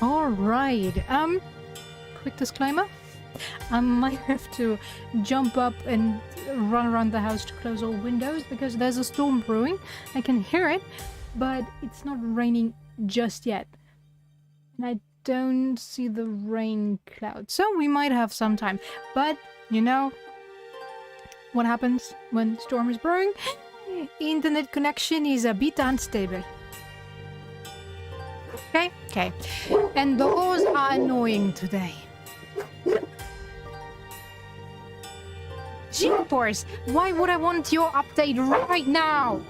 All right. Quick disclaimer. I might have to jump up and run around the house to close all windows because there's a storm brewing. I can hear it, but it's not raining just yet. And I don't see the rain cloud, so we might have some time. But, you know, what happens when storm is brewing? Internet connection is a bit unstable. Okay? Okay. And those are annoying today. Jeepers! Why would I want your update right now?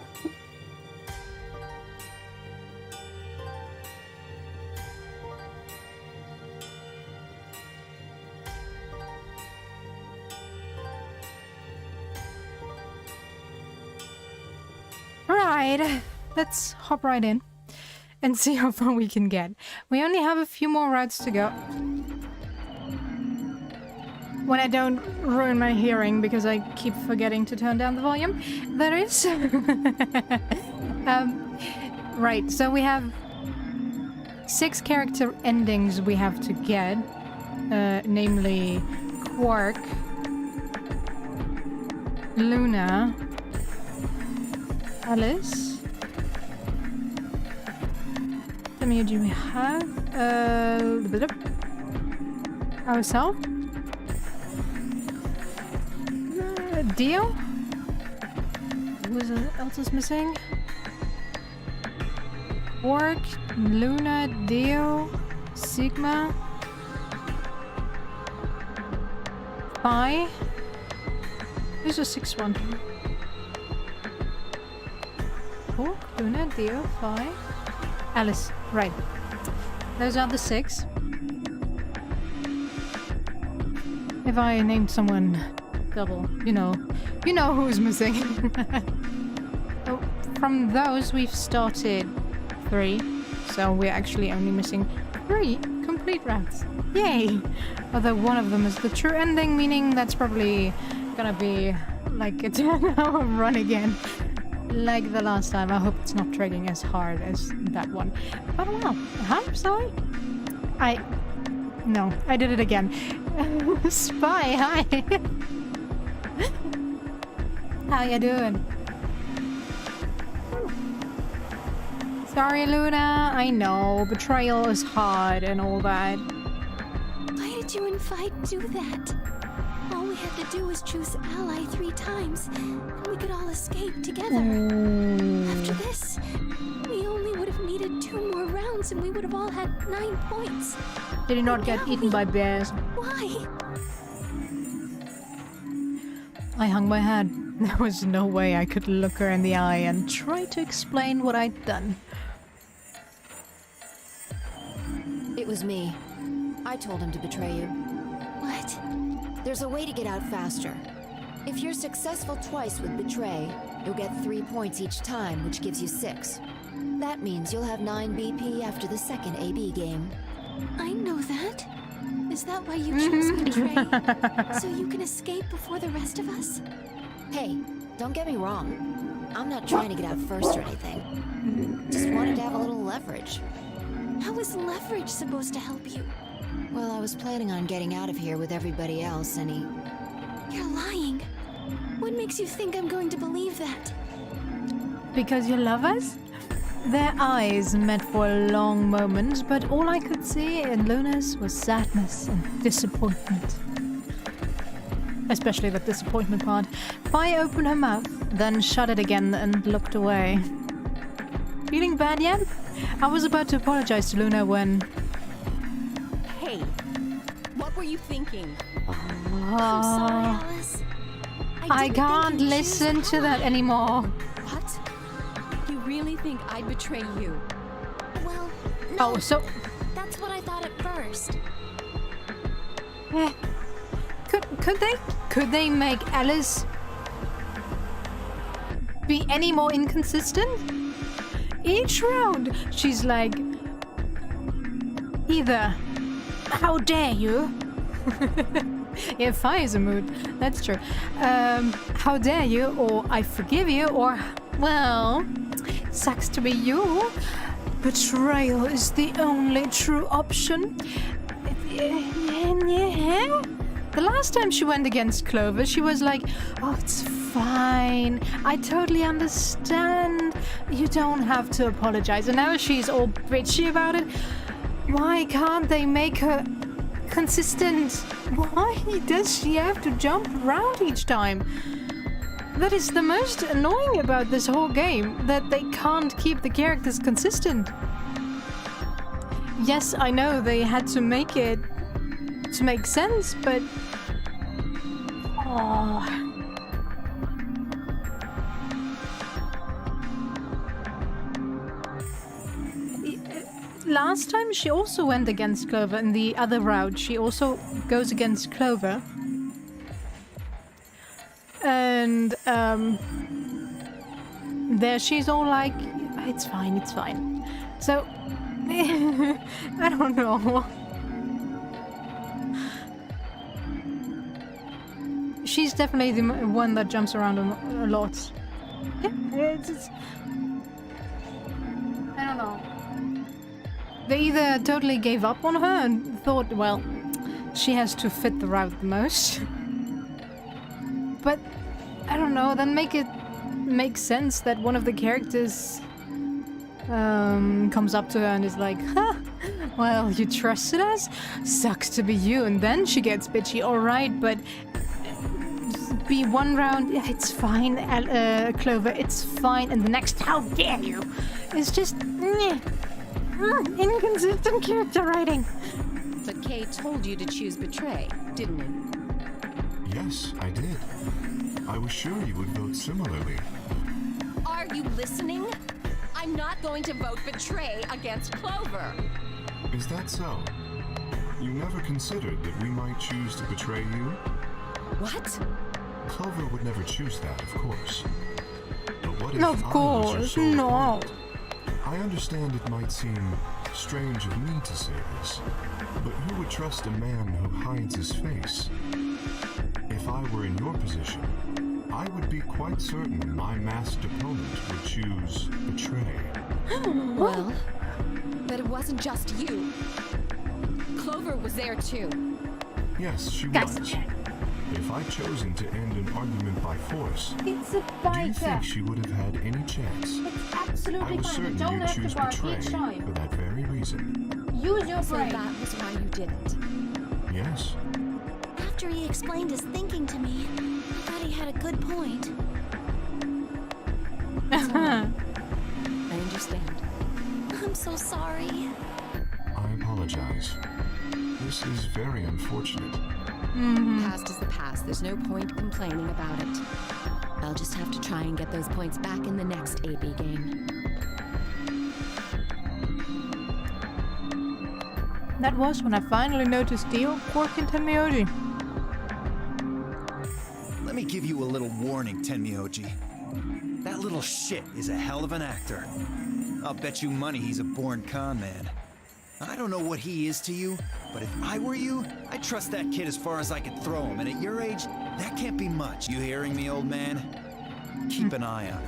Right, let's hop right in and see how far we can get. We only have a few more routes to go. When I don't ruin my hearing because I keep forgetting to turn down the volume, that is. Right, so we have 6 character endings we have to get, namely Quark, Luna, Alice. How many do we have? Ourselves? Dio? Who else is missing? Quark, Luna, Dio, Sigma, Phi. Who's the 6th one? Quark, Luna, Dio, Phi, Alice. Right. Those are the 6. If I named someone double, you know who's missing. Oh, from those we've started 3, so we're actually only missing 3 complete routes. Yay! Although one of them is the true ending, meaning that's probably gonna be like a 10-hour run again. Like the last time. I hope it's not dragging as hard as that one. But well, I'm sorry. No, I did it again. Spy, hi! How you doing? Sorry, Luna. I know, betrayal is hard and all that. Why did you and Fi do that? All we had to do was choose ally 3 times, and we could all escape together. After this, we only would have needed 2 more rounds, and we would have all had 9 points. Did you not get eaten by bears? Why? I hung my head. There was no way I could look her in the eye and try to explain what I'd done. It was me. I told him to betray you. What? There's a way to get out faster. If you're successful twice with Betray, you'll get 3 points each time, which gives you 6. That means you'll have 9 BP after the second AB game. I know that. Is that why you chose Betray? So you can escape before the rest of us? Hey, don't get me wrong. I'm not trying to get out first or anything. Just wanted to have a little leverage. How is leverage supposed to help you? Well, I was planning on getting out of here with everybody else, and he... You're lying. What makes you think I'm going to believe that? Because you love us? Their eyes met for a long moment, but all I could see in Luna's was sadness and disappointment. Especially the disappointment part. Fi opened her mouth, then shut it again and looked away. Feeling bad yet? I was about to apologize to Luna when... Hey, what were you thinking? I'm sorry, Alice. I didn't can't think you'd listen choose to that ally. anymore. What? You really think I'd betray you? Well, no, Oh, so... that's what I thought at first. Eh. Could they make Alice be any more inconsistent? Each round, she's like, either, how dare you? Yeah, Fi is a mood, that's true. How dare you, or I forgive you, or, well, sucks to be you. betrayal is the only true option. The last time she went against Clover, she was like, oh, it's fine. I totally understand. You don't have to apologize. And now she's all bitchy about it. Why can't they make her consistent? Why does she have to jump around each time? That is the most annoying about this whole game, that they can't keep the characters consistent. Yes, I know they had to make it to make sense, but last time she also went against Clover in the other route. She also goes against Clover. And there she's all like, it's fine, it's fine. So I don't know. She's definitely the one that jumps around a lot. Yeah, it's I don't know. They either totally gave up on her and thought, well, she has to fit the route the most. But I don't know, then make it make sense that one of the characters comes up to her and is like, huh, well, you trusted us? Sucks to be you. And then she gets bitchy, alright, but be one round, yeah, it's fine, Clover, it's fine, and the next, how dare you? It's just inconsistent character writing. But Kay told you to choose betray, didn't he? Yes, I did. I was sure you would vote similarly. Are you listening? I'm not going to vote betray against Clover. Is that so? You never considered that we might choose to betray you? What? Clover would never choose that, of course. But what if Of I was your course, sole no. opponent? I understand it might seem strange of me to say this, but who would trust a man who hides his face? If I were in your position, I would be quite certain my masked opponent would choose betray. Well, but it wasn't just you. Clover was there too. Yes, she Guys. was. But if I'd chosen to end an argument by force, It's a do you think she would have had any chance? It's I absolutely was certain you'd choose betray for that very reason. Use your So that was why you did it. Yes. After he explained his thinking to me, I thought he had a good point. I understand. I'm so sorry. I apologize. This is very unfortunate. Past is the past. There's no point complaining about it. I'll just have to try and get those points back in the next AB game. That was when I finally noticed Dio, Quark, and Tenmyoji. Let me give you a little warning, Tenmyoji. That little shit is a hell of an actor. I'll bet you money he's a born con man. I don't know what he is to you, but if I were you, I'd trust that kid as far as I could throw him, and at your age, that can't be much. You hearing me, old man? Keep an eye on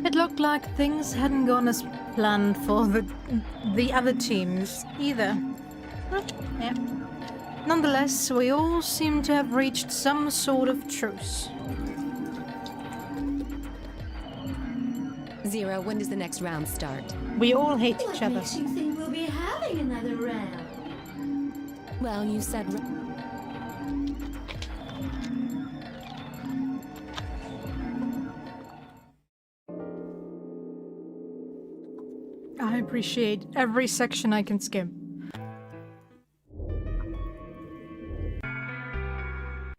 it. It looked like things hadn't gone as planned for the other teams either. Yeah. Nonetheless, we all seem to have reached some sort of truce. Zero, when does the next round start? We all hate each other. you think we'll be having another round? Well, you said... I appreciate every section I can skip.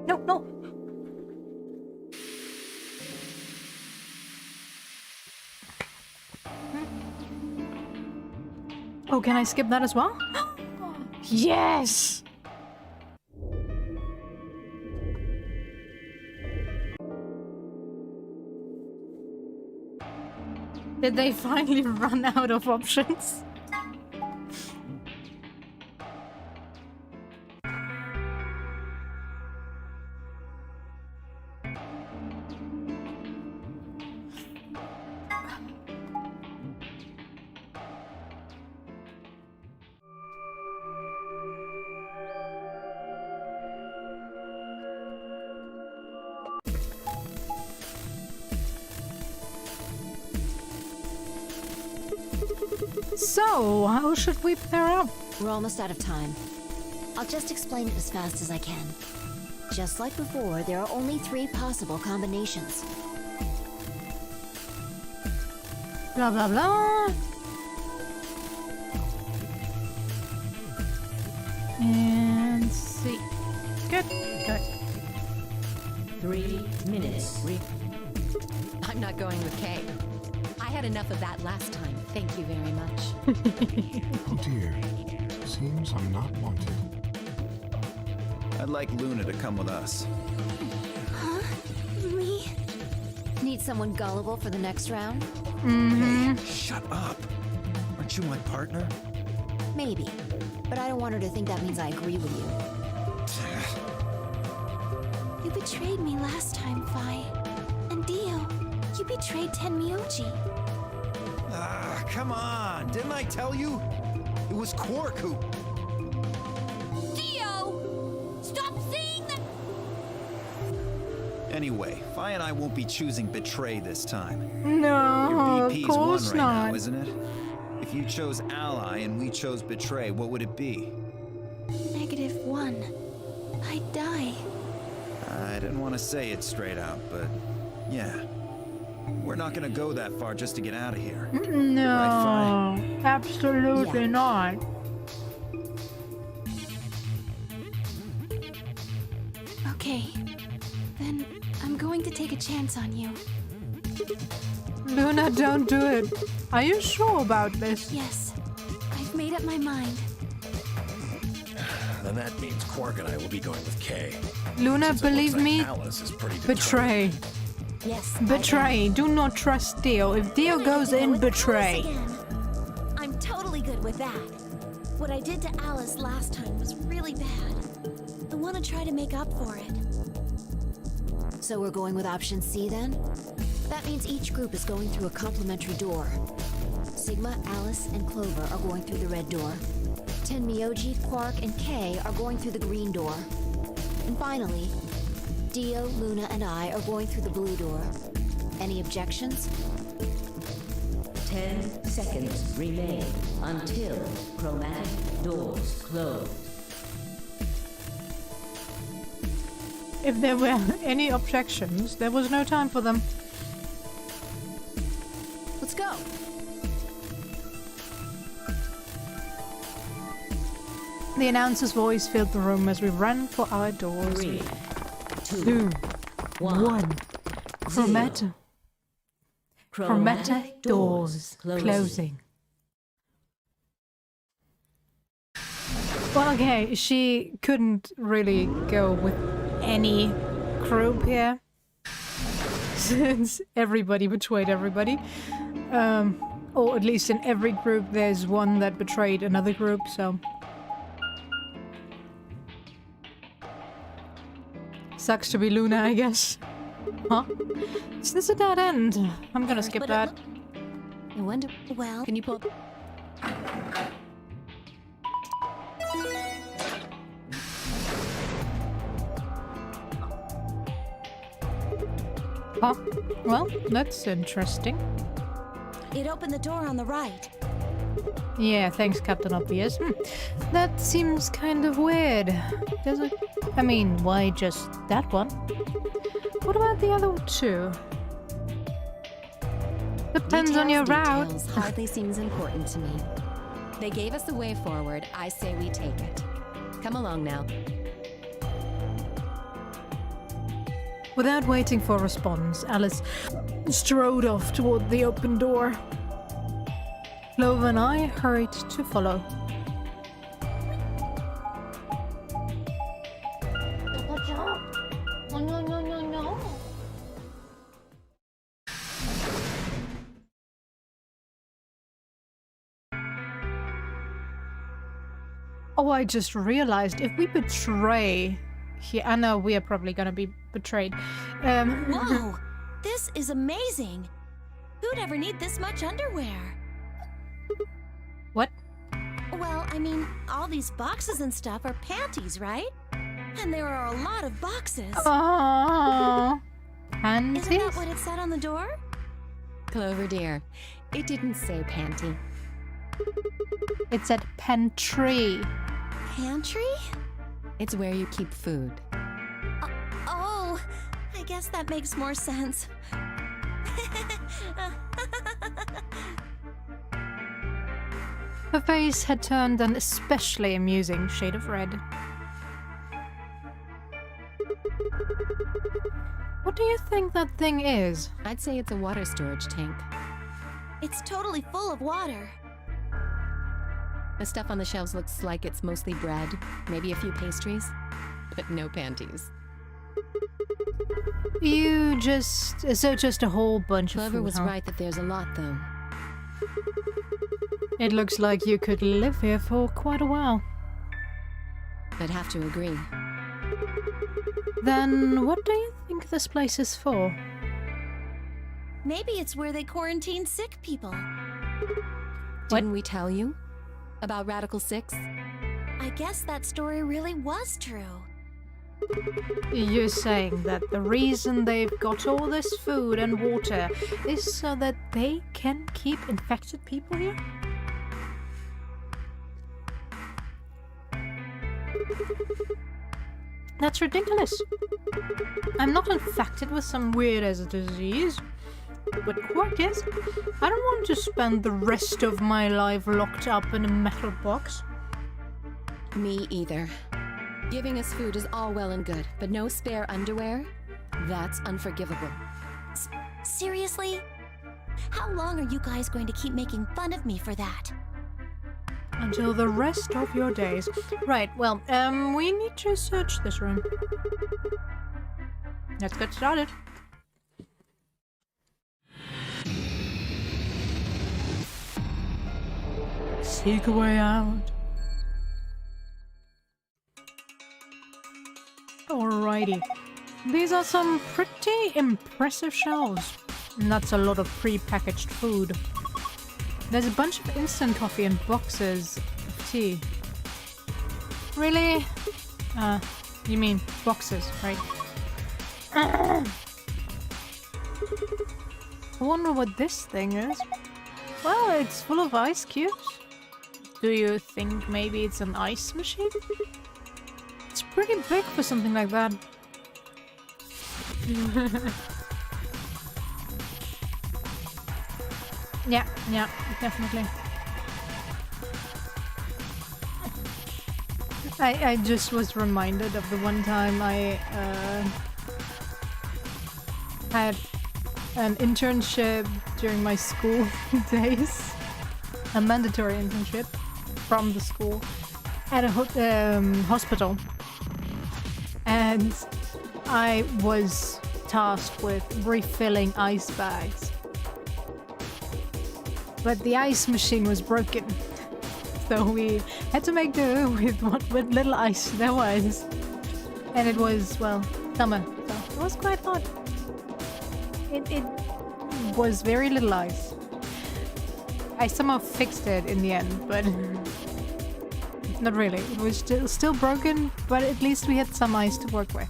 No, no. Oh, can I skip that as well? Yes! Did they finally run out of options? So, how should we pair up? We're almost out of time. I'll just explain it as fast as I can. Just like before, there are only 3 possible combinations. Blah blah blah. And see. Good. Good. 3 minutes. I'm not going with Kay. I had enough of that last time. Thank you very much. Oh dear. Seems I'm not wanted. I'd like Luna to come with us. Huh? Me? Need someone gullible for the next round? Hey, shut up. Aren't you my partner? Maybe. But I don't want her to think that means I agree with you. You betrayed me last time, Fi. And Dio, you betrayed Tenmyoji. Ah, come on. Didn't I tell you? It was Quark who... Dio! Stop saying that! Anyway, Fi and I won't be choosing Betray this time. No, Your of BP's one course right not. now, isn't it? If you chose Ally and we chose Betray, what would it be? -1. I'd die. I didn't want to say it straight out, but yeah. We're not gonna go that far just to get out of here. No, Right, absolutely Yeah. not. Okay. Then I'm going to take a chance on you. Luna, don't do it. Are you sure about this? Yes. I've made up my mind. Then that means Quark and I will be going with Kay. Luna, Since it looks believe like me, Alice is pretty betray. Yes. Betray. Do not trust Dio. If Dio goes in, betray. I'm totally good with that. What I did to Alice last time was really bad. I want to try to make up for it. So we're going with option C then? That means each group is going through a complementary door. Sigma, Alice, and Clover are going through the red door. Tenmyoji, Quark, and Kay are going through the green door. And finally, Dio, Luna, and I are going through the blue door. Any objections? 10 seconds remain until chromatic doors close. If there were any objections, there was no time for them. Let's go! The announcer's voice filled the room as we ran for our doors. 3, 2, 1. Chromatic. Chromatic doors closing. Well, okay, she couldn't really go with any group here, since everybody betrayed everybody. Or at least in every group there's one that betrayed another group, so... Sucks to be Luna, I guess. Huh? Is this a dead end? I'm gonna skip that. I wonder. Well, Can you pull? Huh? Well, that's interesting. it opened the door on the right. Yeah, thanks, Captain Obvious. That seems kind of weird. Does it? I mean, why just that one? What about the other two? Depends on your route. Details hardly seems important to me. They gave us the way forward. I say we take it. Come along now. Without waiting for a response, Alice strode off toward the open door. Clover and I hurried to follow. Oh, I just realized if we betray here, I know we are probably gonna be betrayed. Whoa! This is amazing! Who'd ever need this much underwear? What? Well, I mean, all these boxes and stuff are panties, right? And there are a lot of boxes. Oh, panties? Isn't that what it said on the door? Clover dear, it didn't say panty. It said pantry. Pantry? It's where you keep food. Oh, I guess that makes more sense. Her face had turned an especially amusing shade of red. What do you think that thing is? I'd say it's a water storage tank. It's totally full of water. The stuff on the shelves looks like it's mostly bread, maybe a few pastries, but no panties. So just a whole bunch of Clover food, was huh? right that there's a lot, though. It looks like you could live here for quite a while. I'd have to agree. Then what do you think this place is for? Maybe it's where they quarantine sick people. Didn't we tell you about Radical 6? I guess that story really was true. You're saying that the reason they've got all this food and water is so that they can keep infected people here? That's ridiculous. I'm not infected with some weird-ass disease. But quite yes, I don't want to spend the rest of my life locked up in a metal box. Me either. Giving us food is all well and good, but no spare underwear? That's unforgivable. Seriously? How long are you guys going to keep making fun of me for that? Until the rest of your days. Right, well, we need to search this room. Let's get started. Seek a way out. Alrighty. These are some pretty impressive shelves. And that's a lot of pre-packaged food. There's a bunch of instant coffee and boxes of tea. Really? You mean boxes, right? I wonder what this thing is. Well, it's full of ice cubes. Do you think maybe it's an ice machine? It's pretty big for something like that. Yeah, definitely. I just was reminded of the one time I had an internship during my school days, a mandatory internship from the school at a hospital, and I was tasked with refilling ice bags. But the ice machine was broken, so we had to make do with what little ice there was. And it was, well, summer, so it was quite hot. It was very little ice. I somehow fixed it in the end, but not really. It was still broken, but at least we had some ice to work with.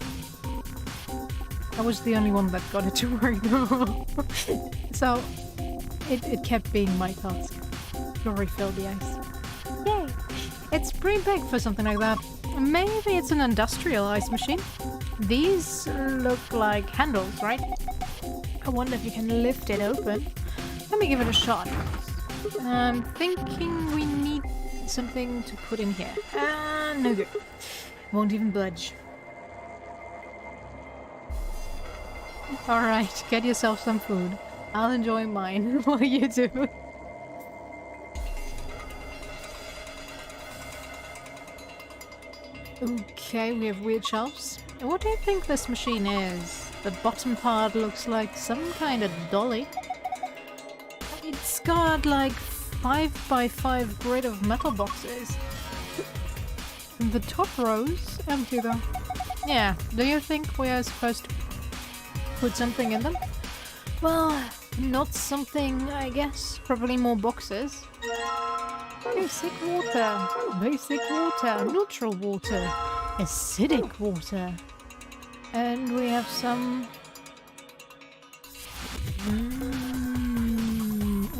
I was the only one that got it to work though. So it kept being my task to refill the ice. Yay! It's pretty big for something like that. Maybe it's an industrial ice machine. These look like handles, right? I wonder if you can lift it open. Let me give it a shot. I'm thinking we need something to put in here. No good. Won't even budge. Alright, get yourself some food. I'll enjoy mine while you do. Okay, we have weird shelves. What do you think this machine is? The bottom part looks like some kind of dolly. It's got like 5x5 grid of metal boxes. And the top row's empty though. Yeah, do you think we are supposed to put something in them? Well, not something, I guess. Probably more boxes. Basic water, neutral water, acidic water. And we have some...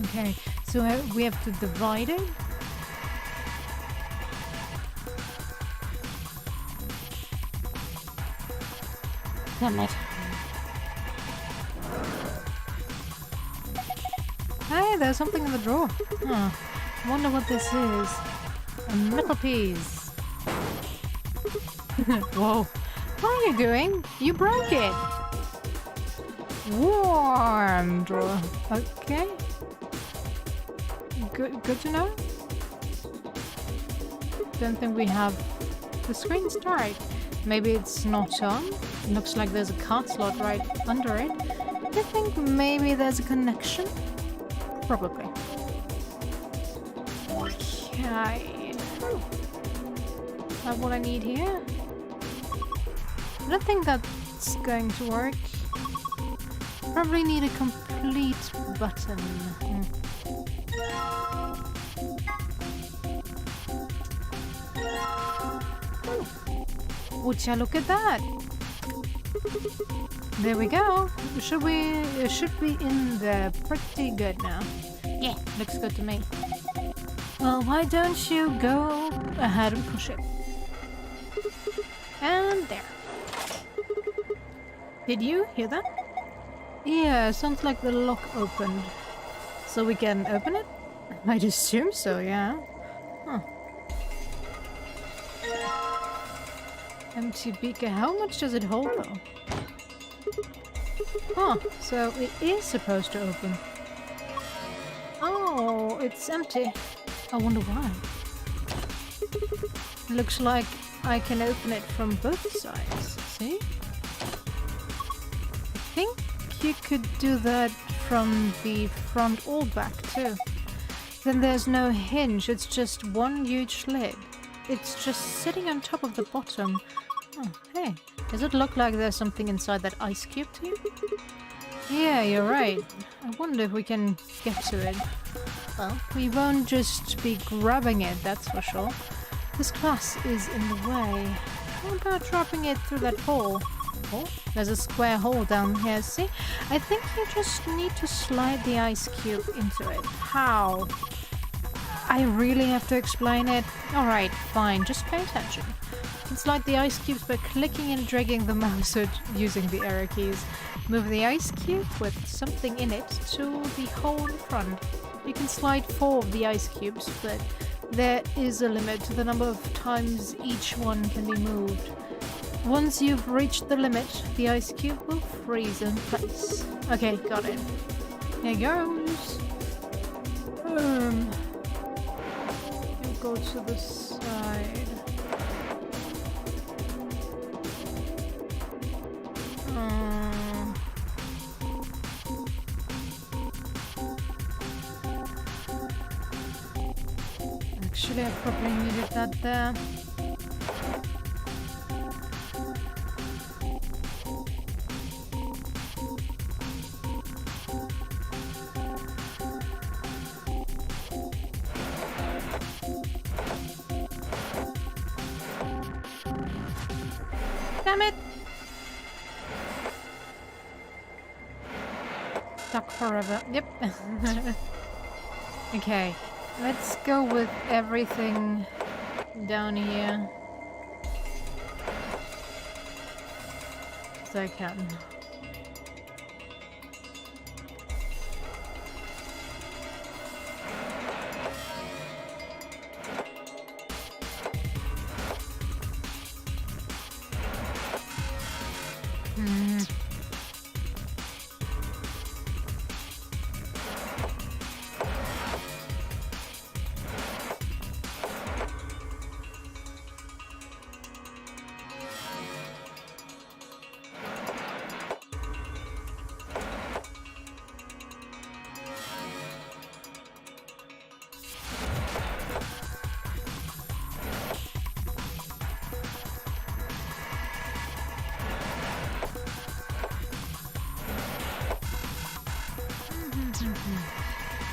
Okay. Okay, so we have to divide it. Damn it. Hey, there's something in the drawer. Huh. Wonder what this is. A metal piece. Whoa. What are you doing? You broke it. Warm drawer. Okay. Good to know. Don't think we have... The screen's dark. Maybe it's not on. Looks like there's a card slot right under it. I think maybe there's a connection. Probably. Okay. That's what I need here. I don't think that's going to work. Probably need a complete button. Would you look at that? There we go. It should be in there pretty good now. Yeah, looks good to me. Well, why don't you go ahead and push it? And there. Did you hear that? Yeah, sounds like the lock opened. So we can open it? I'd assume so, yeah. Huh. Empty beaker. How much does it hold though? Huh, so it is supposed to open. Oh, it's empty. I wonder why. Looks like I can open it from both sides. See? I think you could do that from the front or back too. Then there's no hinge, it's just one huge lid. It's just sitting on top of the bottom. Oh, hey, does it look like there's something inside that ice cube too? Yeah, you're right. I wonder if we can get to it. Well, we won't just be grabbing it, that's for sure. This glass is in the way. How about dropping it through that hole? Oh, there's a square hole down here, see? I think you just need to slide the ice cube into it. How? I really have to explain it? Alright, fine, just pay attention. You can slide the ice cubes by clicking and dragging the mouse or using the arrow keys. Move the ice cube with something in it to the hole in front. You can slide 4 of the ice cubes, but there is a limit to the number of times each one can be moved. Once you've reached the limit, the ice cube will freeze in place. Okay, got it. Here goes. We'll go to the side. Actually, I probably needed that there. Damn it! Stuck forever. Yep. Okay, let's go with everything down here. As I can.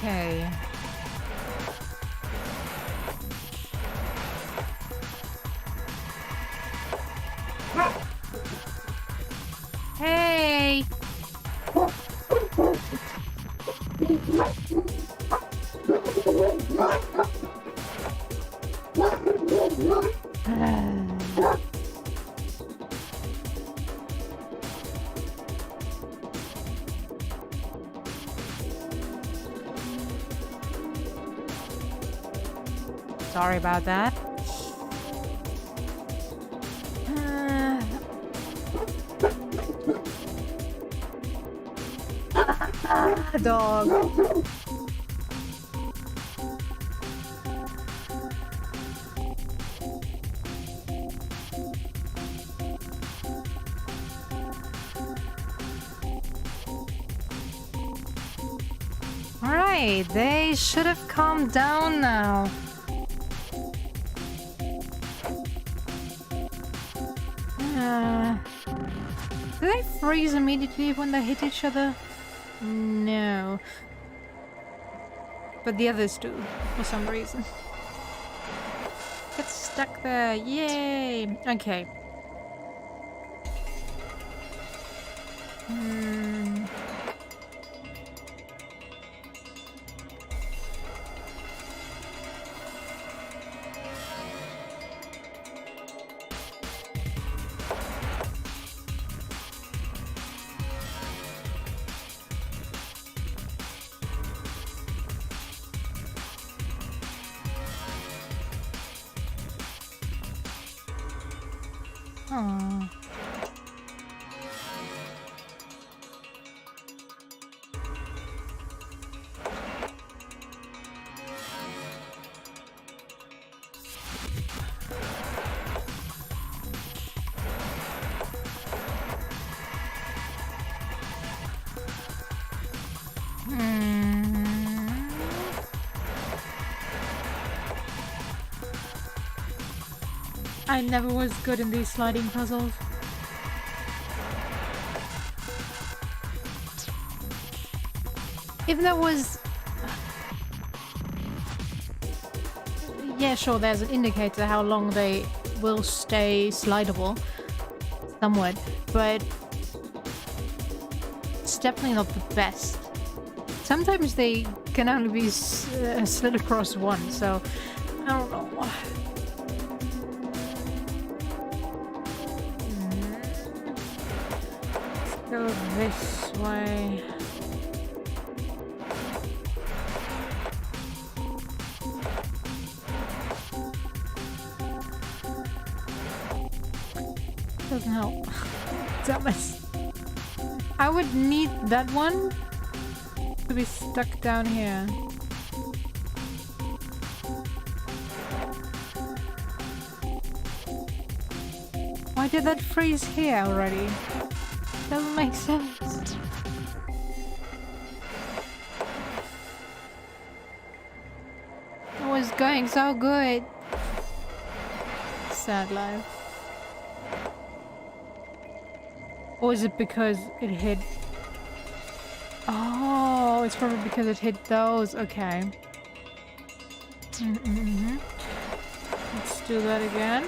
Okay. Hey! Sorry about that. Dog. Alright, they should have calmed down now. Do they freeze immediately when they hit each other? No. But the others do, for some reason. Get stuck there. Yay! Okay. Aww. I never was good in these sliding puzzles. Even though it was... Yeah, sure, there's an indicator how long they will stay slidable. Somewhat. But... it's definitely not the best. Sometimes they can only be slid across one, so... I don't know. Go this way. Doesn't help. Damn it. I would need that one to be stuck down here. Why did that freeze here already? Doesn't make sense. It was going so good. Sad life. Or is it because it hit... Oh, it's probably because it hit those. Okay. Let's do that again.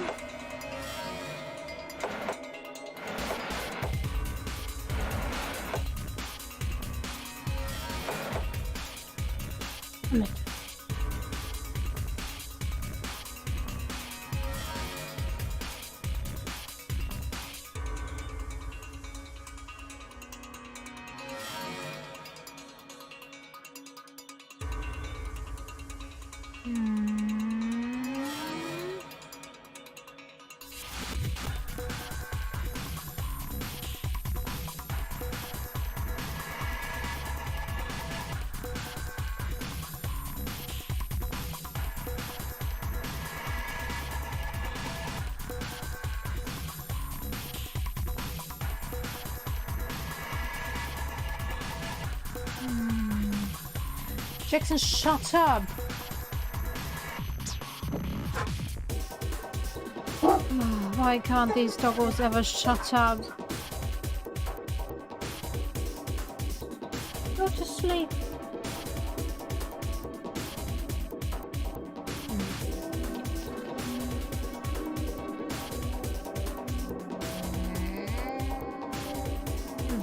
Jackson, shut up! Why can't these doggos ever shut up? Go to sleep.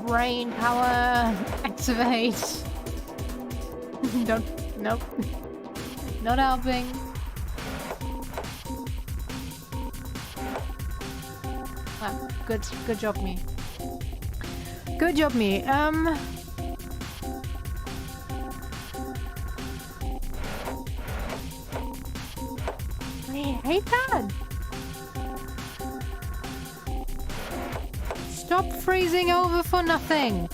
Brain power activate. Don't. Nope. Not helping. Ah, good job, me. Good job, me. I hate that. Stop freezing over for nothing.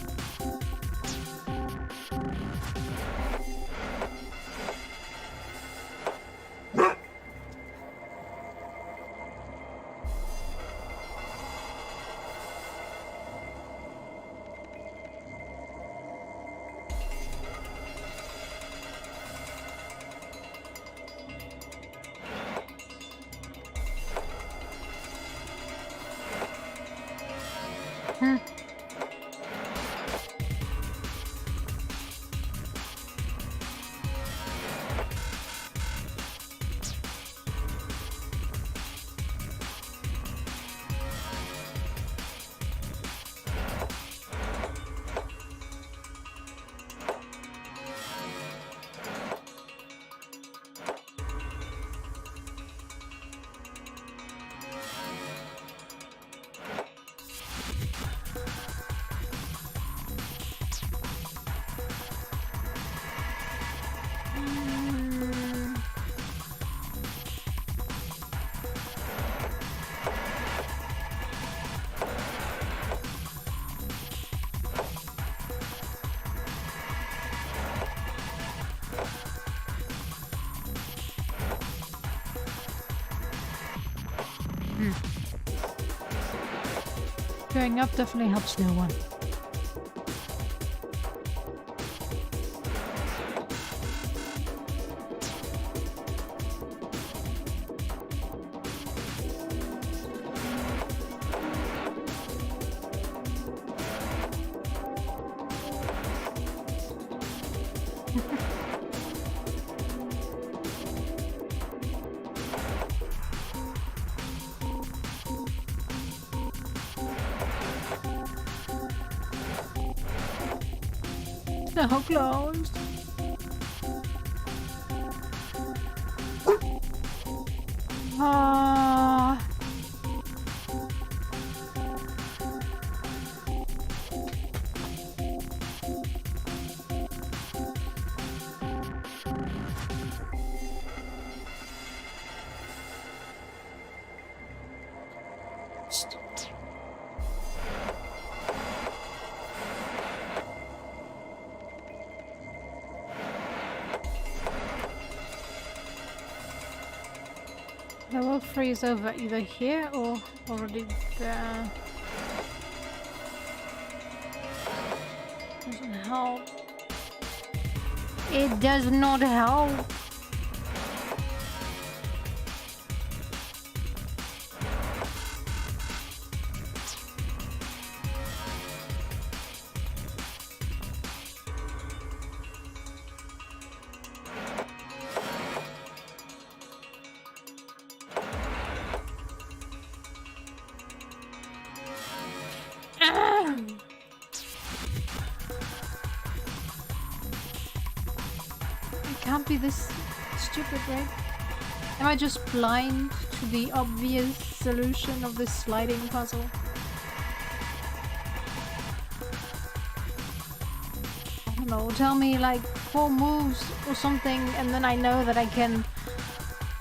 Going up definitely helps no one. So close. Ah. I will freeze over either here or already there. Doesn't help. It does not help. Can't be this stupid, right? Am I just blind to the obvious solution of this sliding puzzle? I don't know, tell me like 4 moves or something and then I know that I can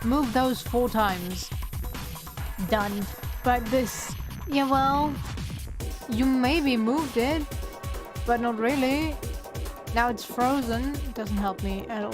move those 4 times. Done. But this, yeah, well, you maybe moved it, but not really. Now it's frozen. It doesn't help me at all.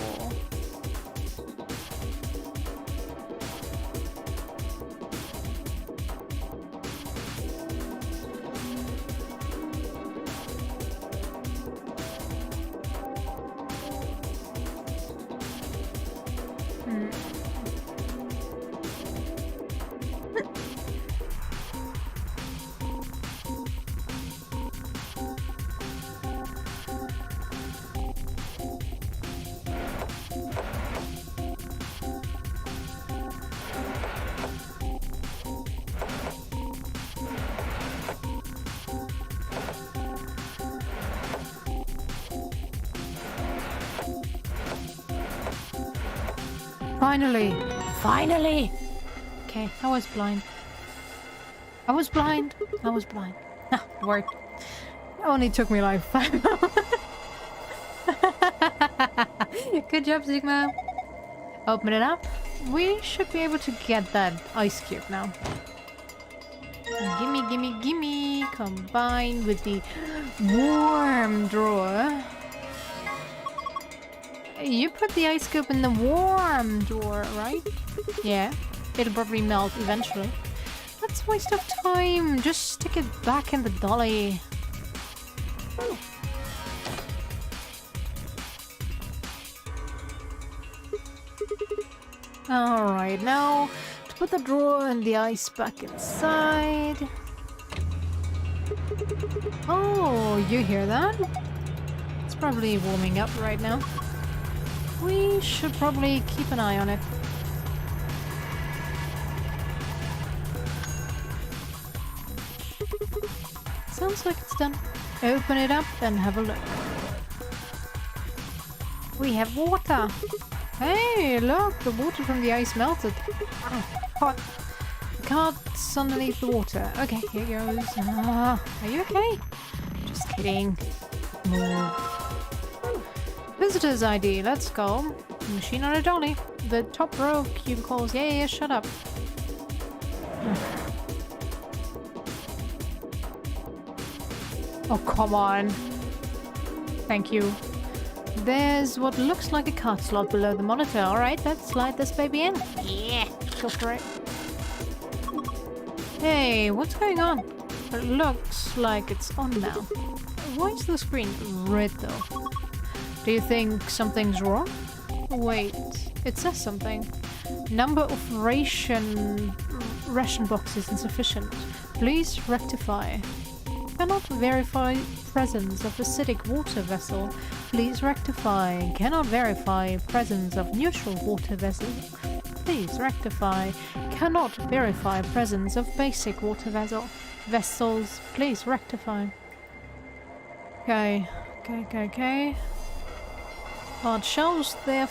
Finally! Finally! Okay, I was blind. I was blind. I was blind. Ah, it worked. It only took me like 5 hours. Good job, Sigma. Open it up. We should be able to get that ice cube now. Gimme, gimme, gimme. Combined with the warm drawer. You put the ice cube in the warm drawer, right? Yeah. It'll probably melt eventually. That's a waste of time. Just stick it back in the dolly. Alright, now to put the drawer and the ice back inside. Oh, you hear that? It's probably warming up right now. We should probably keep an eye on it. Sounds like it's done. Open it up and have a look. We have water. Hey, look, the water from the ice melted. Oh, hot. The cart's underneath the water. Okay, here goes. Are you okay? Just kidding. Move. Visitor's ID, let's go. Machine on a dolly. The top row cubicles. Yeah, shut up. Oh, come on. Thank you. There's what looks like a card slot below the monitor. Alright, let's slide this baby in. Yeah, go for it. Hey, what's going on? It looks like it's on now. Why is the screen red though? Do you think something's wrong? Wait, it says something. Number of ration boxes insufficient. Please rectify. Cannot verify presence of acidic water vessel. Please rectify. Cannot verify presence of neutral water vessel. Please rectify. Cannot verify presence of basic water vessels. Please rectify. Okay. Large shelves, they're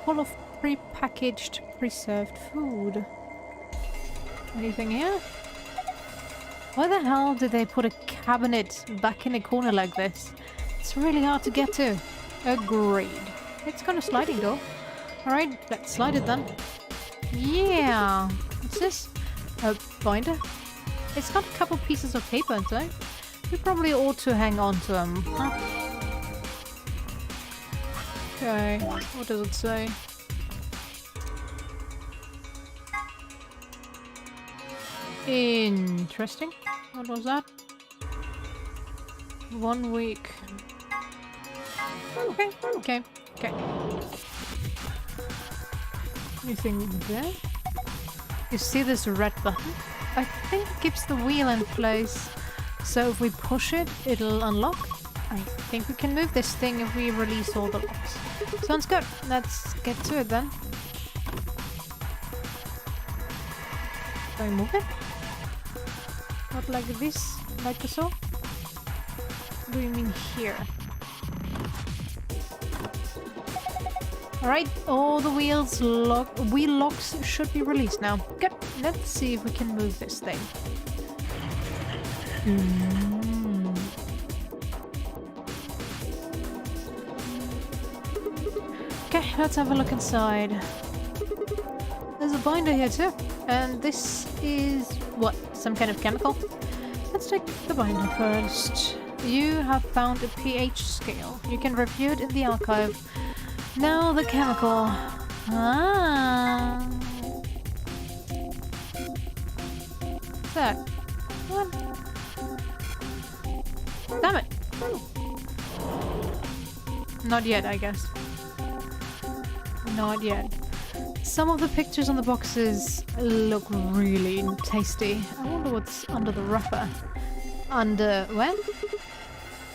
full of pre-packaged, preserved food. Anything here? Why the hell did they put a cabinet back in a corner like this? It's really hard to get to. Agreed. It's got a sliding door. Alright, let's slide it then. Yeah. What's this? A binder? It's got a couple pieces of paper inside. We probably ought to hang on to them, huh? Okay, what does it say? Interesting. What was that? 1 week. Okay. Anything there? You see this red button? I think it keeps the wheel in place. So if we push it, it'll unlock. I think we can move this thing if we release all the locks. Sounds good. Let's get to it then. Do I move it? Not like this? Like so? What do you mean here? Alright, all the wheel locks should be released now. Good. Let's see if we can move this thing. Okay, let's have a look inside. There's a binder here too. And this is what? Some kind of chemical? Let's take the binder first. You have found a pH scale. You can review it in the archive. Now the chemical. What's that? What? Damn it! Not yet, I guess. Not yet. Some of the pictures on the boxes look really tasty. I wonder what's under the wrapper. Under... where?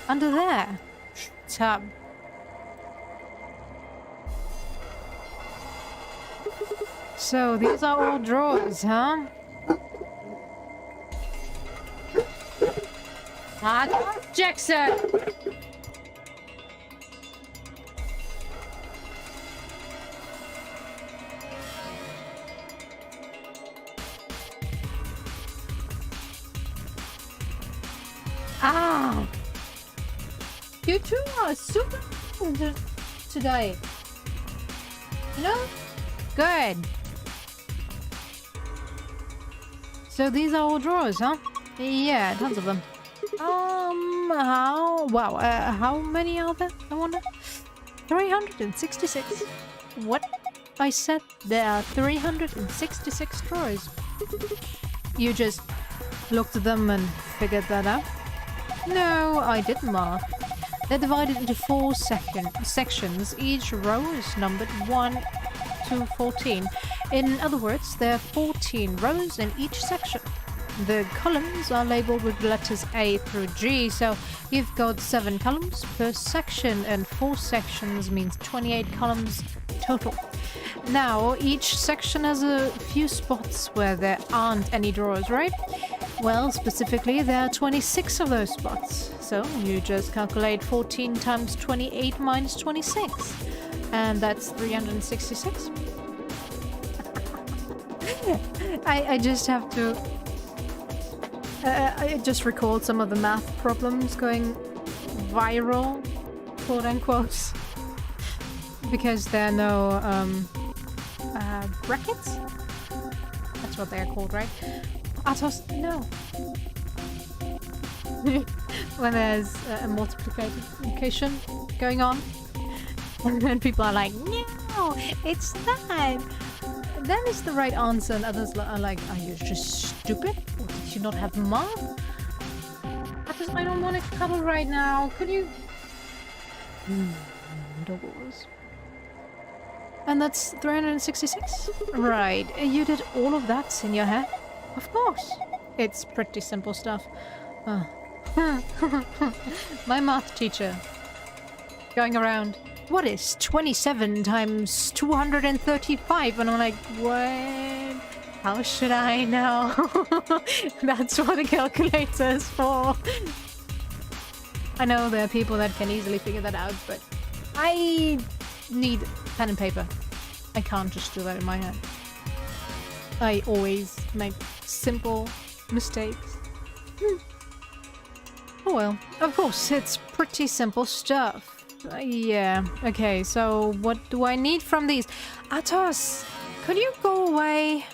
Under there. Tab. So, these are all drawers, huh? Jackson! Ah! You two are super today. You know? Good. So these are all drawers, huh? Yeah, tons of them. How many are there? I wonder. 366. What? I said there are 366 drawers. You just looked at them and figured that out? No, I didn't, Mark. They're divided into 4 sections. Each row is numbered 1 to 14. In other words, there are 14 rows in each section. The columns are labeled with letters A through G, so you've got 7 columns per section, and 4 sections means 28 columns total. Now, each section has a few spots where there aren't any drawers, right? Well, specifically, there are 26 of those spots. So you just calculate 14 times 28 minus 26. And that's 366. I just have to... I just recalled some of the math problems going viral, quote unquote. Because there are no brackets? That's what they're called, right? Atos, no. When there's a multiplication going on, and then people are like, no, it's that. That is the right answer, and others are like, are you just stupid? Or did you not have math? I don't want to cuddle right now. Could you? Doubles. And that's 366? Right. You did all of that in your head? Of course. It's pretty simple stuff. My math teacher. Going around. What is 27 times 235? And I'm like, what? How should I know? That's what a calculator is for. I know there are people that can easily figure that out, but I need pen and paper. I can't just do that in my head. I always make simple mistakes. Oh well. Of course, it's pretty simple stuff. Yeah, okay, so what do I need from these? Atos, could you go away?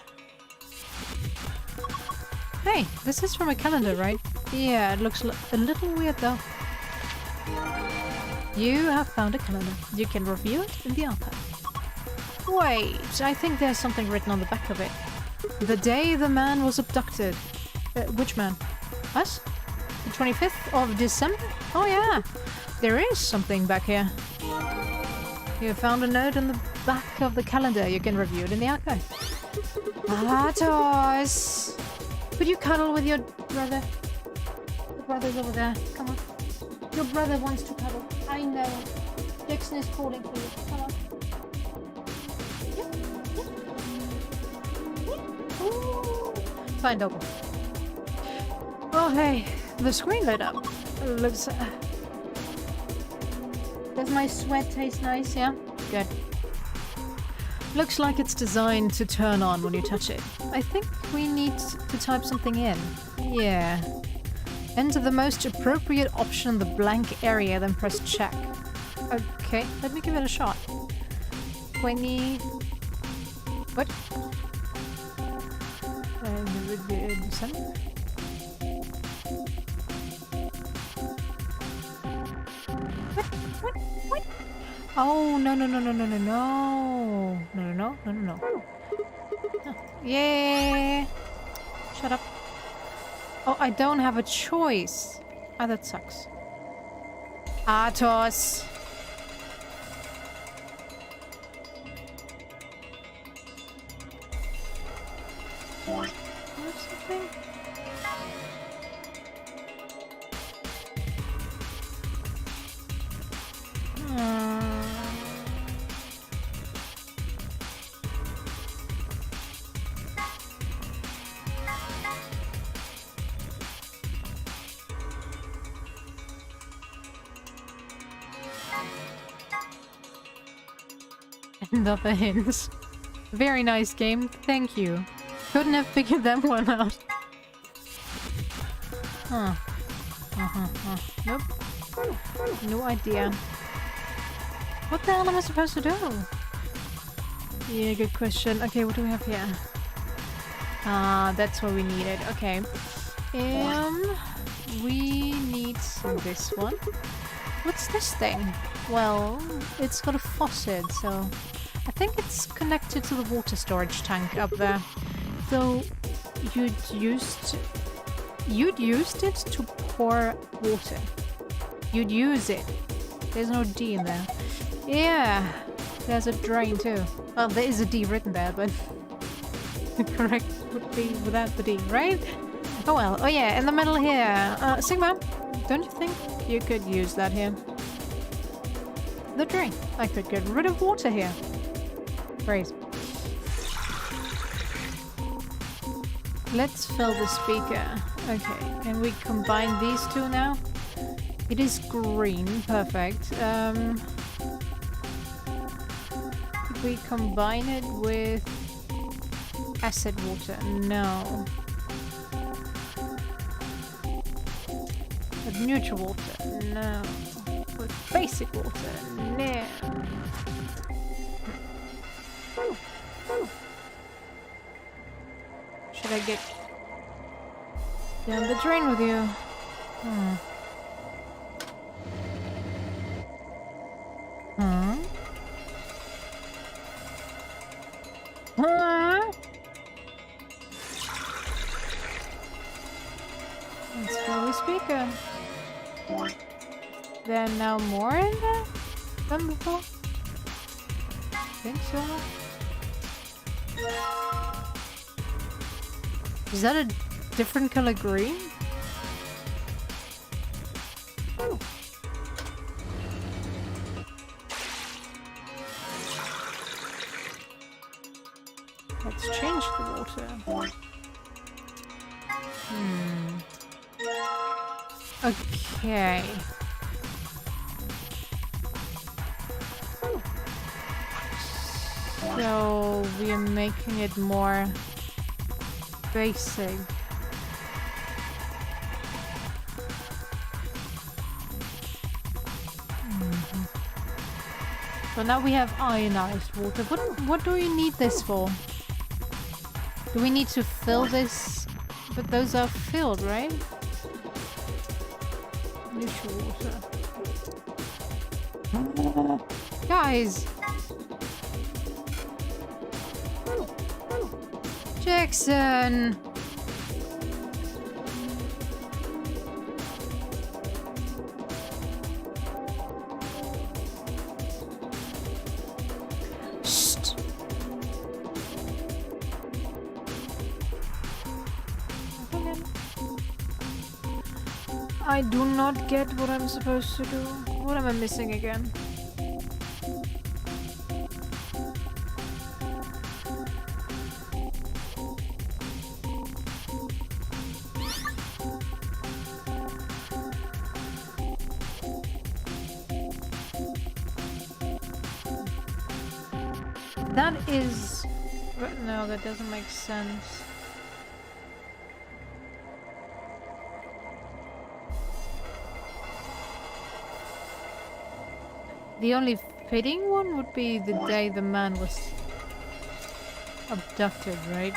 Hey, this is from a calendar, right? Yeah, it looks a little weird though. You have found a calendar. You can review it in the archive. Wait, I think there's something written on the back of it. The day the man was abducted. Which man? Us? The 25th of December? Oh yeah, there is something back here. You found a note on the back of the calendar. You can review it in the archive. Atos! Could you cuddle with your brother? The brother's over there. Come on. Your brother wants to cuddle. I know. Dixon is calling for you. Come on. Ooh. Fine, double. Oh, hey. The screen lit up. Looks... Does my sweat taste nice, yeah? Good. Looks like it's designed to turn on when you touch it. I think we need to type something in. Yeah. Enter the most appropriate option in the blank area, then press check. Okay, let me give it a shot. 20... What? December? What? Oh, no. No. Oh, yeah. Shut up. Oh, I don't have a choice. Ah, that sucks. Atos. Or something? Another hint. Very nice game, thank you. Couldn't have figured that one out. Huh. Nope. No idea. What the hell am I supposed to do? Yeah, good question. Okay, what do we have here? That's what we needed. Okay. We need this one. What's this thing? Well, it's got a faucet, so I think it's connected to the water storage tank up there. So you'd used it to pour water. You'd use it. There's no D in there. Yeah, there's a drain too. Well, there is a D written there, but the correct would be without the D, right? Oh well. Oh yeah, in the middle here. Sigma, don't you think you could use that here? The drain. I could get rid of water here. Great. Let's fill the speaker. Okay, can we combine these two now? It is green. Perfect. Could we combine it with acid water? No. With neutral water? No. With basic water? No. Should I get down the drain with you? Let's fill the speaker. There are now more in there than before? Think so. Is that a different color green? Let's change the water. Okay. So we are making it more basic. So now we have ionized water. What do we need this for? Do we need to fill this? But those are filled, right? Neutral water. Guys! Jackson! Shh! I do not get what I'm supposed to do. What am I missing again? That is... No, that doesn't make sense. The only fitting one would be the day the man was abducted, right?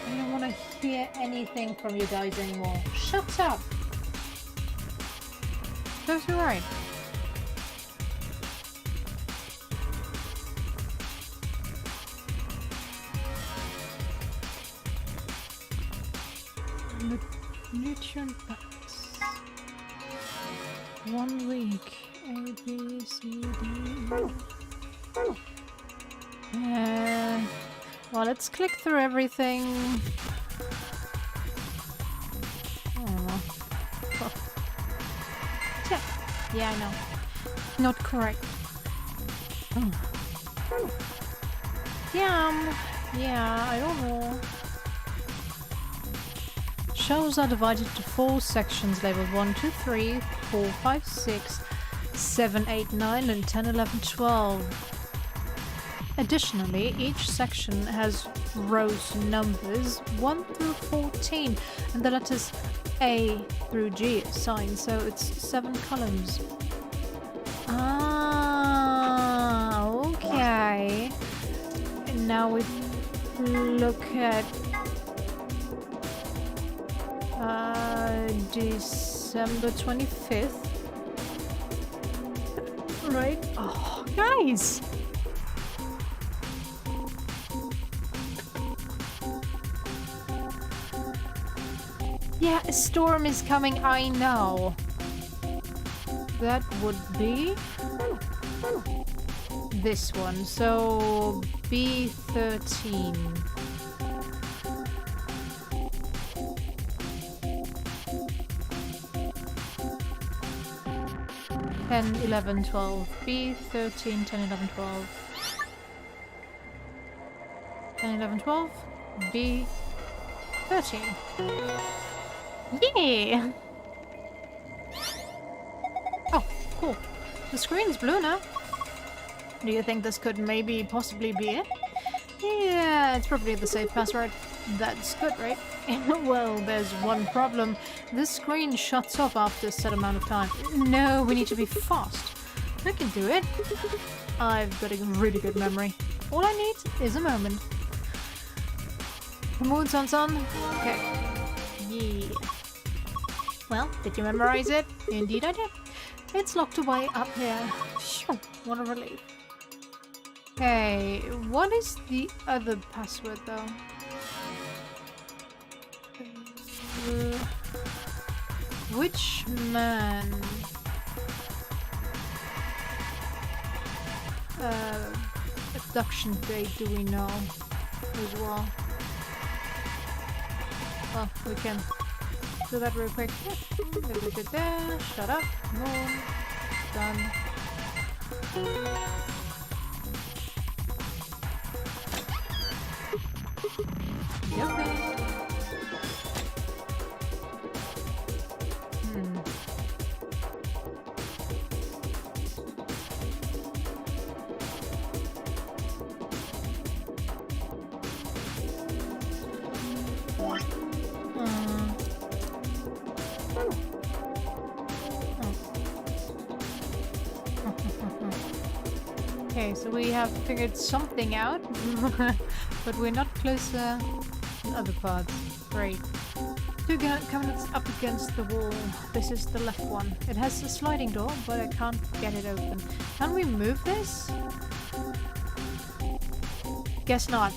I don't want to hear anything from you guys anymore. Shut up! That's right. Nutrient packs. 1 week. A, B, C, D. Well, let's click through everything. Yeah, I know. Not correct. Damn. Yeah, I don't know. Shelves are divided to 4 sections labeled 1, 2, 3, 4, 5, 6, 7, 8, 9, and 10, 11, 12. Additionally, each section has rows numbers 1 through 14 and the letters A through G assigned, so it's 7 columns. Ah, okay. And now we look at December 25th. Right? Oh, guys! Yeah, a storm is coming, I know. That would be this one, so B13. 10, 11, 12. B13, 10, 11, 12. 10, 11, 12. B13. Yeah! Oh, cool. The screen's blue now. Do you think this could maybe possibly be it? Yeah, it's probably the safe password. That's good, right? Well, there's one problem. This screen shuts off after a set amount of time. No, we need to be fast. I can do it. I've got a really good memory. All I need is a moment. Mood on. Okay. Yeah. Well, did you memorize it? Indeed I did. It's locked away up here. Phew, what a relief. Okay, what is the other password though? Which man? Abduction date do we know as well? Well, we can do that real quick. Shut up. Moon. Done. Yep. Okay, so we have figured something out, but we're not closer than other parts. Great. Two cabinets up against the wall. This is the left one. It has a sliding door, but I can't get it open. Can we move this? Guess not.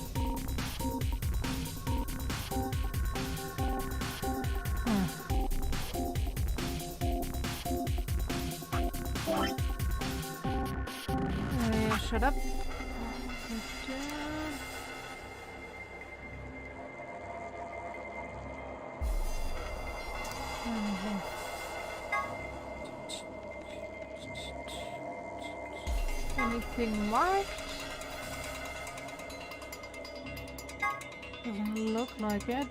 Shut up. Anything marked? Doesn't look like it.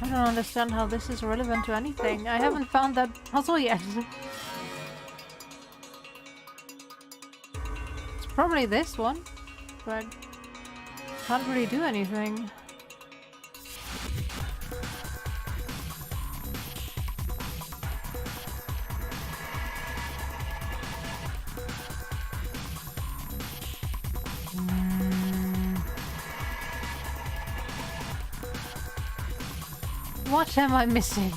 I don't understand how this is relevant to anything. I haven't found that puzzle yet. It's probably this one, but can't really do anything. What am I missing?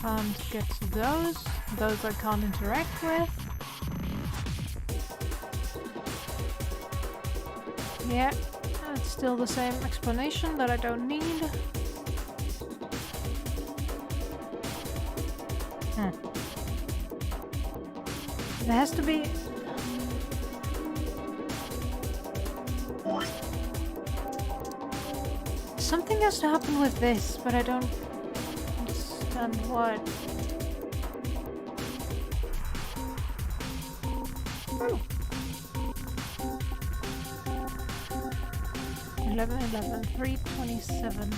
Can't get to those. Those I can't interact with. Yeah, it's still the same explanation that I don't need. There has to be... Something has to happen with this, but I don't understand what. 11, 327,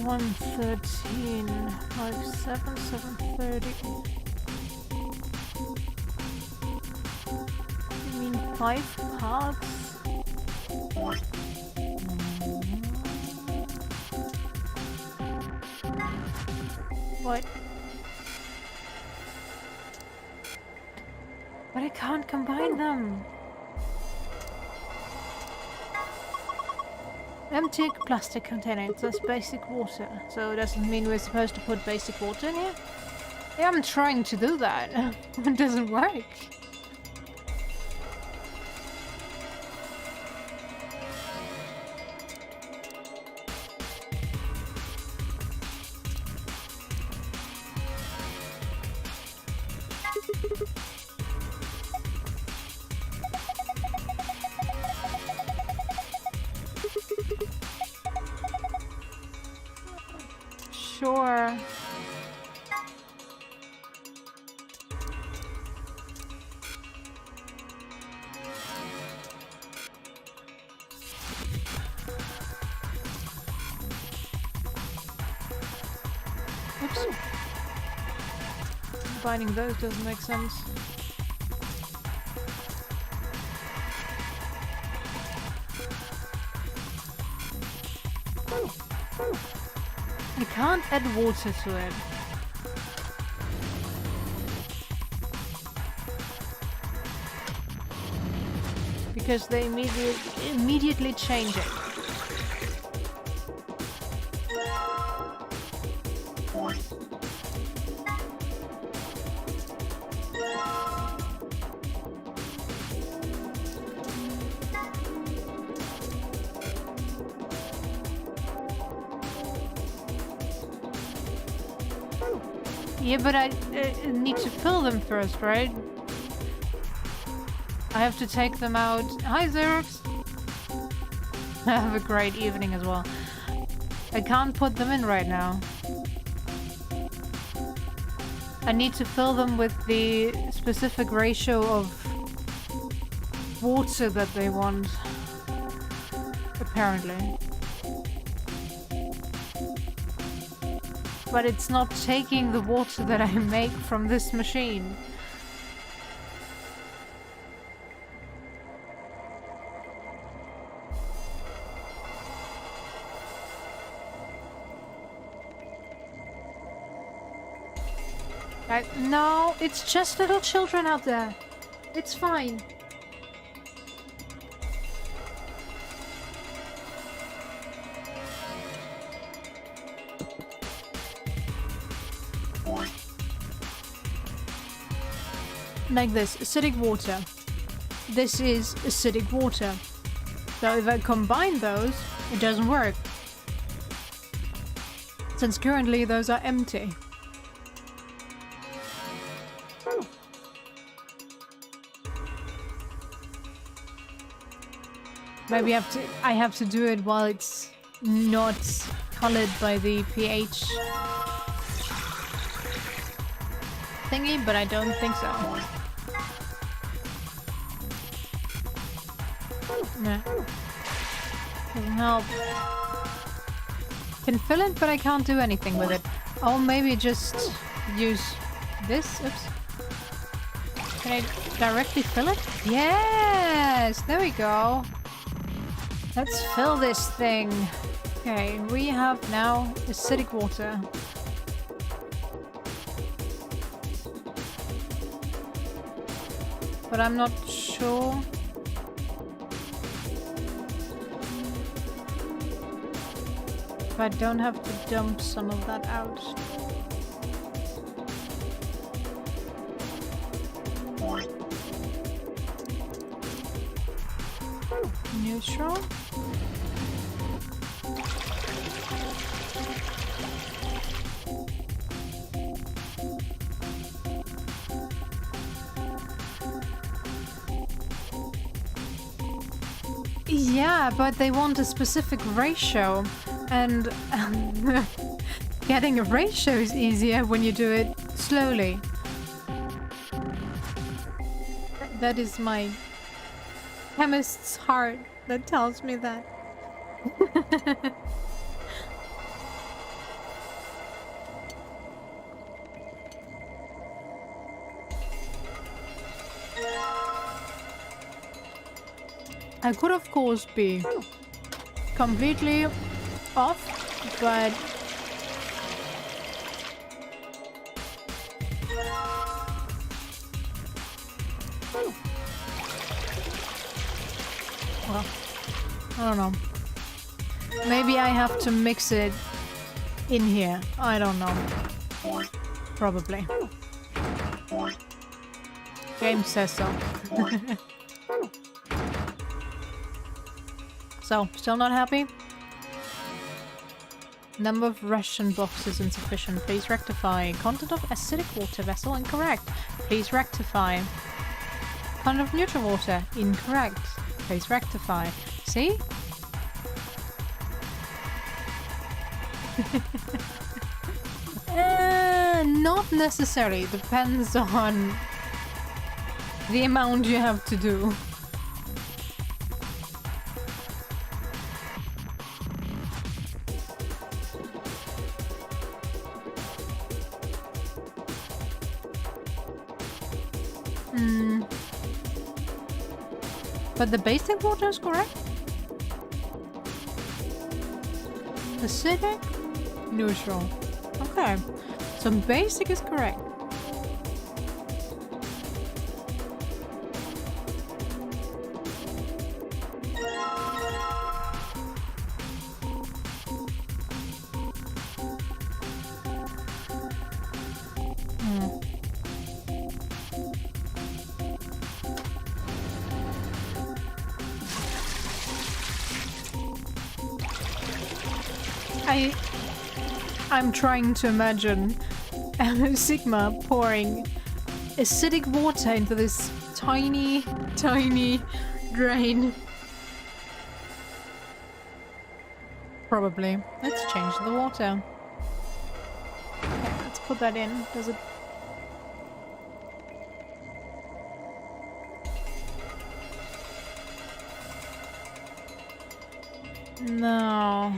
113, 57, 730. You mean 5 parts? What? But I can't combine them. Empty plastic container. It says basic water. So it doesn't mean we're supposed to put basic water in here? Yeah, I'm trying to do that. It doesn't work. Sure. Oops. Combining those doesn't make sense. I can't add water to it. Because they immediately change it. Yeah, but I need to fill them first, right? I have to take them out. Hi, Xerox! Have a great evening as well. I can't put them in right now. I need to fill them with the specific ratio of water that they want. Apparently. But it's not taking the water that I make from this machine. No, it's just little children out there. It's fine. Like this, acidic water. This is acidic water. So if I combine those, it doesn't work. Since currently those are empty. Maybe I have to do it while it's not colored by the pH thingy, but I don't think so. No. Doesn't help. Can fill it, but I can't do anything with it. Oh, maybe just use this. Oops. Can I directly fill it? Yes! There we go. Let's fill this thing. Okay, we have now acidic water. But I'm not sure. If I don't have to dump some of that out. Neutral. Yeah, but they want a specific ratio, and getting a ratio is easier when you do it slowly. That is my chemist's heart that tells me that. I could of course be completely off, but well, I don't know. Maybe I have to mix it in here. I don't know. Probably. Game says so. So, still not happy? Number of ration boxes insufficient. Please rectify. Content of acidic water vessel incorrect. Please rectify. Content of neutral water incorrect. Please rectify. See? Not necessarily. Depends on the amount you have to do. But the basic water is correct? Acidic? Neutral. Okay. So basic is correct. I'm trying to imagine Sigma pouring acidic water into this tiny, tiny drain. Probably. Let's change the water. Okay, let's put that in. Does it... No.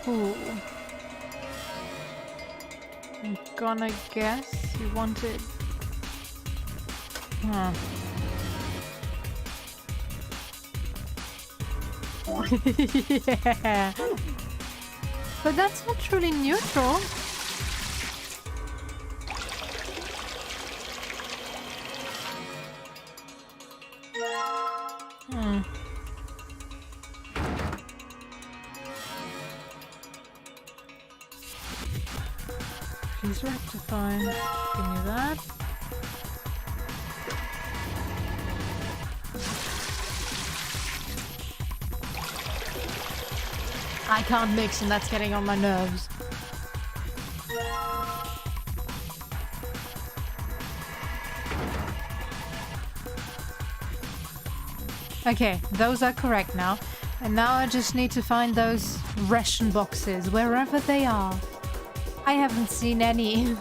Ooh. I'm gonna guess you want it. Huh. Yeah. But that's not truly neutral. Please rectify. Give me that. I can't mix and that's getting on my nerves. Okay, those are correct now. And now I just need to find those ration boxes, wherever they are. I haven't seen any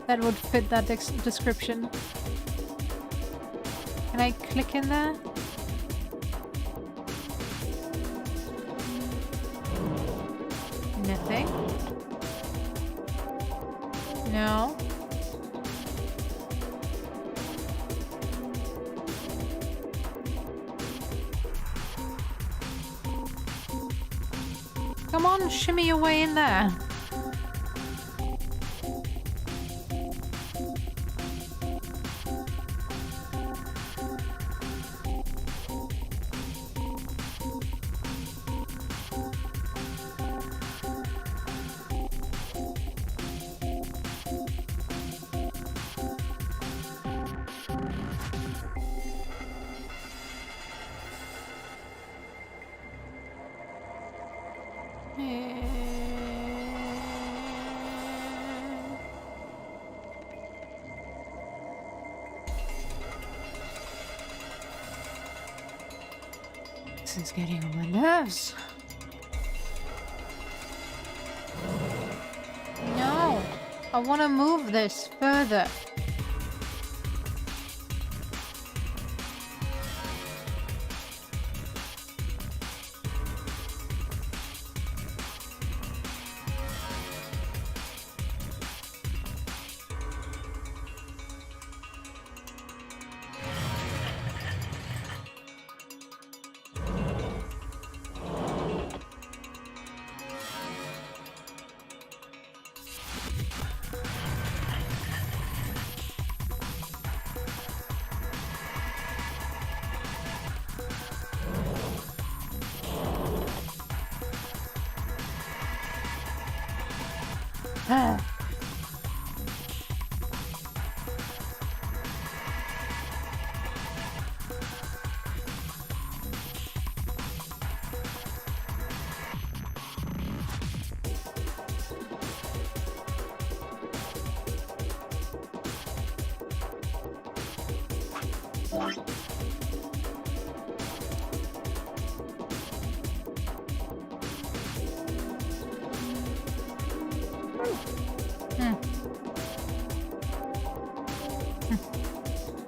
that would fit that description. Can I click in there? Nothing. No. Come on, shimmy your way in there. This is getting on my nerves. I want to move this further.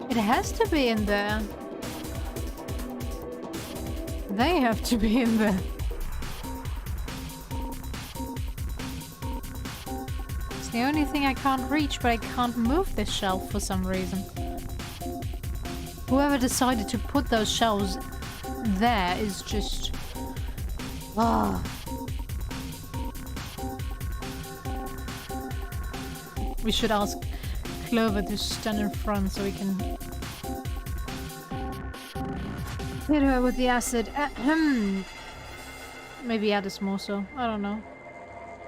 It has to be in there. They have to be in there. It's the only thing I can't reach, but I can't move this shelf for some reason. Whoever decided to put those shelves there is just... Ah. We should ask Clover to stand in front so we can hit her with the acid. Maybe Addis more so. I don't know.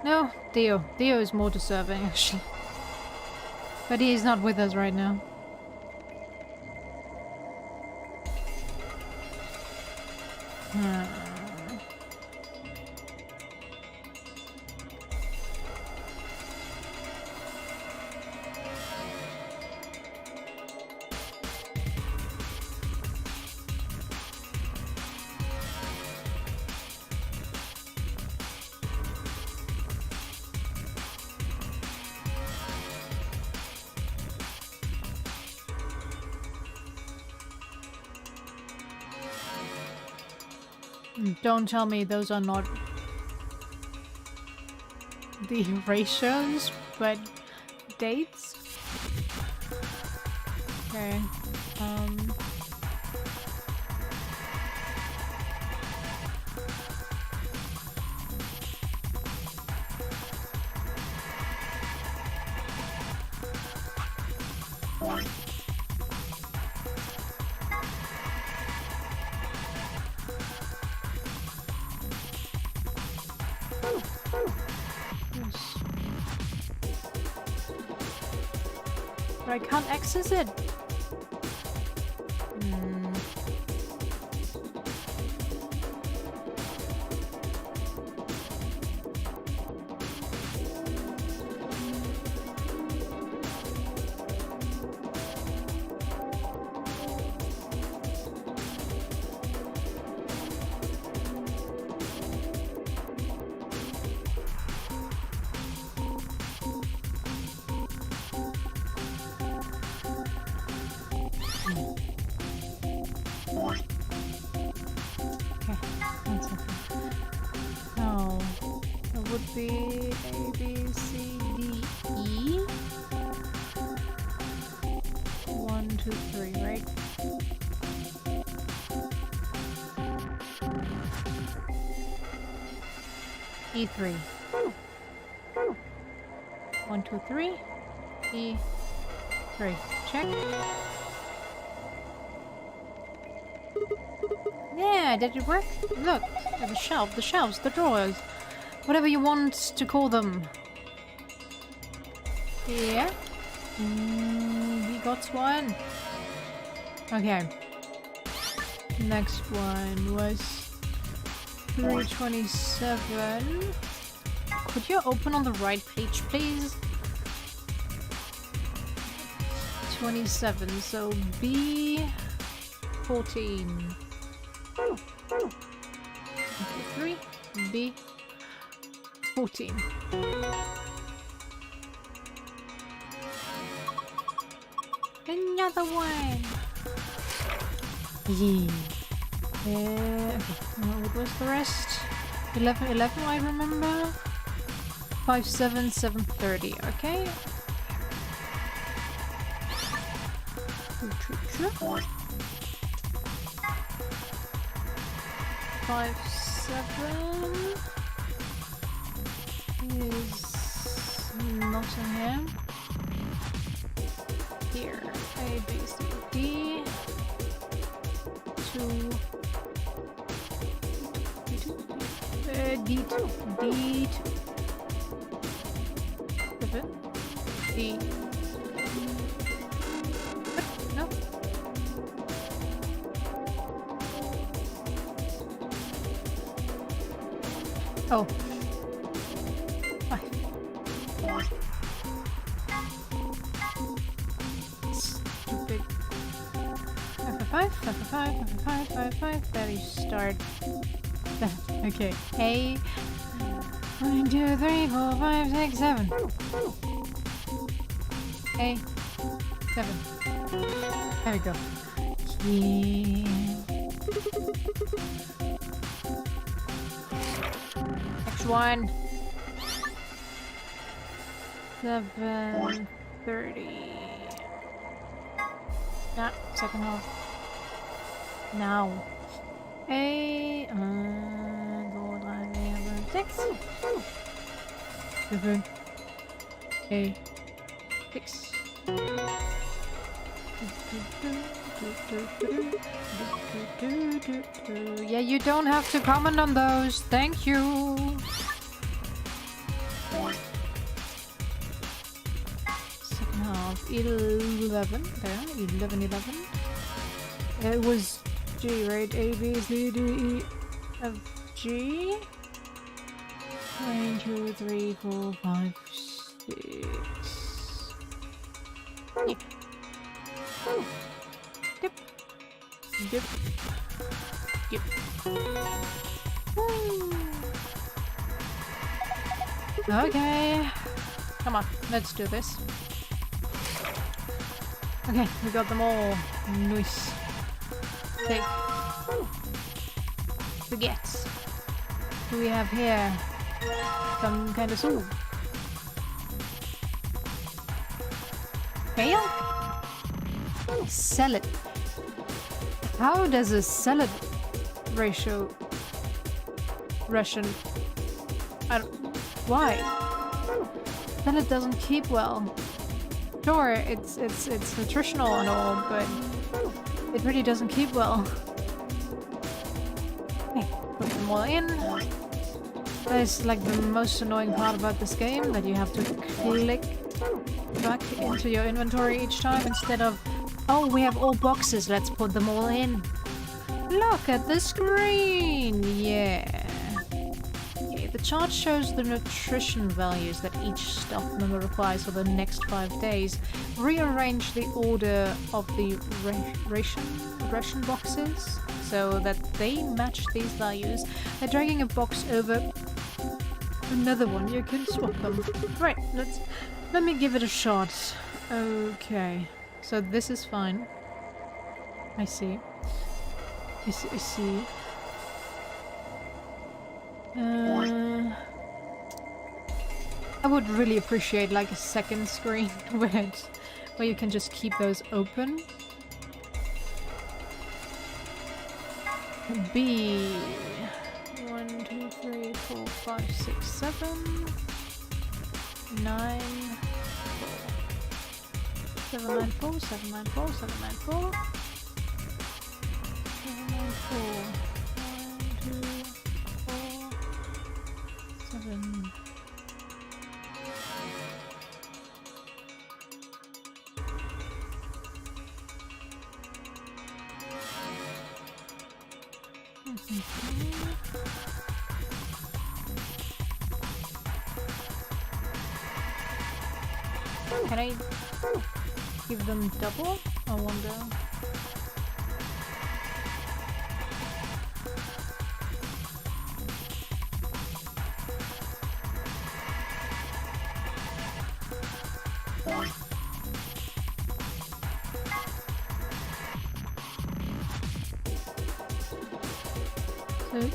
No, Dio. Dio is more deserving, actually. But he's not with us right now. Don't tell me those are not the ratios, but dates? Okay. But I can't access it. Be A, B, C, D, E. 1, 2, 3, right? E3. 1, 2, 3. E3. Check. Yeah, did it work? Look, the shelf, the shelves, the drawers. Whatever you want to call them. Yeah. We got one. Okay. Next one was 327. Could you open on the right page, please? 27. So B14. 3. B. 14. Another one. Yeah. Okay. What was the rest? 11, I remember. 5, 7, 7, 30. Okay. 5, 7 is not in here. Here, A, B, C, D. 2. D2. D2. 7. D. What? No. Oh. 5. Stupid. 5. There you start. Okay. A. 1, 2, 3, 4, 5, 6, 7. A. 7. There we go. Yeah. Next one. 7:30. Nah, second half. Now. A. 6. 7. A. 6. Yeah, you don't have to comment on those. Thank you. Second half. 11. There. 11. It was G, right? A, B, C, D, E, F, G. 1, 2, 3, 4, 5, 6. Yeah. Dip. Okay. Come on, let's do this. Okay, we got them all. Nice. Take. Forget. Do we have here? Some kind of soup. Fail? Salad. How does a salad ration? I don't. Why? Salad doesn't keep well. Sure, it's nutritional and all, but it really doesn't keep well. Okay, put them all in. That is like the most annoying part about this game, that you have to click back into your inventory each time instead of, oh, we have all boxes, let's put them all in. Look at the screen! Yeah. Okay, the chart shows the nutrition values that each staff member requires for the next 5 days. Rearrange the order of the ration boxes so that they match these values. By dragging a box over another one, you can swap them. Right, let me give it a shot. Okay, so this is fine. I see. I see. I would really appreciate like a second screen where you can just keep those open. B. 1, 2, 3, 4, 5, 6, 7, 9, 4. 794, 794, 794. 794. 1, 2, 4, 7. Can I give them double? I wonder. 2.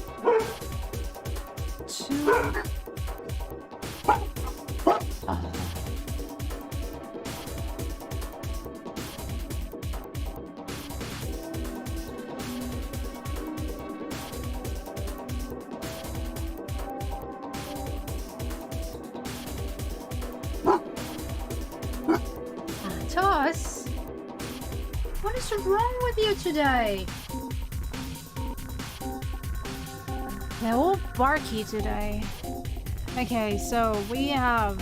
Toss? What is wrong with you today? They're all barky today. Okay, so we have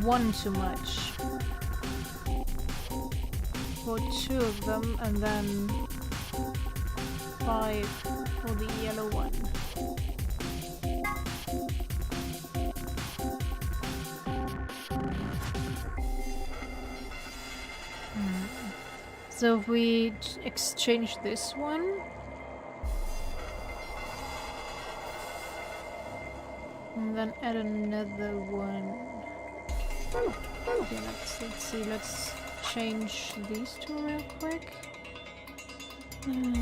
1 too much for 2 of them, and then 5 for the yellow one. So if we exchange this one, and then add another one. Okay, let's see, let's change these 2 real quick.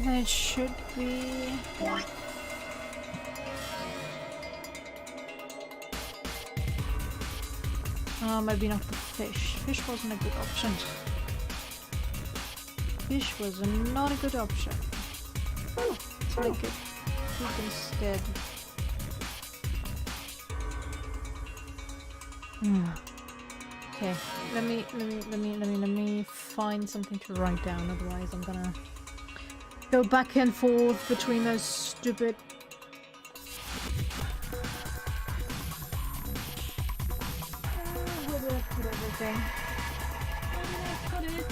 That should be... maybe not the fish. Fish wasn't a good option. Fish was not a good option. Let's make it poop instead. Okay, let me find something to write down, otherwise I'm gonna go back and forth between those stupid... where did I put everything? Where did I put it?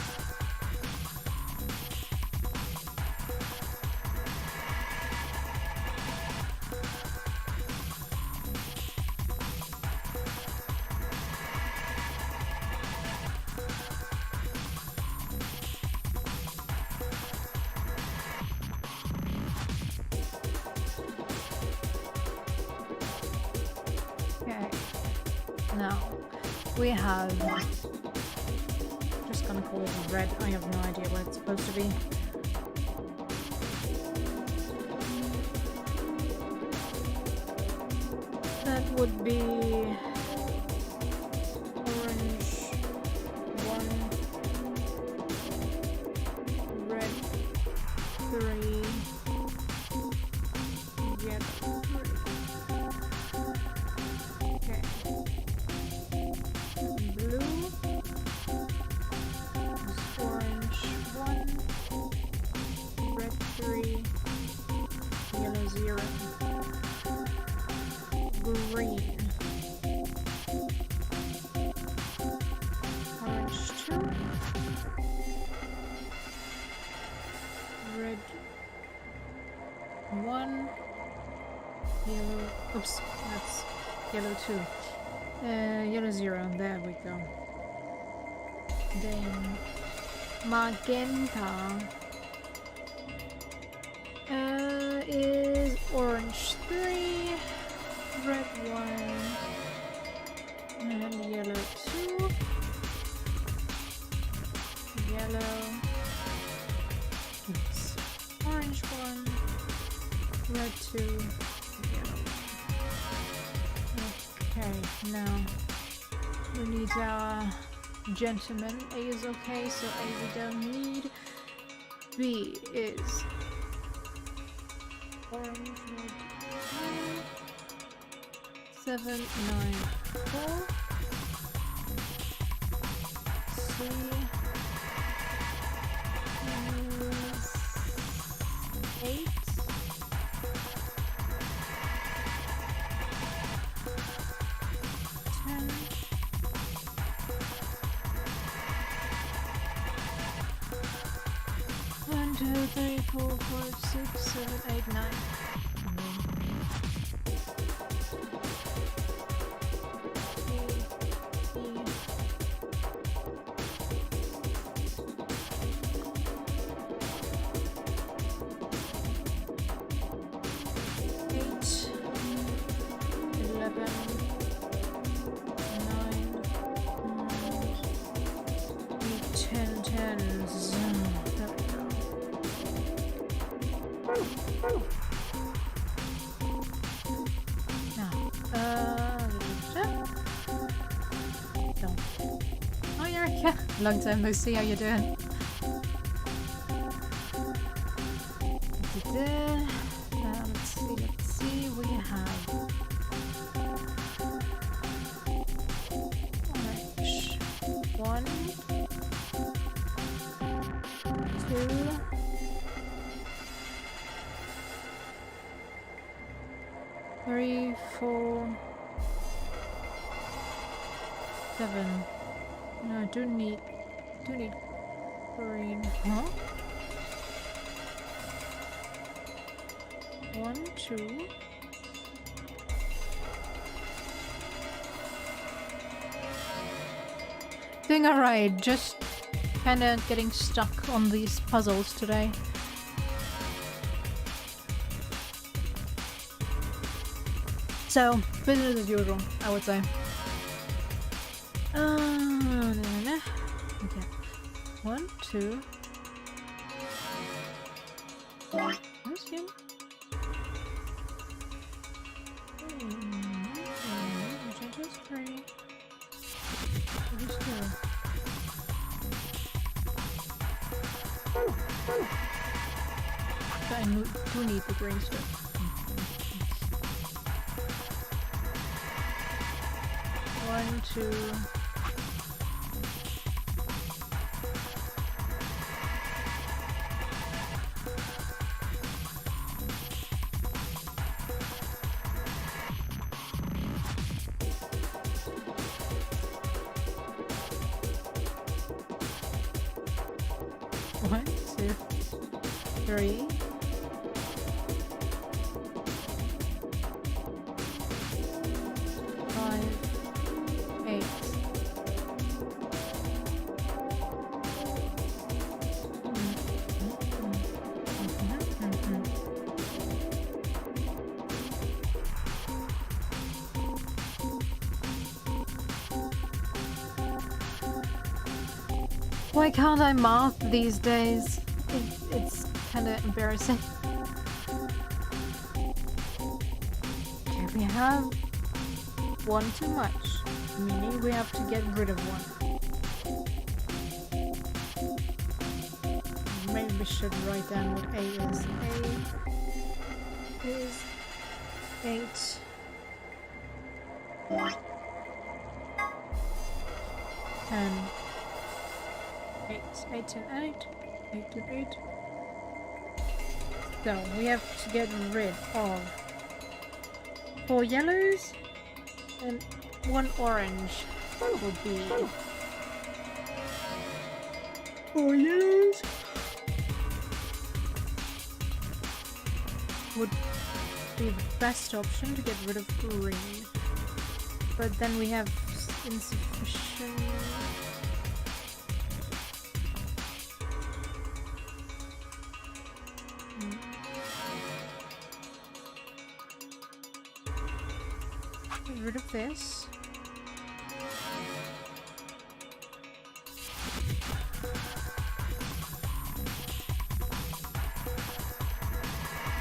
Now, we have... just gonna call it red. I have no idea what it's supposed to be. That would be... orange 1, red 3, yellow 3. Okay. Blue is orange 1, red 3, yellow 0. Green. Orange 2. Red 1. Yellow. Oops, that's yellow 2. Yellow 0. There we go. Then magenta is orange 3. Red 1 and yellow 2. Yellow. Oops. Orange 1. Red 2. Yellow 1. Okay, now we need our gentleman. A is okay, so A we don't need. B is orange, red, 7, 9, 4. C is 8. 10. 1, 2, 3, 4, 5, 6, 7, 8, 9. Long time no see, how you doing? Let's see, we have orange. 1, 2, 3, 4, 7. No, I do need green. Huh? 1, 2. Doing alright, just kinda getting stuck on these puzzles today. So, business as usual, I would say. Okay. 1, 2. That's good. Just 3. Just 2. But I do need the green stuff. 1, 2. One, 2, 3. Why can't I math these days? It's kind of embarrassing. Okay, we have one too much, meaning we have to get rid of one. Maybe we should write down what A is. A is 8. And 8 and 8. 8 and 8. So we have to get rid of 4 yellows and 1 orange. Will be 4 yellows. Would be the best option to get rid of green. But then we have insufficient. Get rid of this.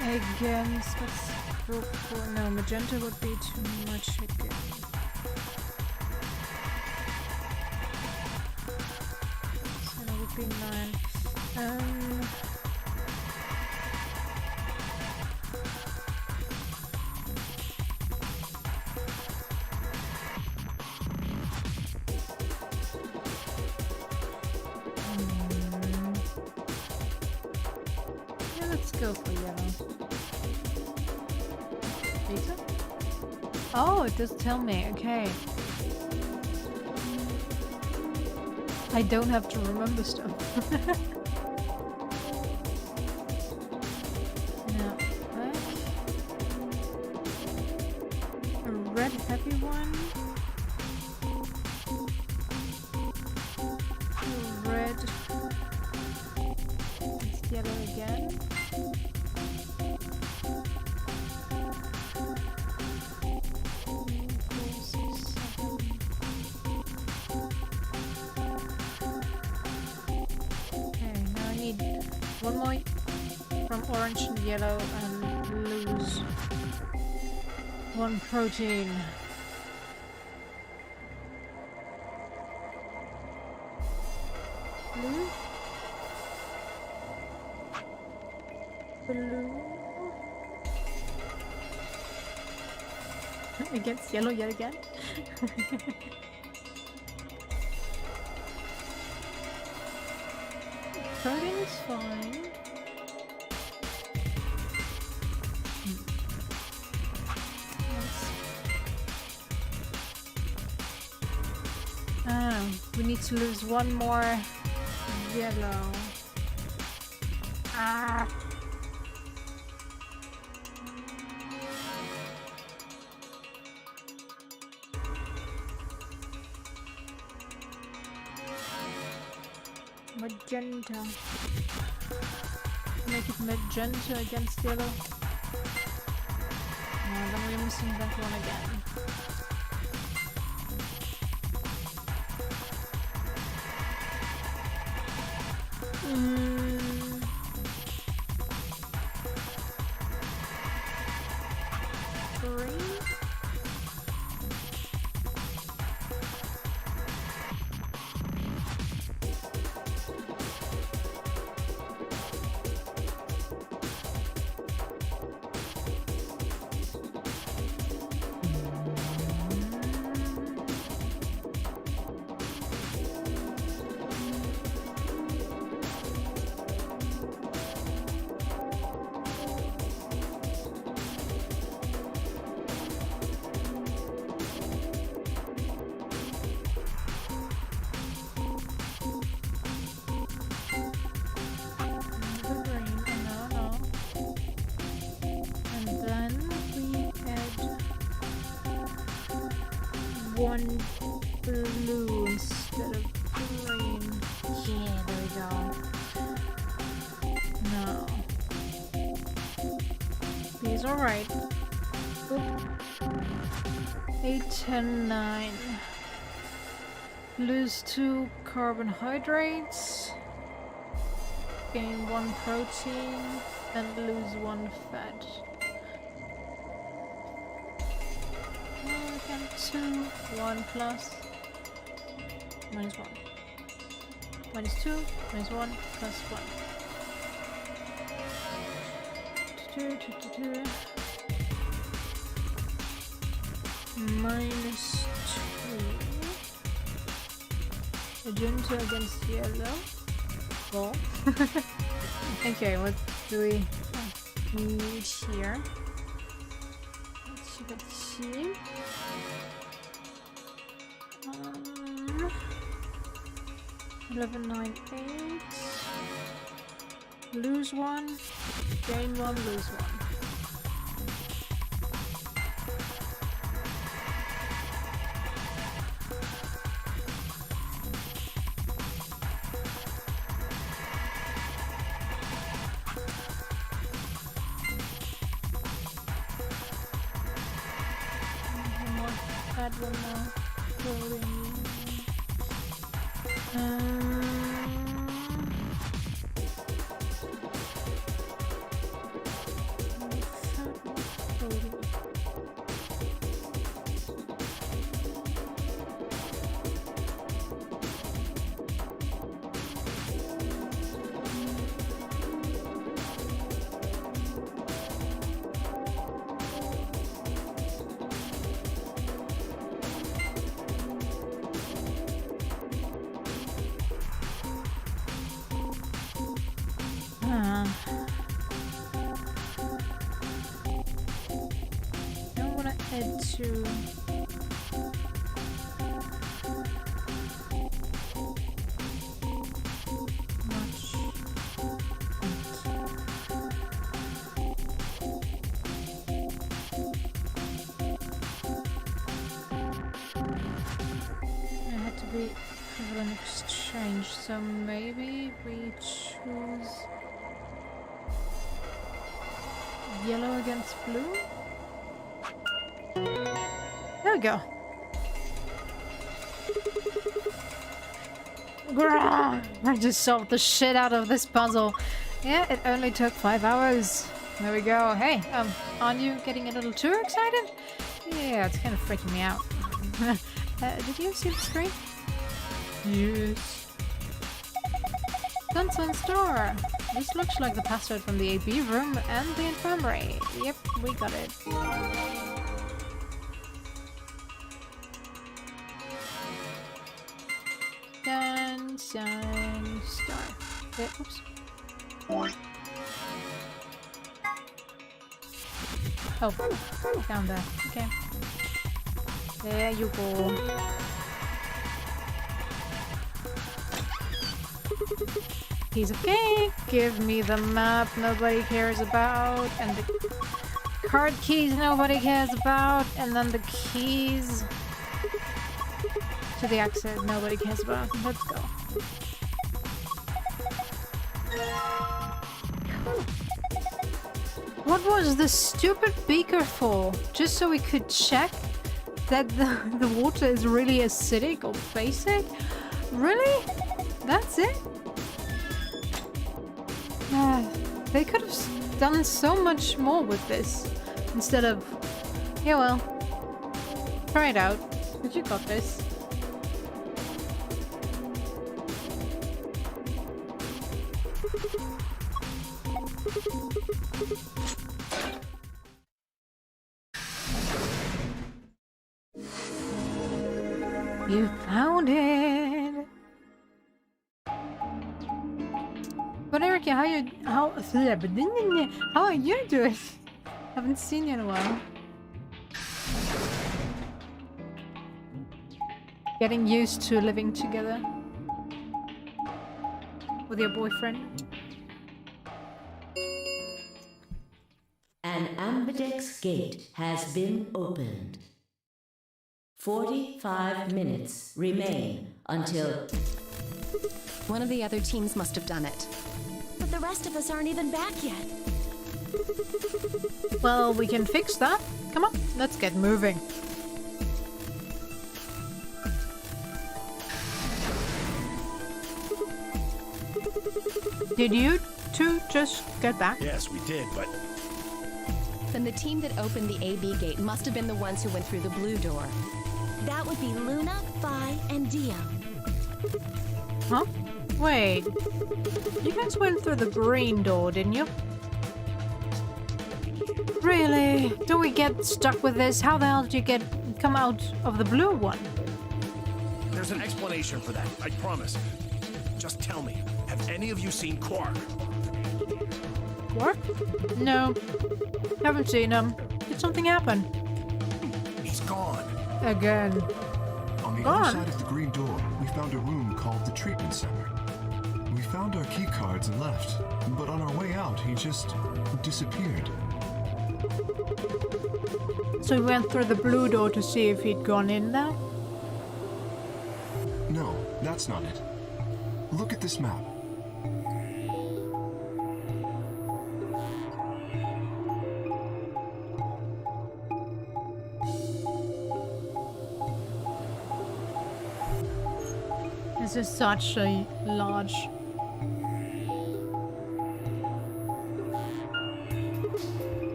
Again, let's go for no, magenta would be too much again. So that would be 9. Yeah, let's go for yellow. Pizza? Oh, it does tell me. Okay. I don't have to remember stuff. Now, black. A red heavy one. A red. It's yellow again. One more from orange and yellow and lose 1 protein. Blue. Blue. Against yellow yet again. Coding is fine. We need to lose one more yellow. Ah! Magenta. Make it magenta against yellow. Oh, then we're missing that one again. Three. One blue instead of green. Yeah, there we go. No. These are right. Oop. 8, 10, 9. Lose 2 carbohydrates. Gain 1 protein. And lose 1 fat. 2, 1 plus, minus 1, minus 2, minus 1, plus 1. 2, minus 2. Magenta against yellow. Oh. Okay, what do we need here? Let's see. 11, 9, 8. Lose 1, gain 1, lose 1. Add one more. Don't want to add too much. It had to be equivalent exchange, so maybe we choose yellow against blue? There we go. Grrr! I just solved the shit out of this puzzle. Yeah, it only took 5 hours. There we go. Hey, aren't you getting a little too excited? Yeah, it's kind of freaking me out. Did you see the screen? Yes. Sunsun store. This looks like the password from the AB room and the infirmary. Yep, we got it. Sunshine star. Oops. Oh, down there. Okay. There you go. Piece of cake. Give me the map nobody cares about, and the card keys nobody cares about, and then the keys to the exit nobody cares about. Let's go. What was the stupid beaker for? Just so we could check that the water is really acidic or basic? Really? That's it? They could have done so much more with this instead of, yeah, well, try it out. But you got this. You found it. But Erica, how are you doing? Haven't seen you in a while. Getting used to living together with your boyfriend. An ambidex gate has been opened. 45 minutes remain until... One of the other teams must have done it. But the rest of us aren't even back yet. Well, we can fix that. Come on, let's get moving. Did you two just get back? Yes, we did, but Then the team that opened the AB gate must have been the ones who went through the blue door. That would be Luna, Vi, and Dio. Huh? Wait. You guys went through the green door, didn't you? Really? Do we get stuck with this? How the hell did you come out of the blue one? there's an explanation for that, I promise. Just tell me, have any of you seen Quark? Quark? No. Haven't seen him. Did something happen? He's gone. Again. On the Gone. other side of the green door, we found a room called the treatment center. We found our key cards and left, but on our way out, he just disappeared. So we went through the blue door to see if he'd gone in there? No, that's not it. Look at this map. This is such a large...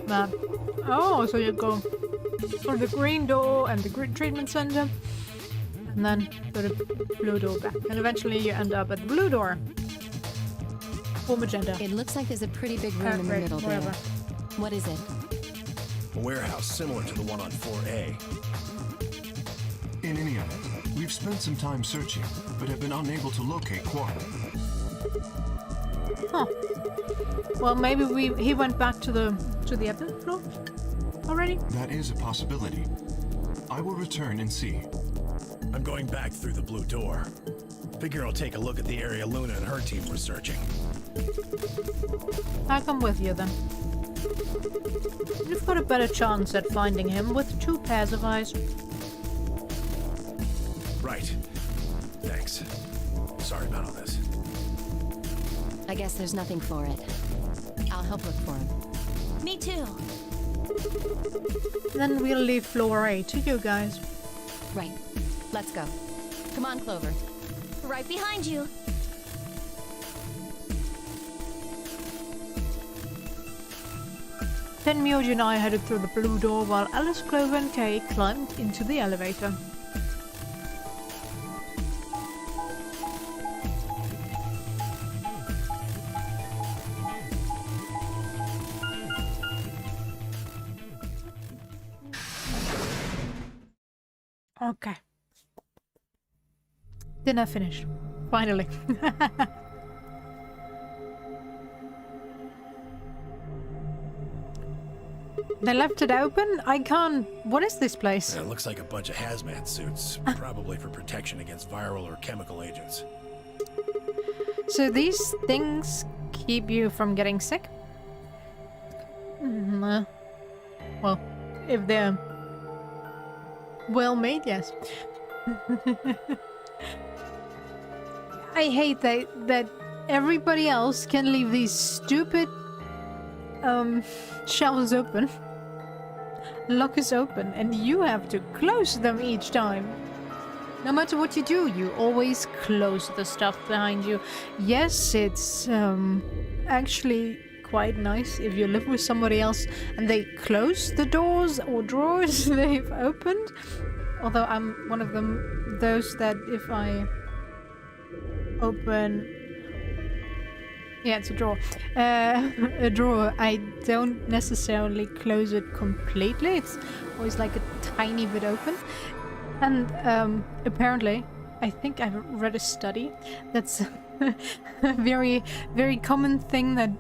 map. Oh, so you go through the green door and the green treatment center, and then through the blue door back. And eventually you end up at the blue door. Or magenta. It looks like there's a pretty big room in the Red, middle whatever. there. What is it? A warehouse similar to the one on floor A. In any event, we've spent some time searching, but have been unable to locate Quark. Huh. Well, maybe he went back to the other floor already? That is a possibility. I will return and see. I'm going back through the blue door. Figure I'll take a look at the area Luna and her team were searching. I'll come with you then. You've got a better chance at finding him with 2 pairs of eyes. Right. Thanks. Sorry about all this. I guess there's nothing for it. I'll help look for him. Me too. Then we'll leave floor A to you guys. Right. Let's go. Come on, Clover. Right behind you. Then Myoji and I headed through the blue door while Alice, Clover and Kay climbed into the elevator. Okay. Dinner finished. Finally. They left it open? I can't... What is this place? It looks like a bunch of hazmat suits, probably for protection against viral or chemical agents. So these things keep you from getting sick? Well, if they're well made, yes. I hate that everybody else can leave these stupid shelves open, lockers open, and you have to close them each time. No matter what you do, you always close the stuff behind you. Yes, it's actually quite nice if you live with somebody else and they close the doors or drawers they've opened. Although I'm one of those that if I open... Yeah, it's a drawer. A drawer, I don't necessarily close it completely. It's always like a tiny bit open. And apparently, I think I've read a study that's a very, very common thing that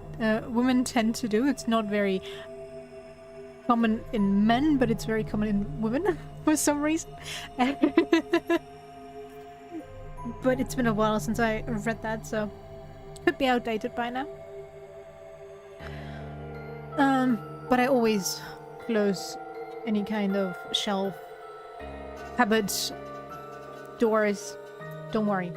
women tend to do. It's not very common in men, but it's very common in women for some reason. But it's been a while since I read that, so could be outdated by now. But I always close any kind of shelf, cupboards, doors. Don't worry.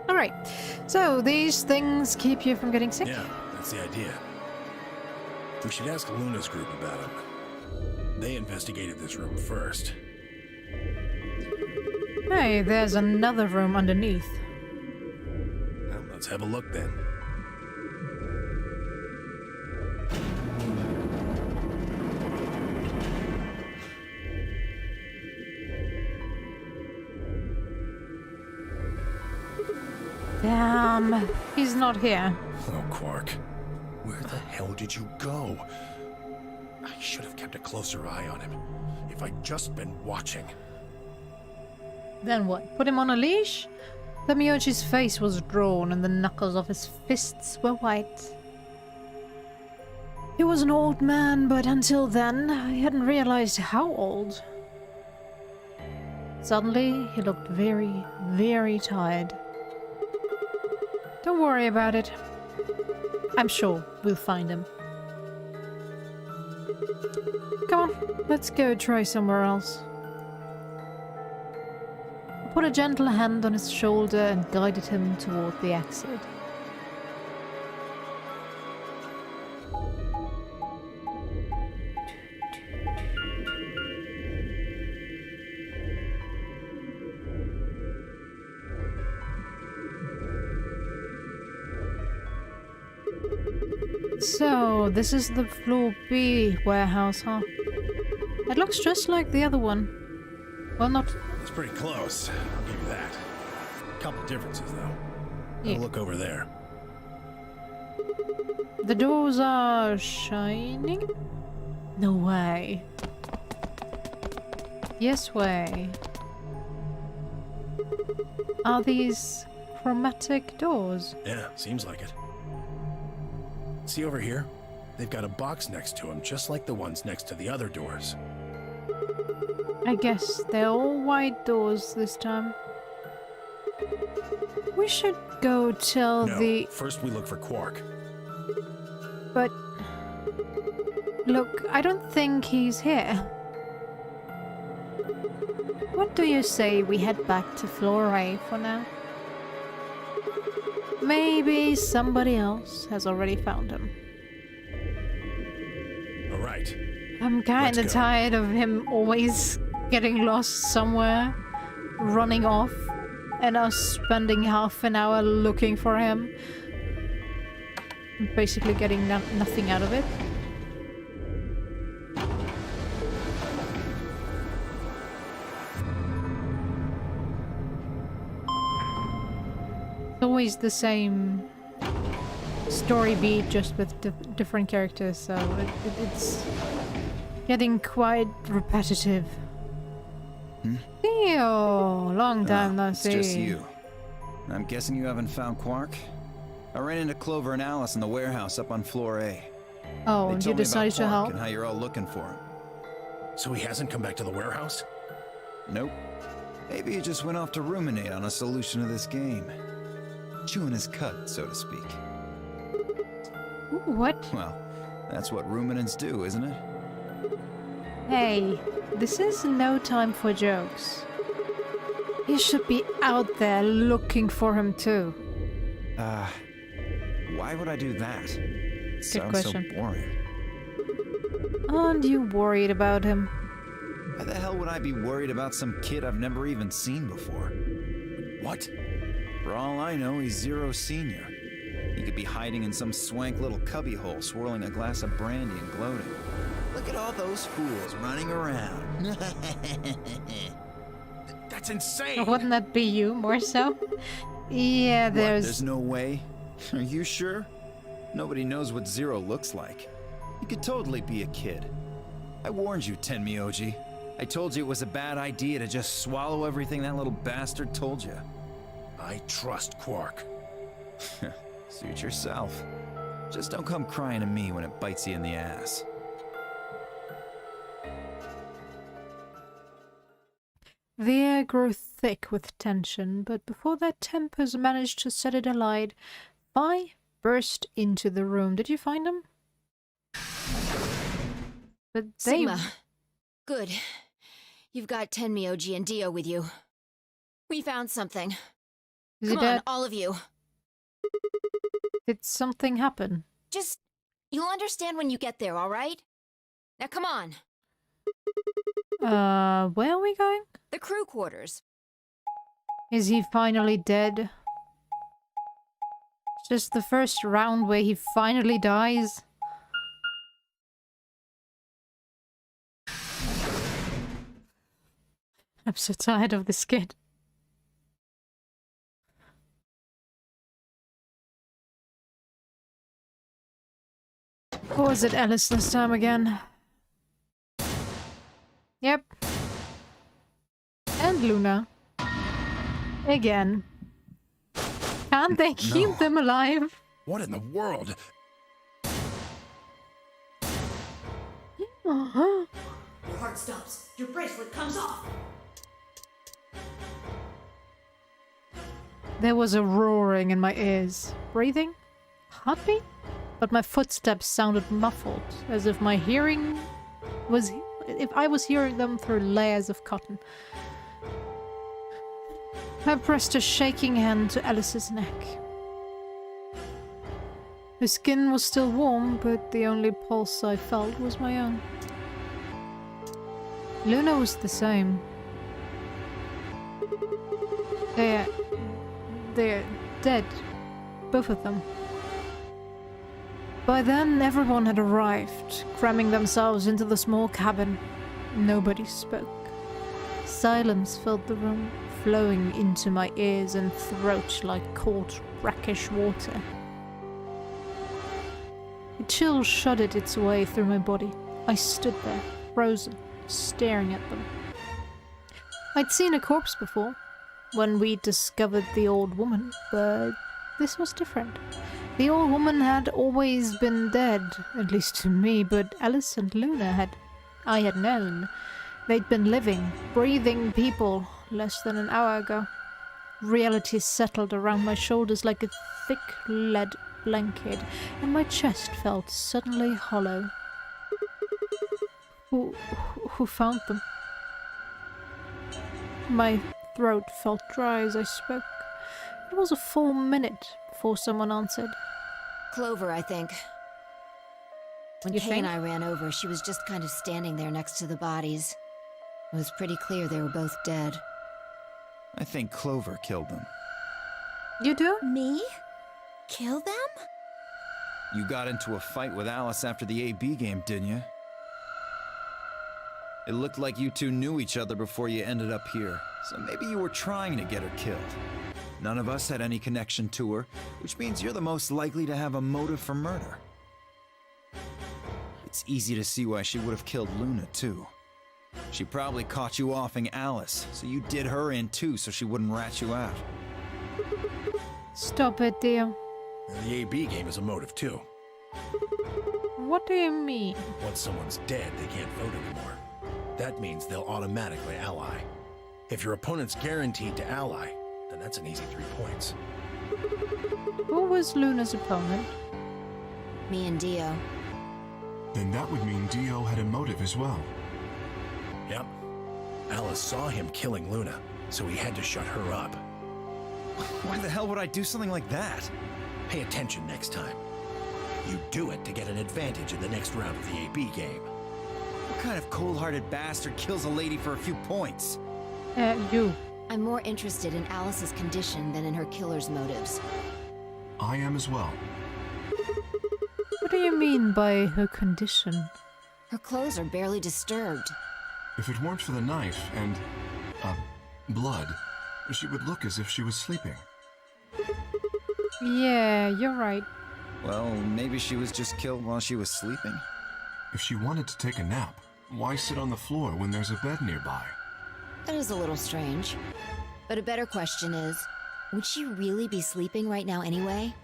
Alright, so these things keep you from getting sick? Yeah, that's the idea. We should ask Luna's group about them. They investigated this room first. Hey, there's another room underneath. Well, let's have a look then. Damn, he's not here. Oh, Quark. Where the hell did you go? I should have kept a closer eye on him. If I'd just been watching. Then what? Put him on a leash? The Miyoji's face was drawn and the knuckles of his fists were white. He was an old man, but until then, I hadn't realized how old. Suddenly, he looked very, very tired. Don't worry about it. I'm sure we'll find him. Come on, let's go try somewhere else. I put a gentle hand on his shoulder and guided him toward the exit. So, this is the Floor B warehouse, huh? It looks just like the other one. Well, not... It's pretty close. I'll give you that. Couple differences, though. Yeah. I'll look over there. The doors are shining? No way. Yes way. Are these chromatic doors? Yeah, seems like it. See over here? They've got a box next to them, just like the ones next to the other doors. I guess they're all white doors this time. We should go tell No, first we look for Quark. But... Look, I don't think he's here. What do you say we head back to Floor A for now? Maybe somebody else has already found him. All right. I'm kinda Let's go. tired of him always getting lost somewhere, running off, and us spending half an hour looking for him. Basically getting nothing out of it. It's always the same story beat just with different characters, so it's getting quite repetitive. Theo, long time no see. It's just you. I'm guessing you haven't found Quark? I ran into Clover and Alice in the warehouse up on floor A. Oh, They and told you me decided about to Quark help? and how you're all looking for him. So he hasn't come back to the warehouse? Nope. Maybe he just went off to ruminate on a solution to this game. Chewing his cud, so to speak. What? Well, that's what ruminants do, isn't it? Hey, this is no time for jokes. You should be out there looking for him too. Why would I do that? Sounds question. so boring. Aren't you worried about him? Why the hell would I be worried about some kid I've never even seen before? What? For all I know, he's Zero Senior. He could be hiding in some swank little cubbyhole, swirling a glass of brandy and gloating. Look at all those fools running around. That's insane! Wouldn't that be you more so? Yeah, There's no way? Are you sure? Nobody knows what Zero looks like. He could totally be a kid. I warned you, Tenmyoji. I told you it was a bad idea to just swallow everything that little bastard told you. I trust Quark. Suit yourself. Just don't come crying to me when it bites you in the ass. The air grew thick with tension, but before their tempers managed to set it alight, Vi burst into the room. Did you find them? But they... Sigma. Good. You've got Tenmyoji and Dio with you. We found something. Is Come it on, dead? all of you. Did something happen? Just... You'll understand when you get there, alright? Now come on. Where are we going? The crew quarters. Is he finally dead? It's just the first round where he finally dies. I'm so tired of this kid. Or was it Alice this time again? Yep. And Luna. Again. Can't they keep them alive? What in the world? Uh-huh. Your heart stops. Your bracelet comes off. There was a roaring in my ears. Breathing? Heartbeat? But my footsteps sounded muffled, as if my hearing was... if I was hearing them through layers of cotton. I pressed a shaking hand to Alice's neck. Her skin was still warm, but the only pulse I felt was my own. Luna was the same. They're dead. Both of them. By then, everyone had arrived, cramming themselves into the small cabin. Nobody spoke. Silence filled the room, flowing into my ears and throat like cold, brackish water. A chill shuddered its way through my body. I stood there, frozen, staring at them. I'd seen a corpse before, when we discovered the old woman, but this was different. The old woman had always been dead, at least to me, but Alice and Luna I had known. They'd been living, breathing people less than an hour ago. Reality settled around my shoulders like a thick lead blanket, and my chest felt suddenly hollow. Who found them? My throat felt dry as I spoke. It was a full minute before someone answered. Clover, I think. When You Kay think? and I ran over, she was just kind of standing there next to the bodies. It was pretty clear they were both dead. I think Clover killed them. You do? Me? Kill them? You got into a fight with Alice after the AB game, didn't you? It looked like you two knew each other before you ended up here, so maybe you were trying to get her killed. None of us had any connection to her, which means you're the most likely to have a motive for murder. It's easy to see why she would have killed Luna, too. She probably caught you offing Alice, so you did her in too so she wouldn't rat you out. Stop it, dear. The AB game is a motive too. What do you mean? Once someone's dead, they can't vote anymore. That means they'll automatically ally. If your opponent's guaranteed to ally, then that's an easy 3 points. Who was Luna's opponent? Me and Dio. Then that would mean Dio had a motive as well. Yep. Alice saw him killing Luna, so he had to shut her up. Why the hell would I do something like that? Pay attention next time. You do it to get an advantage in the next round of the AB game. What kind of cold-hearted bastard kills a lady for a few points? You. I'm more interested in Alice's condition than in her killer's motives. I am as well. What do you mean by her condition? Her clothes are barely disturbed. If it weren't for the knife and, blood, she would look as if she was sleeping. Yeah, you're right. Well, maybe she was just killed while she was sleeping. If she wanted to take a nap, why sit on the floor when there's a bed nearby? That is a little strange. But a better question is, would she really be sleeping right now anyway?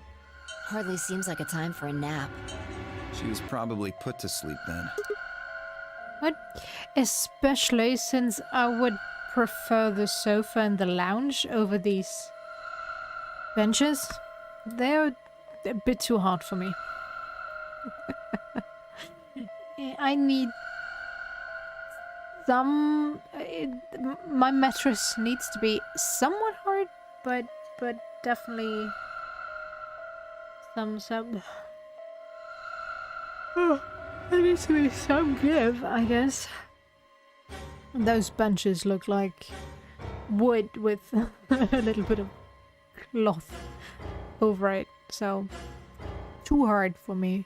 Hardly seems like a time for a nap. She was probably put to sleep then. What? Especially since I would prefer the sofa and the lounge over these benches. They're a bit too hard for me. I need some... my mattress needs to be somewhat hard, but definitely some... There needs to be some give, I guess. Those benches look like wood with a little bit of cloth over it, so too hard for me,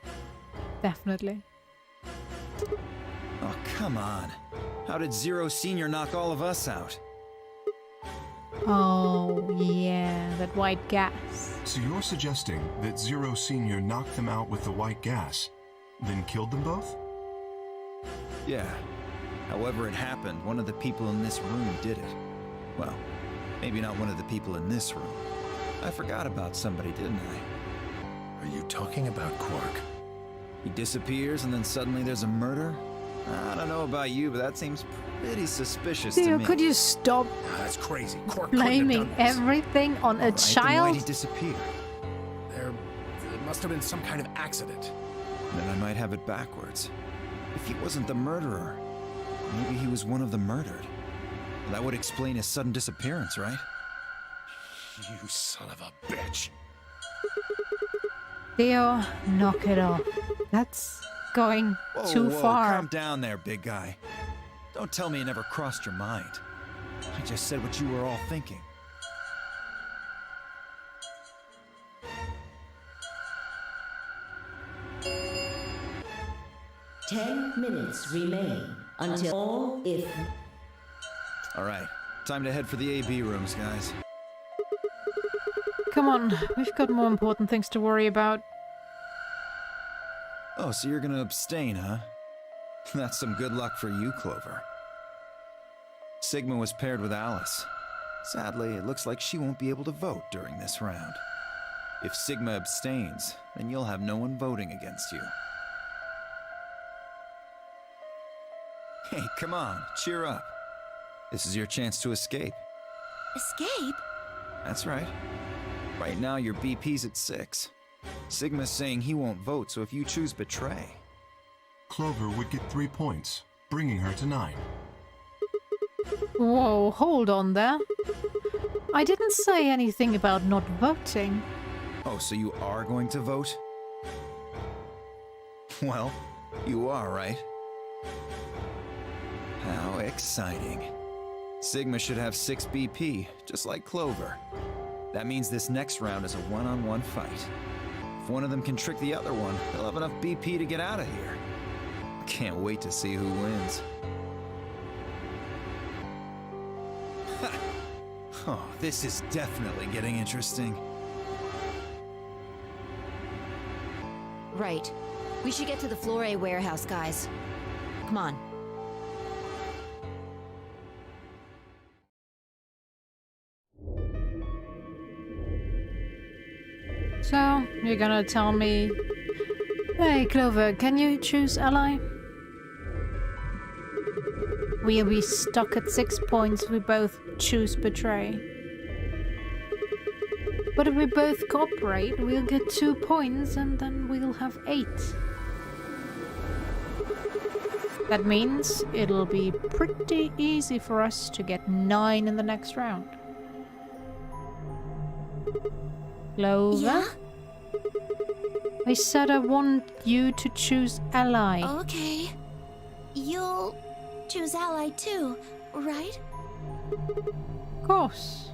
definitely. Oh, come on. How did Zero Senior knock all of us out? Oh, yeah, that white gas. So you're suggesting that Zero Senior knocked them out with the white gas, then killed them both? Yeah. However it happened, one of the people in this room did it. Well, maybe not one of the people in this room. I forgot about somebody, didn't I? Are you talking about Quark? He disappears and then suddenly there's a murder? I don't know about you, but that seems pretty suspicious to Theo, me. could you stop That's crazy. Quark couldn't have blaming done this. everything on a Right, then child? why'd he disappear? There must have been some kind of accident. Then I might have it backwards. If he wasn't the murderer, maybe he was one of the murdered. Well, that would explain his sudden disappearance, right? You son of a bitch. Theo, knock it off. That's going too Whoa, far. calm down there, big guy. Don't tell me it never crossed your mind. I just said what you were all thinking. Ten minutes remain until all if... All right, time to head for the AB rooms, guys. Come on, we've got more important things to worry about. Oh, so you're gonna abstain, huh? That's some good luck for you, Clover. Sigma was paired with Alice. Sadly, it looks like she won't be able to vote during this round. If Sigma abstains, then you'll have no one voting against you. Hey, come on, cheer up. This is your chance to escape. Escape? That's right. Right now, your BP's at 6. Sigma's saying he won't vote, so if you choose betray... Clover would get 3 points, bringing her to 9. Whoa, hold on there. I didn't say anything about not voting. Oh, so you are going to vote? Well, you are, right? How exciting. Sigma should have 6 BP, just like Clover. That means this next round is a one-on-one fight. If one of them can trick the other one, they'll have enough BP to get out of here. Can't wait to see who wins. Oh, this is definitely getting interesting. Right. We should get to the Floor A warehouse, guys. Come on. So, you're gonna tell me... Hey, Clover, can you choose ally? We'll be stuck at 6 points if we both choose betray. But if we both cooperate, we'll get 2 points and then we'll have 8. That means it'll be pretty easy for us to get 9 in the next round. Clover? Yeah? I said I want you to choose ally. Okay. You'll choose ally too, right? Of course.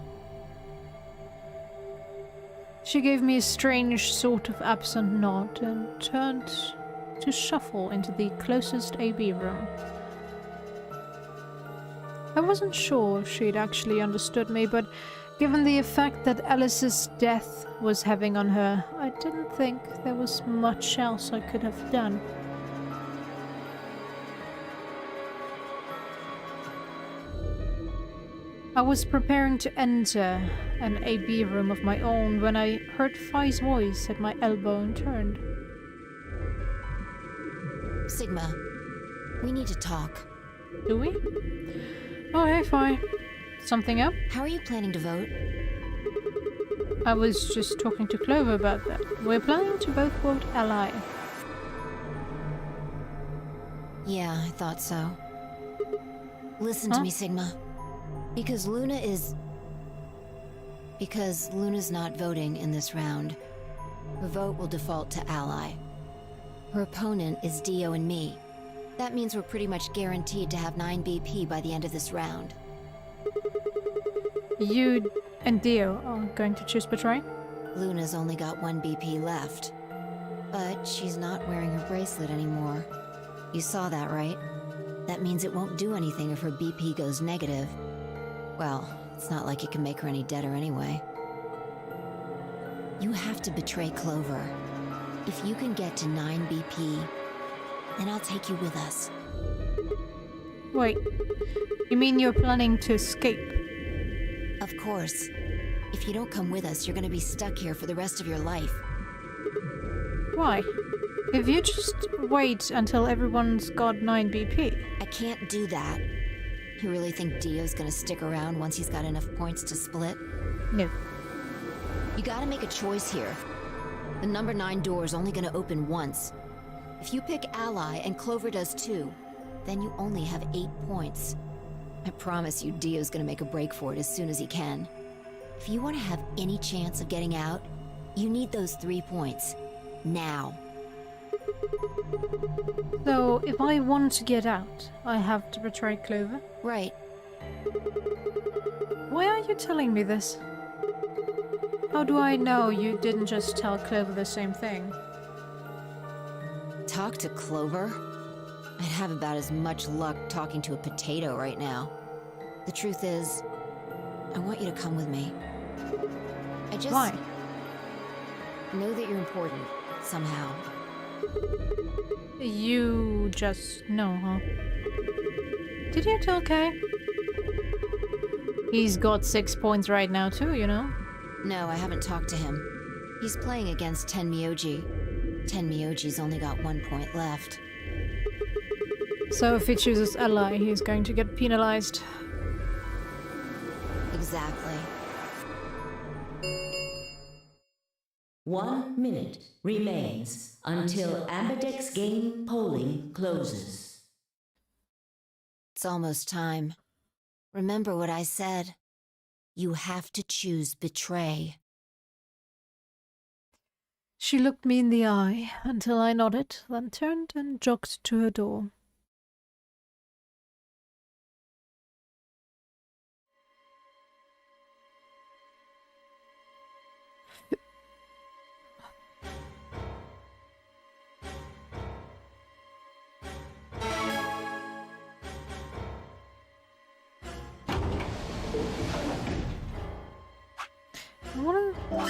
She gave me a strange sort of absent nod and turned to shuffle into the closest AB room. I wasn't sure she'd actually understood me, but given the effect that Alice's death was having on her, I didn't think there was much else I could have done. I was preparing to enter an AB room of my own when I heard Phi's voice at my elbow and turned. Sigma, we need to talk. Do we? Oh, hey, Phi. Something up? How are you planning to vote? I was just talking to Clover about that. We're planning to both vote ally. Yeah, I thought so. Listen to me, Sigma. Because Luna's not voting in this round, her vote will default to ally. Her opponent is Dio and me. That means we're pretty much guaranteed to have 9 BP by the end of this round. You and Dio are going to choose betray? Luna's only got 1 BP left. But she's not wearing her bracelet anymore. You saw that, right? That means it won't do anything if her BP goes negative. Well, it's not like it can make her any deader anyway. You have to betray Clover. If you can get to 9 BP, then I'll take you with us. Wait, you mean you're planning to escape? Of course. If you don't come with us, you're gonna be stuck here for the rest of your life. Why? If you just wait until everyone's got 9 BP. I can't do that. You really think Dio's gonna stick around once he's got enough points to split? No. You gotta make a choice here. The number 9 door's only gonna open once. If you pick ally and Clover does too, then you only have 8 points. I promise you Dio's gonna make a break for it as soon as he can. If you want to have any chance of getting out, you need those 3 points. Now. So, if I want to get out, I have to betray Clover? Right. Why are you telling me this? How do I know you didn't just tell Clover the same thing? Talk to Clover? I'd have about as much luck talking to a potato right now. The truth is, I want you to come with me. I just... Why? know that you're important, somehow. You just know, huh? Did you tell Kay? He's got 6 points right now too, you know? No, I haven't talked to him. He's playing against Tenmyoji. Tenmyoji's only got 1 point left. So if he chooses ally, he's going to get penalized. Exactly. 1 minute remains until Ambidex game polling closes. It's almost time. Remember what I said. You have to choose betray. She looked me in the eye until I nodded, then turned and jogged to her door.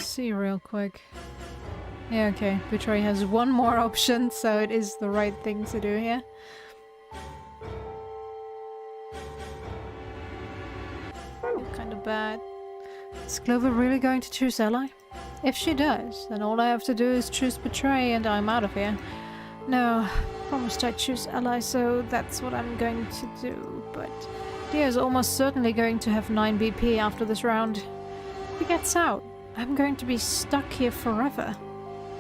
See real quick. Yeah, okay. Betray has one more option, so it is the right thing to do here. Kind of bad. Is Clover really going to choose Ally? If she does, then all I have to do is choose Betray and I'm out of here. No, promised I'd choose Ally, so that's what I'm going to do. But Dia is almost certainly going to have 9 BP after this round. If he gets out, I'm going to be stuck here forever.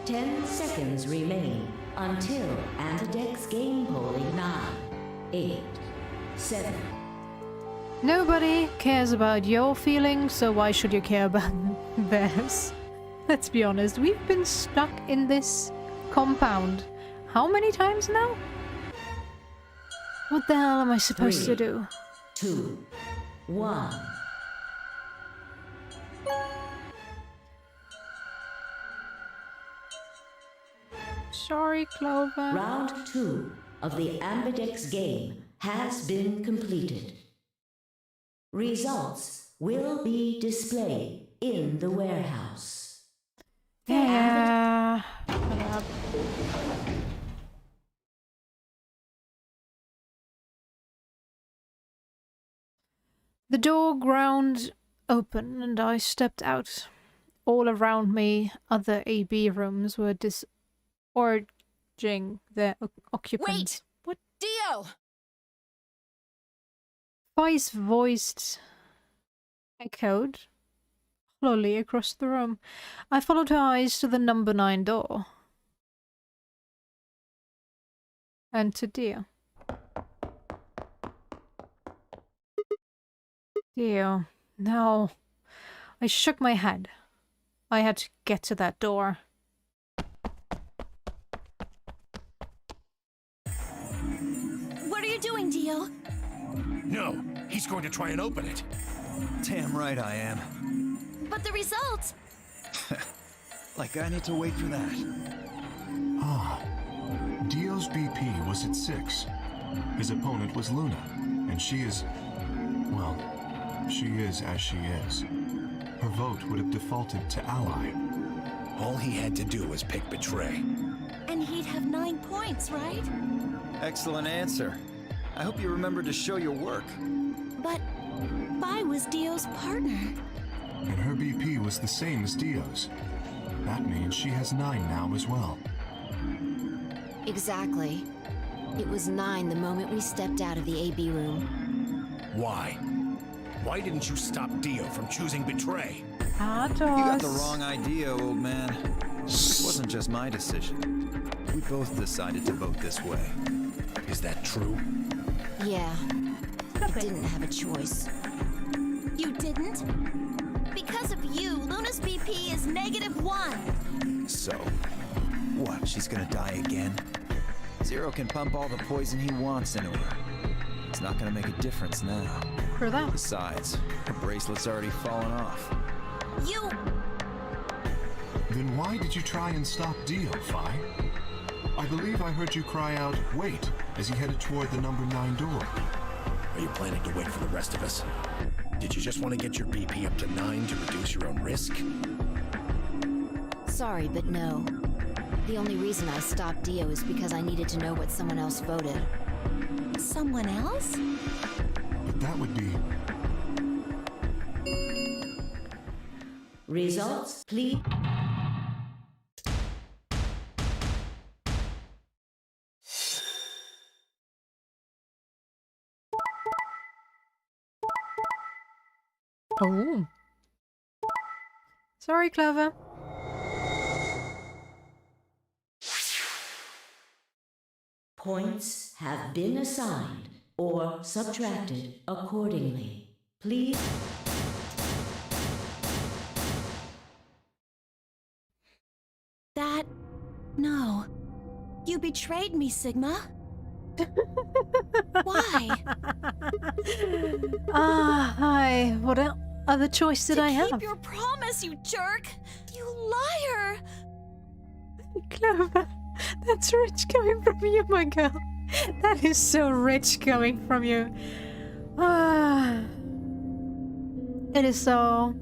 10 seconds remain until Antidex game polling 9, 8, 7. Nobody cares about your feelings, so why should you care about theirs? Let's be honest, we've been stuck in this compound how many times now? What the hell am I supposed to do? 2, 1. Sorry, Clover. Round 2 of the Ambidex game has been completed. Results will be displayed in the warehouse. Yeah. The door ground open and I stepped out. All around me, other AB rooms were disgorging their occupants. Wait! What? Dio! Vi's voice echoed slowly across the room. I followed her eyes to the number 9 door. And to Dio. Dio, no. I shook my head. I had to get to that door. What are you doing, Dio? No, he's going to try and open it. Damn right I am. But the results! Like I need to wait for that. Ah, Dio's BP was at 6. His opponent was Luna, and she is... well, she is as she is. Her vote would have defaulted to Ally. All he had to do was pick Betray. And he'd have 9 points, right? Excellent answer. I hope you remember to show your work. But Vi was Dio's partner. And her BP was the same as Dio's. That means she has 9 now as well. Exactly. It was 9 the moment we stepped out of the AB room. Why? Why didn't you stop Dio from choosing Betray? Atos. You got the wrong idea, old man. This wasn't just my decision. We both decided to vote this way. Is that true? Yeah. I didn't have a choice. You didn't? Because of you, Luna's BP is -1. So, what, she's gonna die again? Zero can pump all the poison he wants into her. It's not gonna make a difference now. For that. Besides, her bracelet's already fallen off. You... Then why did you try and stop Dio, Vi? I believe I heard you cry out, "Wait," as he headed toward the number 9 door. Are you planning to wait for the rest of us? Did you just want to get your BP up to 9 to reduce your own risk? Sorry, but no. The only reason I stopped Dio is because I needed to know what someone else voted. Someone else? But that would be... Results, please. Oh. Sorry, Clover. Points have been assigned or subtracted accordingly. Please. That... no. You betrayed me, Sigma. Why? Hi. What other choice did I have? Keep your promise, you jerk! You liar! Clover, that's rich coming from you, my girl. That is so rich coming from you. It is so...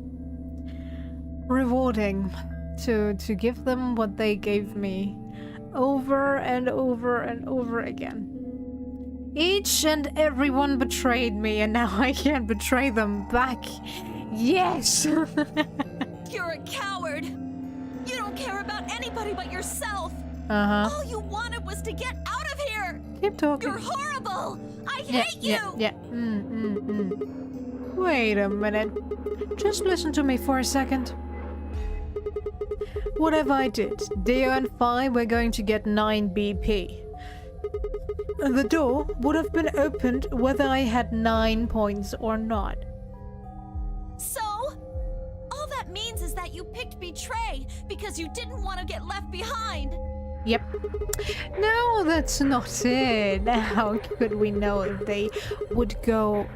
rewarding to give them what they gave me over and over and over again. Each and everyone betrayed me, and now I can't betray them back. Yes! You're a coward. You don't care about anybody but yourself. Uh-huh. All you wanted was to get out of here. Keep talking. You're horrible. I hate you. Yeah. Wait a minute. Just listen to me for a second. Whatever I did, Dio and Phi were going to get 9 BP. The door would have been opened whether I had 9 points or not. So? All that means is that you picked Betray because you didn't want to get left behind. Yep. No, that's not it. How could we know if they would go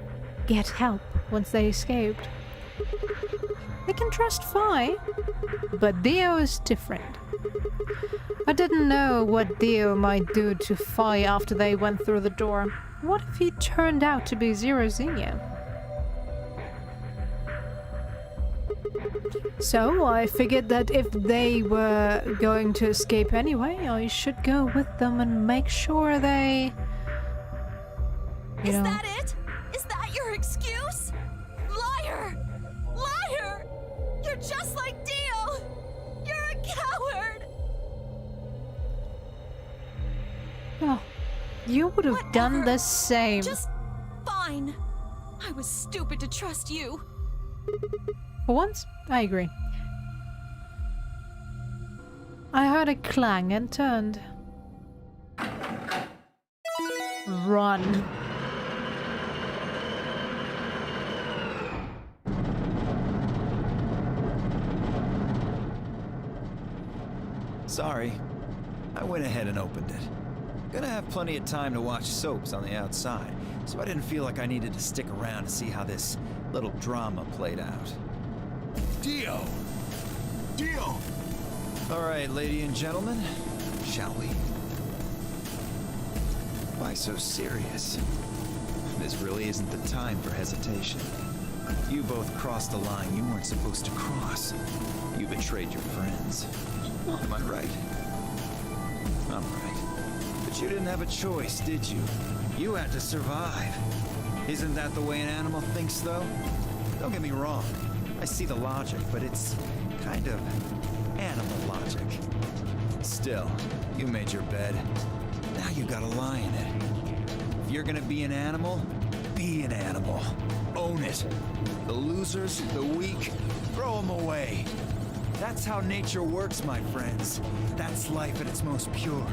get help once they escaped? They can trust Phi, but Dio is different. I didn't know what Dio might do to Phi after they went through the door. What if he turned out to be Zero Xenia? So I figured that if they were going to escape anyway, I should go with them and make sure they... Is that it? Is that your excuse? Liar! Liar! You're just like Dio! You're a coward! Oh, you would have done Whatever. the same. Just fine. I was stupid to trust you. For once, I agree. I heard a clang and turned. Run. Sorry. I went ahead and opened it. Gonna have plenty of time to watch soaps on the outside, so I didn't feel like I needed to stick around to see how this little drama played out. Dio! Dio! All right, ladies and gentlemen, shall we? Why so serious? This really isn't the time for hesitation. You both crossed a line you weren't supposed to cross. You betrayed your friends. Am I right? I'm right. But you didn't have a choice, did you? You had to survive. Isn't that the way an animal thinks, though? Don't get me wrong. I see the logic, but it's kind of animal logic. Still, you made your bed. Now you gotta lie in it. If you're gonna be an animal, be an animal. Own it. The losers, the weak, throw them away. That's how nature works, my friends. That's life at its most pure.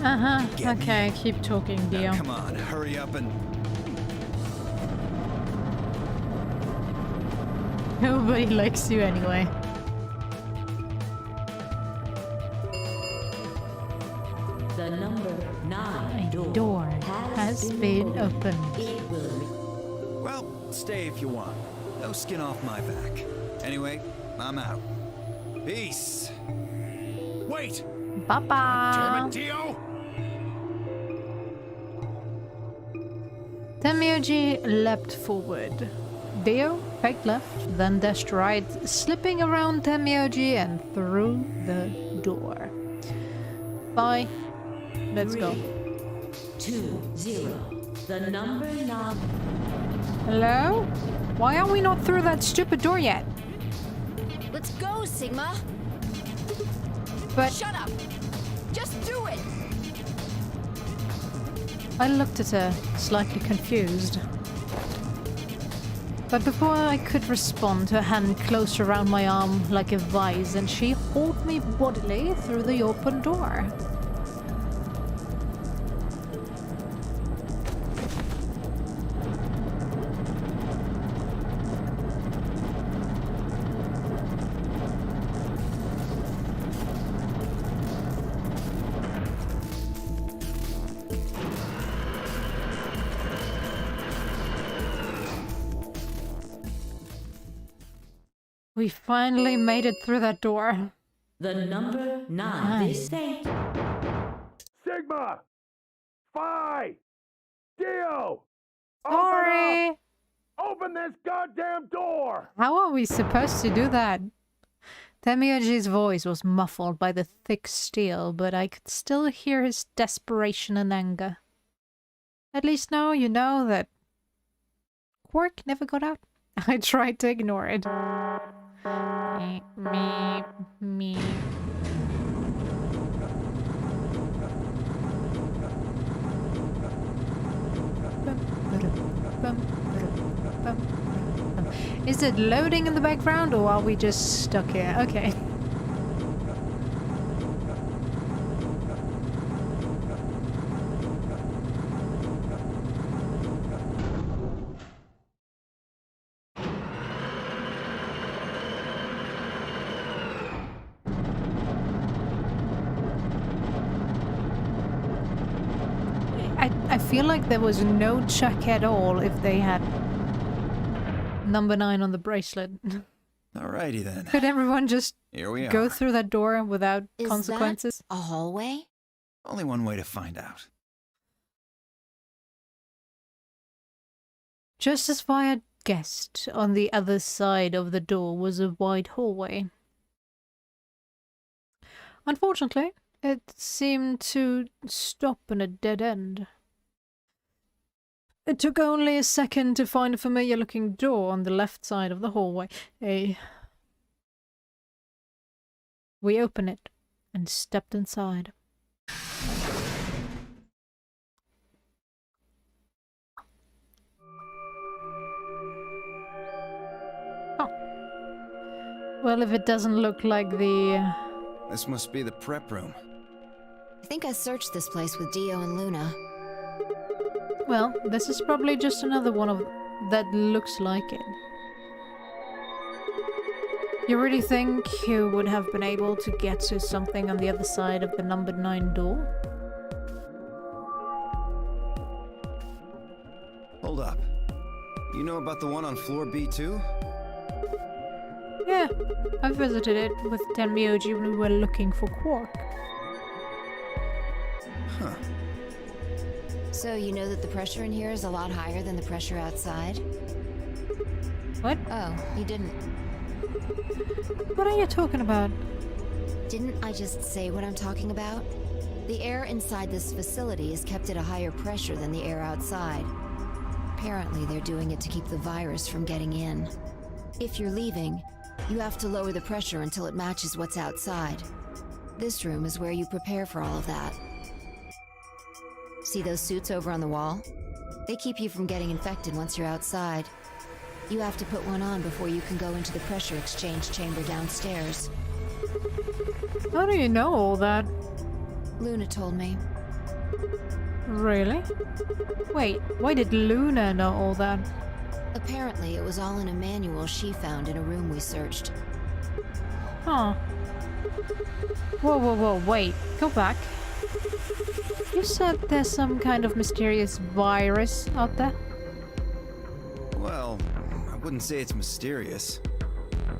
Uh-huh. Get me? Okay, keep talking, Dio. Now, come on, hurry up and... Nobody likes you anyway. The number 9 Door has been opened. It will. Well, stay if you want. No skin off my back. Anyway, I'm out. Peace. Wait! Bye-bye. Damn it, Dio! Temyoji leapt forward. Dio faked left, then dashed right, slipping around Temyoji and through the door. Bye. Let's go. 2 0. The number 9. Hello? Why are we not through that stupid door yet? Let's go, Sigma. But Shut up. Just do it. I looked at her, slightly confused. But before I could respond, her hand closed around my arm like a vise, and she hauled me bodily through the open door. We finally made it through that door. The number 9. This thing. Sigma! Phi! Dio! Sorry! Open this goddamn door! How are we supposed to do that? Temioji's voice was muffled by the thick steel, but I could still hear his desperation and anger. At least now you know that Quark never got out. I tried to ignore it. Me. Is it loading in the background or are we just stuck here? Okay. I feel like there was no check at all if they had number 9 on the bracelet. Alrighty then. Could everyone just Here we go are. through that door without Is consequences? that a hallway? Only one way to find out. Just as I had guessed, on the other side of the door was a wide hallway. Unfortunately, it seemed to stop in a dead end. It took only a second to find a familiar-looking door on the left side of the hallway. We opened it and stepped inside. Oh. Well, if it doesn't look like the... This must be the prep room. I think I searched this place with Dio and Luna. Well, this is probably just another one of that looks like it. You really think you would have been able to get to something on the other side of the number 9 door? Hold up. You know about the one on floor B2? Yeah, I visited it with Tenmyoji when we were looking for Quark. Huh. So you know that the pressure in here is a lot higher than the pressure outside? What? Oh, you didn't. What are you talking about? Didn't I just say what I'm talking about? The air inside this facility is kept at a higher pressure than the air outside. Apparently, they're doing it to keep the virus from getting in. If you're leaving, you have to lower the pressure until it matches what's outside. This room is where you prepare for all of that. See those suits over on the wall? They keep you from getting infected once you're outside. You have to put one on before you can go into the pressure exchange chamber downstairs. How do you know all that? Luna told me. Really? Wait, why did Luna know all that? Apparently, it was all in a manual she found in a room we searched. Huh. Whoa, wait. Go back. You said there's some kind of mysterious virus out there? Well, I wouldn't say it's mysterious.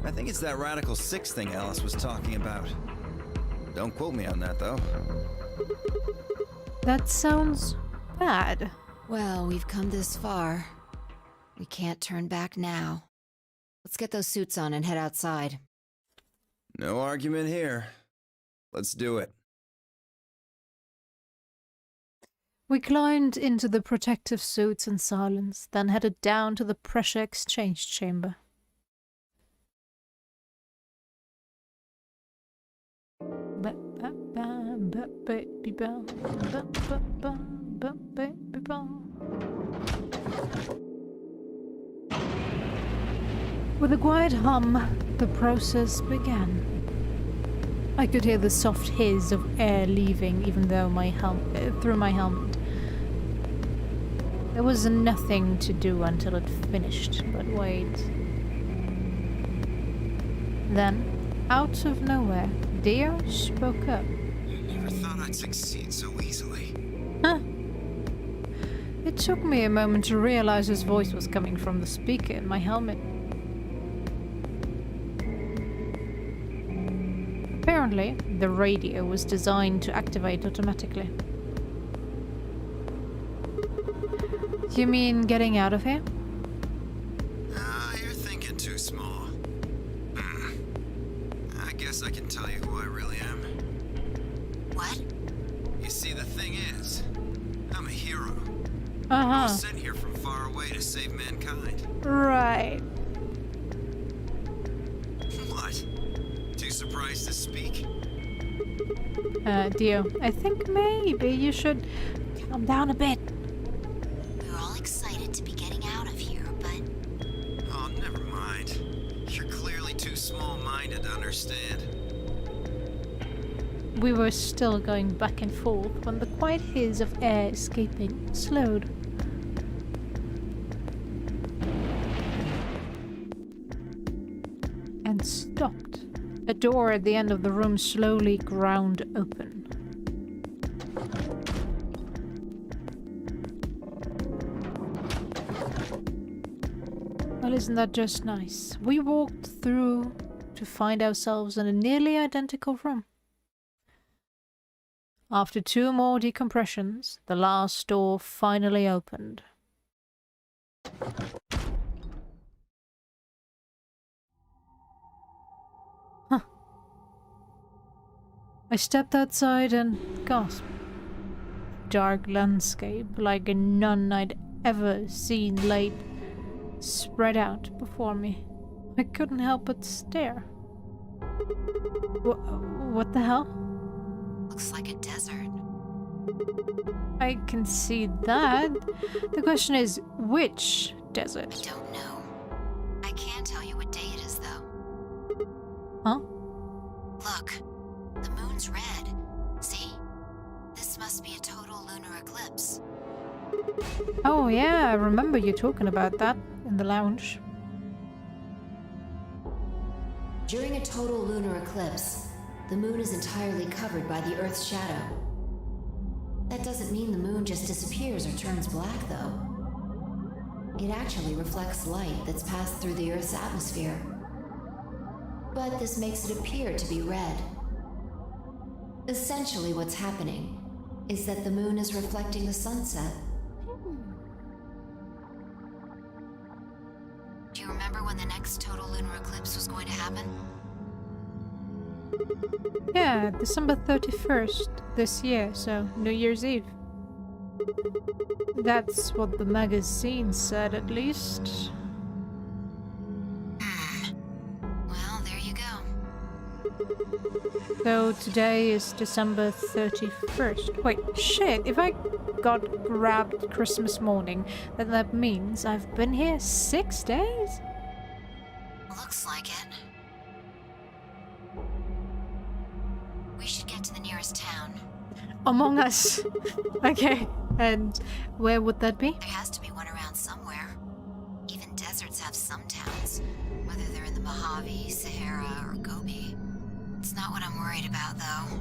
I think it's that Radical 6 thing Alice was talking about. Don't quote me on that, though. That sounds bad. Well, we've come this far. We can't turn back now. Let's get those suits on and head outside. No argument here. Let's do it. We climbed into the protective suits in silence, then headed down to the pressure exchange chamber. With a quiet hum, the process began. I could hear the soft hiss of air leaving even though through my helmet. There was nothing to do until it finished, but wait. Then, out of nowhere, Dio spoke up. Never thought I'd succeed so easily. Huh. It took me a moment to realize his voice was coming from the speaker in my helmet. Apparently, the radio was designed to activate automatically. You mean getting out of here? You're thinking too small. I can tell you who I really am. What? You see, the thing is, I'm a hero. I Uh-huh. was sent here from far away to save mankind. Right. What? Too surprised to speak? Dio, I think maybe you should calm down a bit. We were all excited to be getting out of here, but Oh, never mind. You're clearly too small-minded to understand. We were still going back and forth when the quiet hiss of air escaping slowed. And stopped. A door at the end of the room slowly ground open. Well, isn't that just nice? We walked through to find ourselves in a nearly identical room. After 2 more decompressions, the last door finally opened. Huh. I stepped outside and gasped. Dark landscape, like none I'd ever seen, laid spread out before me. I couldn't help but stare. What the hell? looks like a desert. I can see that. The question is, which desert? Don't know. I can tell you what day it is, though. Huh? Look, the moon's red. See? This must be a total lunar eclipse. Oh yeah, I remember you talking about that in the lounge. During a total lunar eclipse, the moon is entirely covered by the Earth's shadow. That doesn't mean the moon just disappears or turns black, though. It actually reflects light that's passed through the Earth's atmosphere. But this makes it appear to be red. Essentially, what's happening is that the moon is reflecting the sunset. Do you remember when the next total lunar eclipse was going to happen? Yeah, December 31st this year, so New Year's Eve. That's what the magazine said, at least. Well, there you go. So today is December 31st. Wait, shit, if I got grabbed Christmas morning, then that means I've been here 6 days? Looks like it. We should get to the nearest town. Among Us. Okay, and where would that be? There has to be one around somewhere. Even deserts have some towns, whether they're in the Mojave, Sahara, or Gobi. It's not what I'm worried about, though.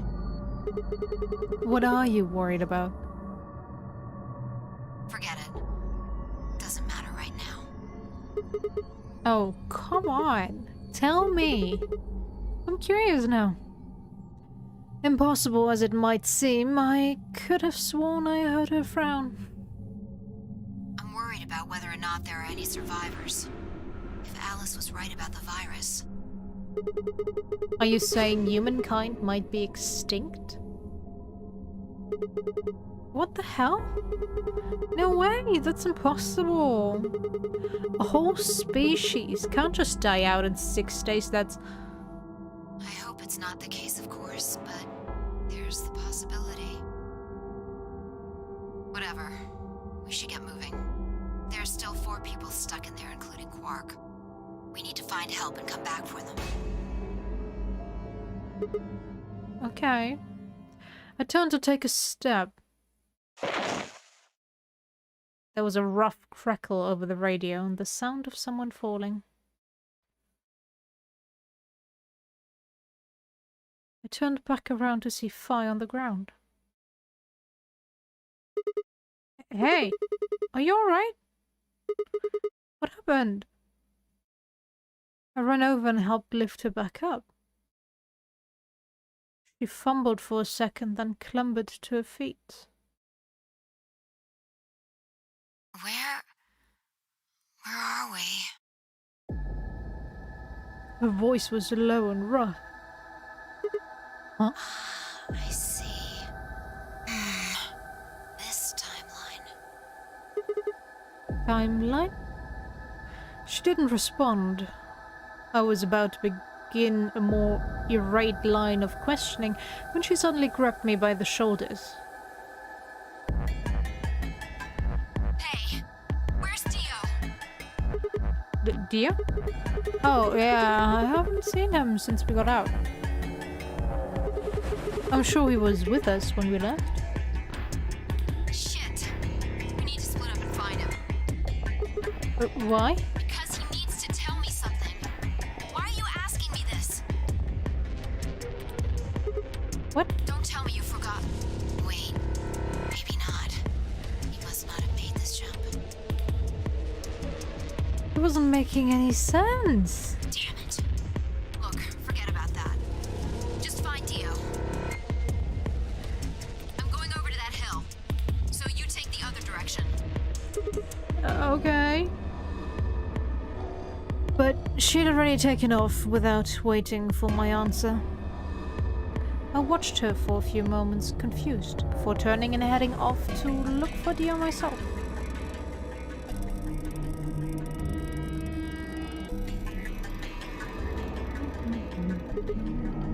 What are you worried about? Forget it. Doesn't matter right now. Oh, come on. Tell me. I'm curious now. Impossible as it might seem, I could have sworn I heard her frown. I'm worried about whether or not there are any survivors. If Alice was right about the virus. Are you saying humankind might be extinct? What the hell? No way, that's impossible. A whole species can't just die out in 6 days, that's... I hope it's not the case, of course, but there's the possibility. Whatever. We should get moving. There's still 4 people stuck in there, including Quark. We need to find help and come back for them. Okay. I turned to take a step. There was a rough crackle over the radio and the sound of someone falling. I turned back around to see Fi on the ground. Hey, are you alright? What happened? I ran over and helped lift her back up. She fumbled for a second, then clambered to her feet. Where are we? Her voice was low and rough. Huh? I see. This timeline. Timeline? She didn't respond. I was about to begin a more irate line of questioning when she suddenly grabbed me by the shoulders. Hey, where's Dio? Dio? Oh, yeah, I haven't seen him since we got out. I'm sure he was with us when we left. Shit. We need to split up and find him. Why? Because he needs to tell me something. Why are you asking me this? What? Don't tell me you forgot. Wait, maybe not. He must not have made this jump. It wasn't making any sense. Damn it. Look, forget about that. Just find Dio. I'm going over to that hill. So you take the other direction. Okay. But she'd already taken off without waiting for my answer. I watched her for a few moments, confused, before turning and heading off to look for Dio myself.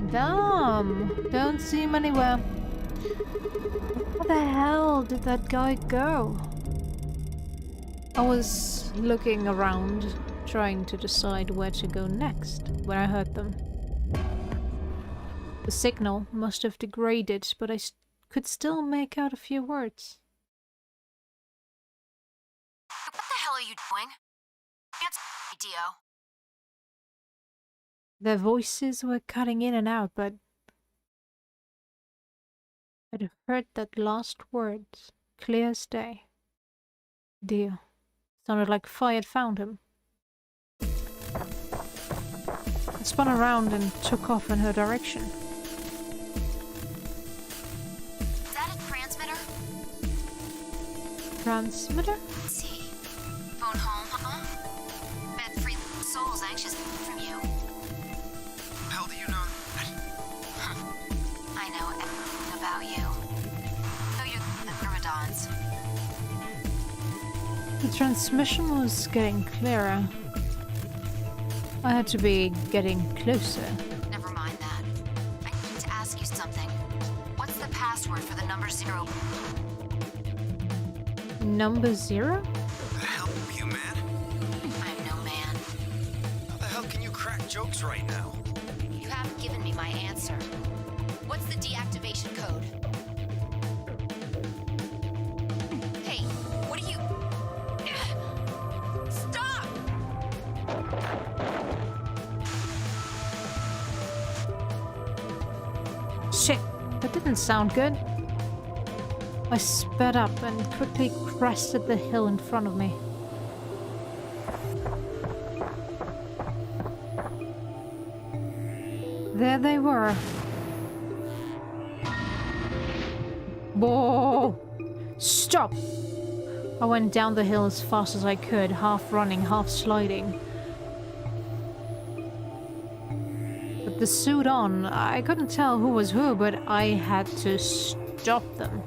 Damn! Don't see him anywhere. Where the hell did that guy go? I was looking around, trying to decide where to go next, when I heard them. The signal must have degraded, but I could still make out a few words. What the hell are you doing? Answer me, Dio. Their voices were cutting in and out, but I'd heard that last word, clear as day. Dio. Sounded like fire had found him. I spun around and took off in her direction. Is that a transmitter? Transmitter? Let's see. Phone home, huh? Bet 3 souls anxious from you. How do you know that? I know everything about you. Know you're the Myrmidons. The transmission was getting clearer. I had to be getting closer. Never mind that. I need to ask you something. What's the password for the number 0? Number 0? The hell, you man? I'm no man. How the hell can you crack jokes right now? You haven't given me my answer. What's the deactivation code? Hey, what are you... Stop! Shit, that didn't sound good. I sped up and quickly crested the hill in front of me. There they were. Whoa! Stop! I went down the hill as fast as I could, half running, half sliding. With the suit on, I couldn't tell who was who, but I had to stop them.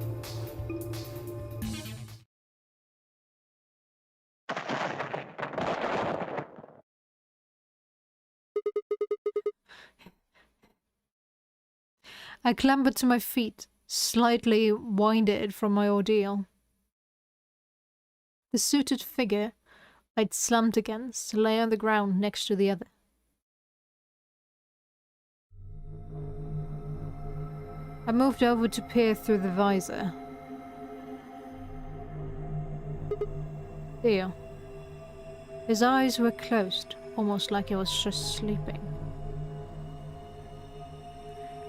I clambered to my feet, slightly winded from my ordeal. The suited figure I'd slumped against lay on the ground next to the other. I moved over to peer through the visor. Dio. His eyes were closed, almost like he was just sleeping.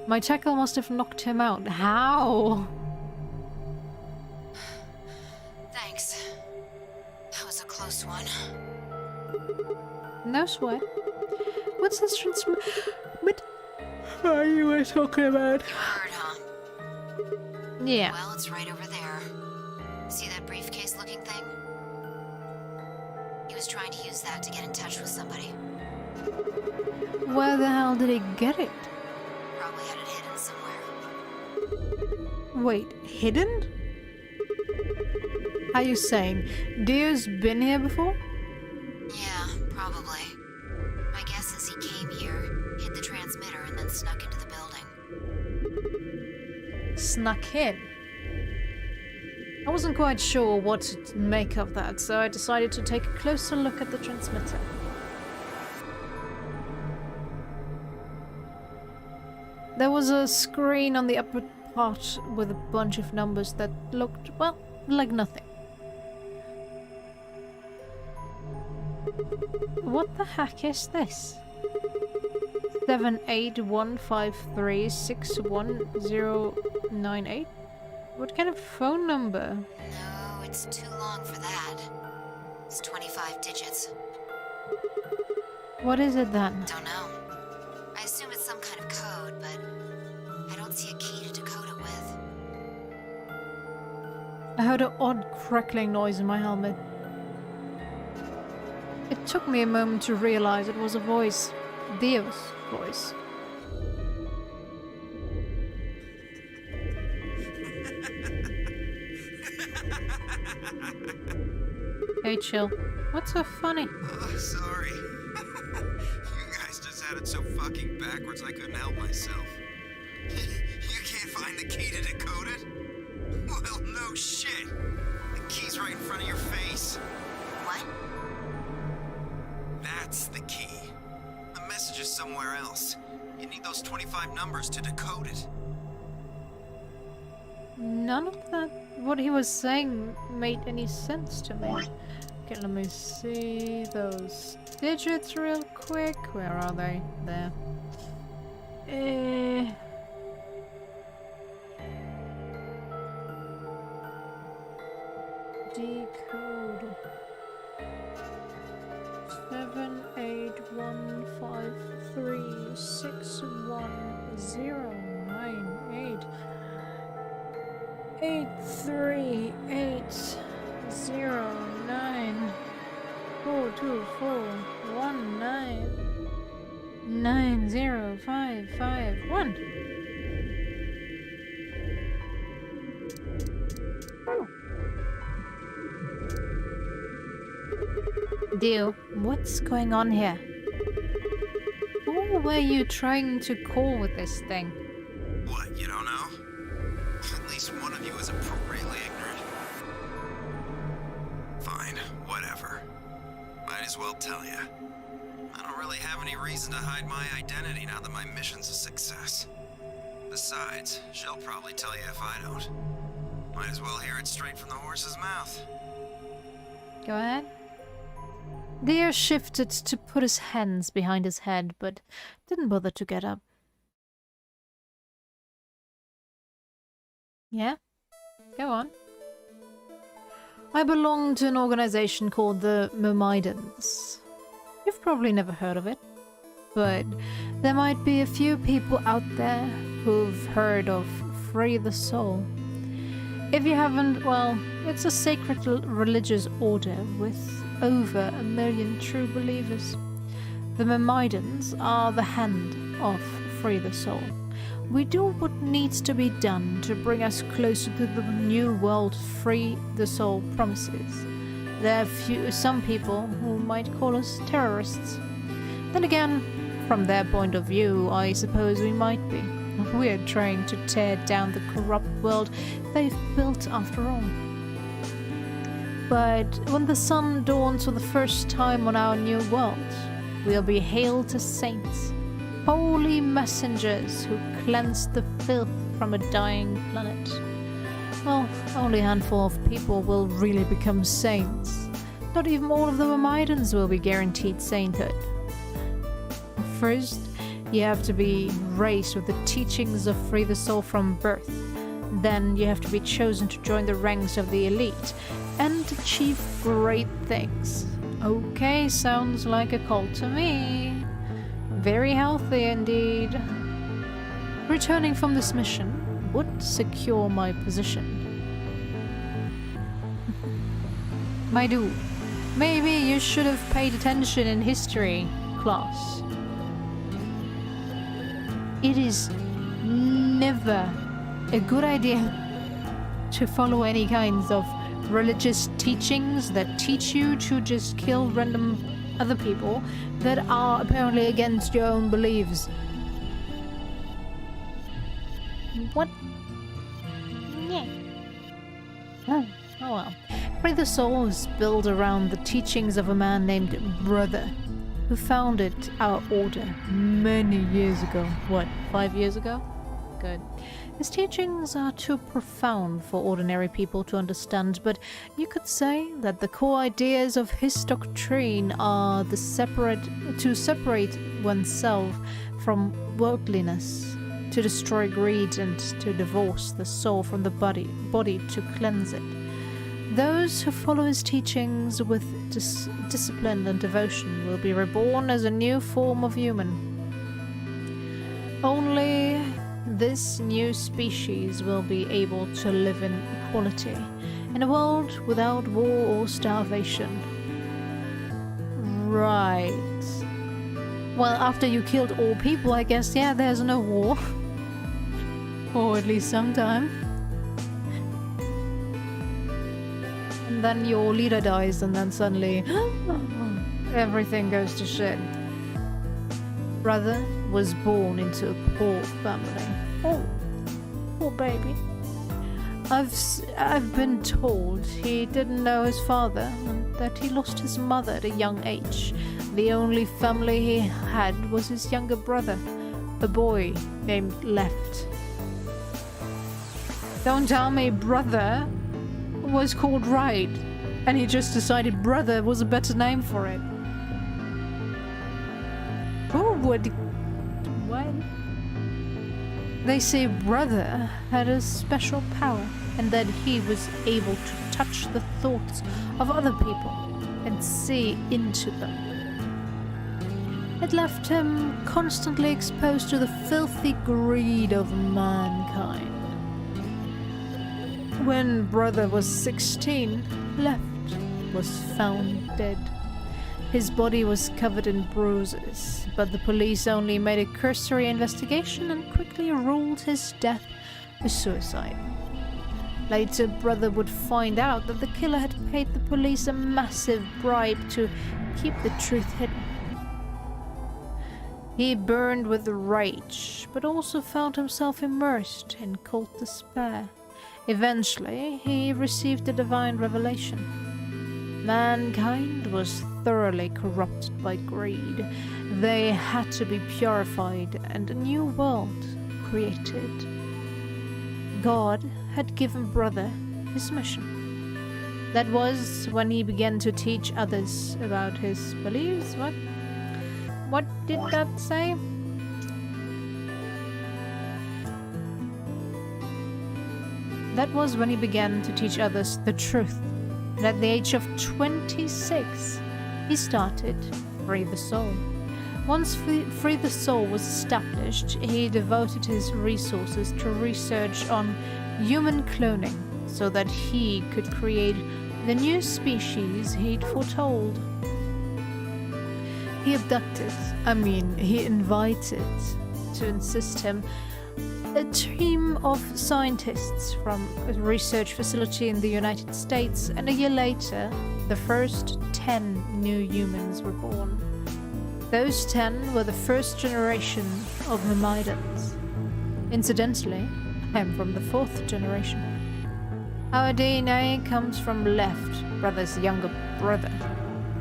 My tackle must have knocked him out. How? Thanks. That was a close one. No sweat. What's this What are you talking about? You heard, huh? Yeah. Well, it's right over there. See that briefcase-looking thing? He was trying to use that to get in touch with somebody. Where the hell did he get it? probably had it hidden somewhere. Wait, hidden? Are you saying Deo's been here before? Yeah, probably. My guess is he came here, hid the transmitter, and then snuck into the building. Snuck in? I wasn't quite sure what to make of that, so I decided to take a closer look at the transmitter. There was a screen on the upper part with a bunch of numbers that looked, well, like nothing. What the heck is this? 78153610098? What kind of phone number? No, it's too long for that. It's 25 digits. What is it then? Don't know. I assume it's some kind of code, but I don't see a key to decode it with. I heard an odd crackling noise in my helmet. It took me a moment to realize it was a voice. Dio's voice. Hey, chill. What's so funny? Oh, sorry. You guys just had it so fucking backwards I couldn't help myself. You can't find the key to decode it? Well, no shit. The key's right in front of your face. What? That's the key. The message is somewhere else. You need those 25 numbers to decode it. None of that, what he was saying, made any sense to me. Okay, let me see those digits real quick. Where are they? There. Decode. 78153610098. 838094241990551. Dio, what's going on here? Who were you trying to call with this thing? What, you don't know? At least one of you is appropriately ignorant. Fine, whatever. Might as well tell you. I don't really have any reason to hide my identity now that my mission's a success. Besides, she'll probably tell you if I don't. Might as well hear it straight from the horse's mouth. Go ahead. Dio shifted to put his hands behind his head, but didn't bother to get up. Yeah? Go on. I belong to an organization called the Myrmidons. You've probably never heard of it, but there might be a few people out there who've heard of Free the Soul. If you haven't, well, it's a sacred religious order with over 1 million true believers. The Myrmidons are the hand of Free the Soul. We do what needs to be done to bring us closer to the new world Free the Soul promises. There are some people who might call us terrorists. Then again, from their point of view, I suppose we might be. We're trying to tear down the corrupt world they've built after all. But when the sun dawns for the first time on our new world, we'll be hailed as saints, holy messengers who cleanse the filth from a dying planet. Well, only a handful of people will really become saints. Not even all of the Myrmidons will be guaranteed sainthood. First, you have to be raised with the teachings of Free the Soul from birth. Then you have to be chosen to join the ranks of the elite and achieve great things. Okay, sounds like a cult to me. Very healthy indeed. Returning from this mission would secure my position. My dude, maybe you should have paid attention in history class. It is never a good idea to follow any kinds of religious teachings that teach you to just kill random other people that are apparently against your own beliefs. What? Yeah. Oh well. Free the Soul is built around the teachings of a man named Brother, who founded our order many years ago. What, 5 years ago? Good. His teachings are too profound for ordinary people to understand, but you could say that the core ideas of his doctrine are to separate oneself from worldliness, to destroy greed, and to divorce the soul from the body to cleanse it. Those who follow his teachings with discipline and devotion will be reborn as a new form of human. Only this new species will be able to live in equality, in a world without war or starvation. Right. Well, after you killed all people, I guess, yeah, there's no war. Or at least sometime. And then your leader dies, and then suddenly everything goes to shit. Brother was born into a poor family. Oh, poor baby. I've been told he didn't know his father and that he lost his mother at a young age. The only family he had was his younger brother, a boy named Left. Don't tell me Brother was called Right, and he just decided Brother was a better name for it. Who would... What? They say Brother had a special power, and that he was able to touch the thoughts of other people and see into them. It left him constantly exposed to the filthy greed of mankind. When Brother was 16, Left was found dead. His body was covered in bruises, but the police only made a cursory investigation and quickly ruled his death a suicide. Later, Brother would find out that the killer had paid the police a massive bribe to keep the truth hidden. He burned with rage, but also found himself immersed in cold despair. Eventually, he received a divine revelation. Mankind was thoroughly corrupted by greed. They had to be purified and a new world created. God had given Brother his mission. That was when he began to teach others about his beliefs. What did that say? That was when he began to teach others the truth. And at the age of 26, he started Free the Soul. Once Free the Soul was established, he devoted his resources to research on human cloning so that he could create the new species he'd foretold. He he invited to assist him a team of scientists from a research facility in the United States, and a year later, the first 10 new humans were born. Those 10 were the first generation of Myrmidons. Incidentally, I'm from the 4th generation. Our DNA comes from Left, Brother's younger brother.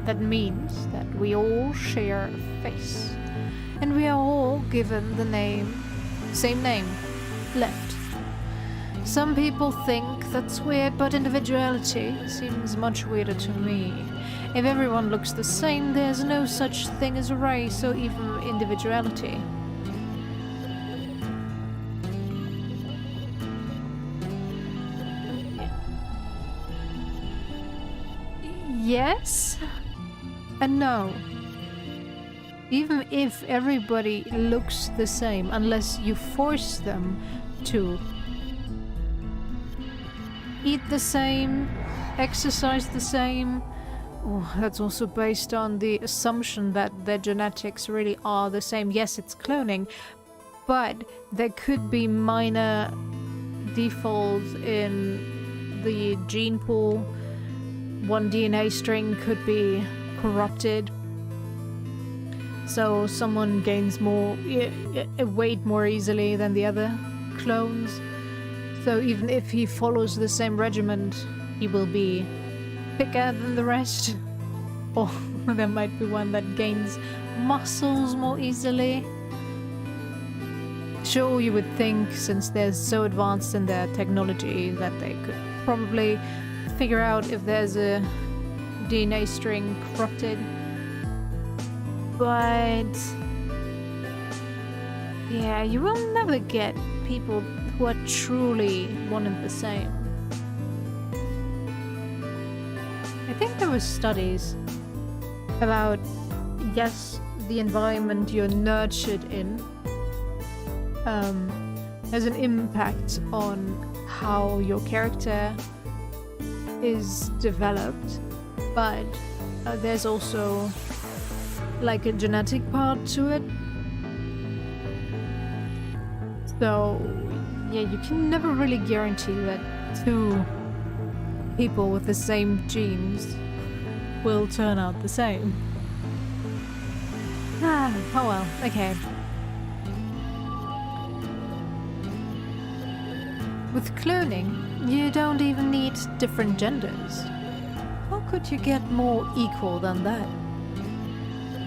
That means that we all share a face, and we are all given the same name, Left. Some people think that's weird, but individuality seems much weirder to me. If everyone looks the same, there's no such thing as a race or even individuality. Yes and no. Even if everybody looks the same, unless you force them to eat the same, exercise the same. Oh, that's also based on the assumption that their genetics really are the same. Yes, it's cloning, but there could be minor defaults in the gene pool. One DNA string could be corrupted, so someone gains more weight more easily than the other clones. So even if he follows the same regiment, he will be thicker than the rest. Or there might be one that gains muscles more easily. Sure, you would think, since they're so advanced in their technology, that they could probably figure out if there's a DNA string corrupted. But yeah, you will never get people who are truly one and the same. I think there were studies about, yes, the environment you're nurtured in has an impact on how your character is developed, but there's also like a genetic part to it. So yeah, you can never really guarantee that two people with the same genes will turn out the same. Oh well, okay. With cloning, you don't even need different genders. How could you get more equal than that?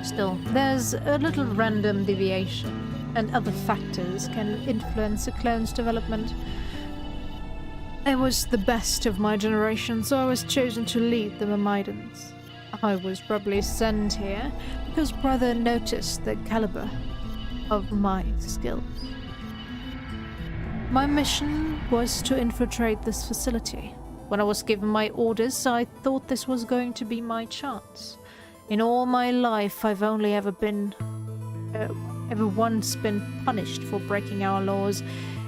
Still, there's a little random deviation, and other factors can influence a clone's development. I was the best of my generation, so I was chosen to lead the Myrmidons. I was probably sent here because Brother noticed the caliber of my skills. My mission was to infiltrate this facility. When I was given my orders, I thought this was going to be my chance. In all my life, I've only ever once been punished for breaking our laws.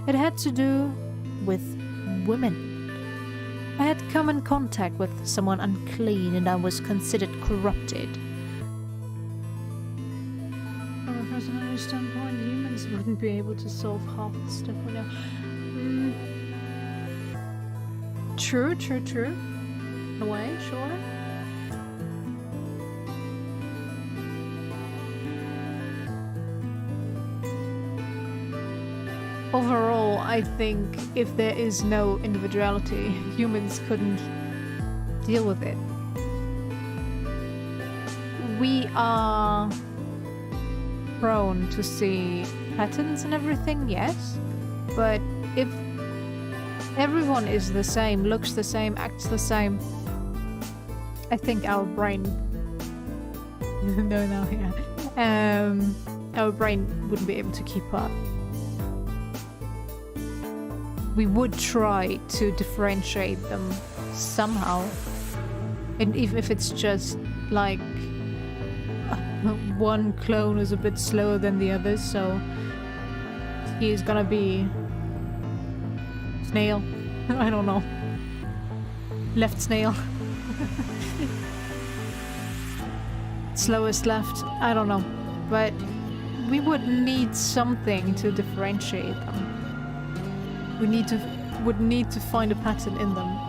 It had to do with women. I had come in contact with someone unclean and I was considered corrupted. From a personal standpoint, humans wouldn't be able to solve half the stuff we know. True. In a way, sure. Overall, I think if there is no individuality, humans couldn't deal with it. We are prone to see patterns and everything, yes, but if everyone is the same, looks the same, acts the same, I think our brain our brain wouldn't be able to keep up. We would try to differentiate them somehow, and even if it's just like one clone is a bit slower than the others, so he's gonna be snail. I don't know. Left snail. Slowest left. I don't know. But we would need something to differentiate them. We would need to find a pattern in them.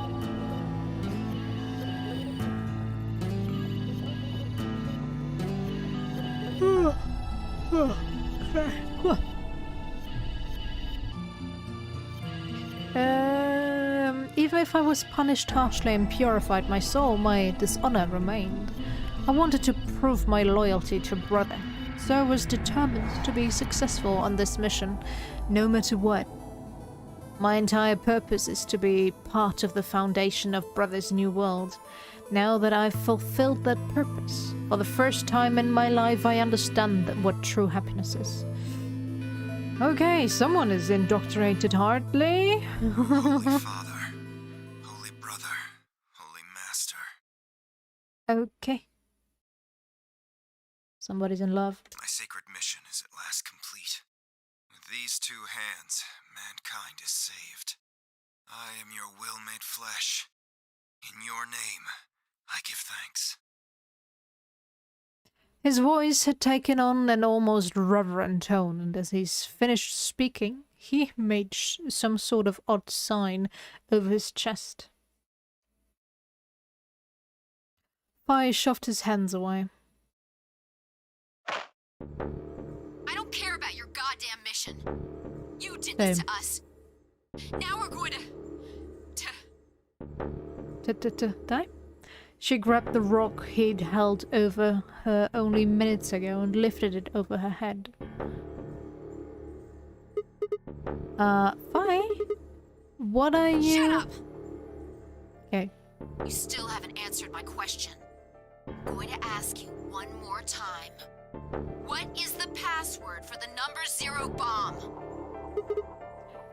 Even if I was punished harshly and purified my soul, my dishonor remained. I wanted to prove my loyalty to Brother, so I was determined to be successful on this mission, no matter what. My entire purpose is to be part of the foundation of Brother's new world. Now that I've fulfilled that purpose, for the first time in my life I understand what true happiness is. Okay, someone is indoctrinated hardly. Holy Father, Holy Brother, Holy Master. Okay. Somebody's in love. My sacred mission is at last complete. With these two hands, mankind is saved. I am your will made flesh. In your name, I give thanks. His voice had taken on an almost reverent tone, and as he's finished speaking, he made some sort of odd sign over his chest. Fi shoved his hands away. I don't care about your goddamn mission. You did this Same. to us. Now we're going to Die? She grabbed the rock he'd held over her only minutes ago and lifted it over her head. Fi? What are you— Shut up! Okay. You still haven't answered my question. I'm going to ask you one more time. What is the password for the number 0 bomb?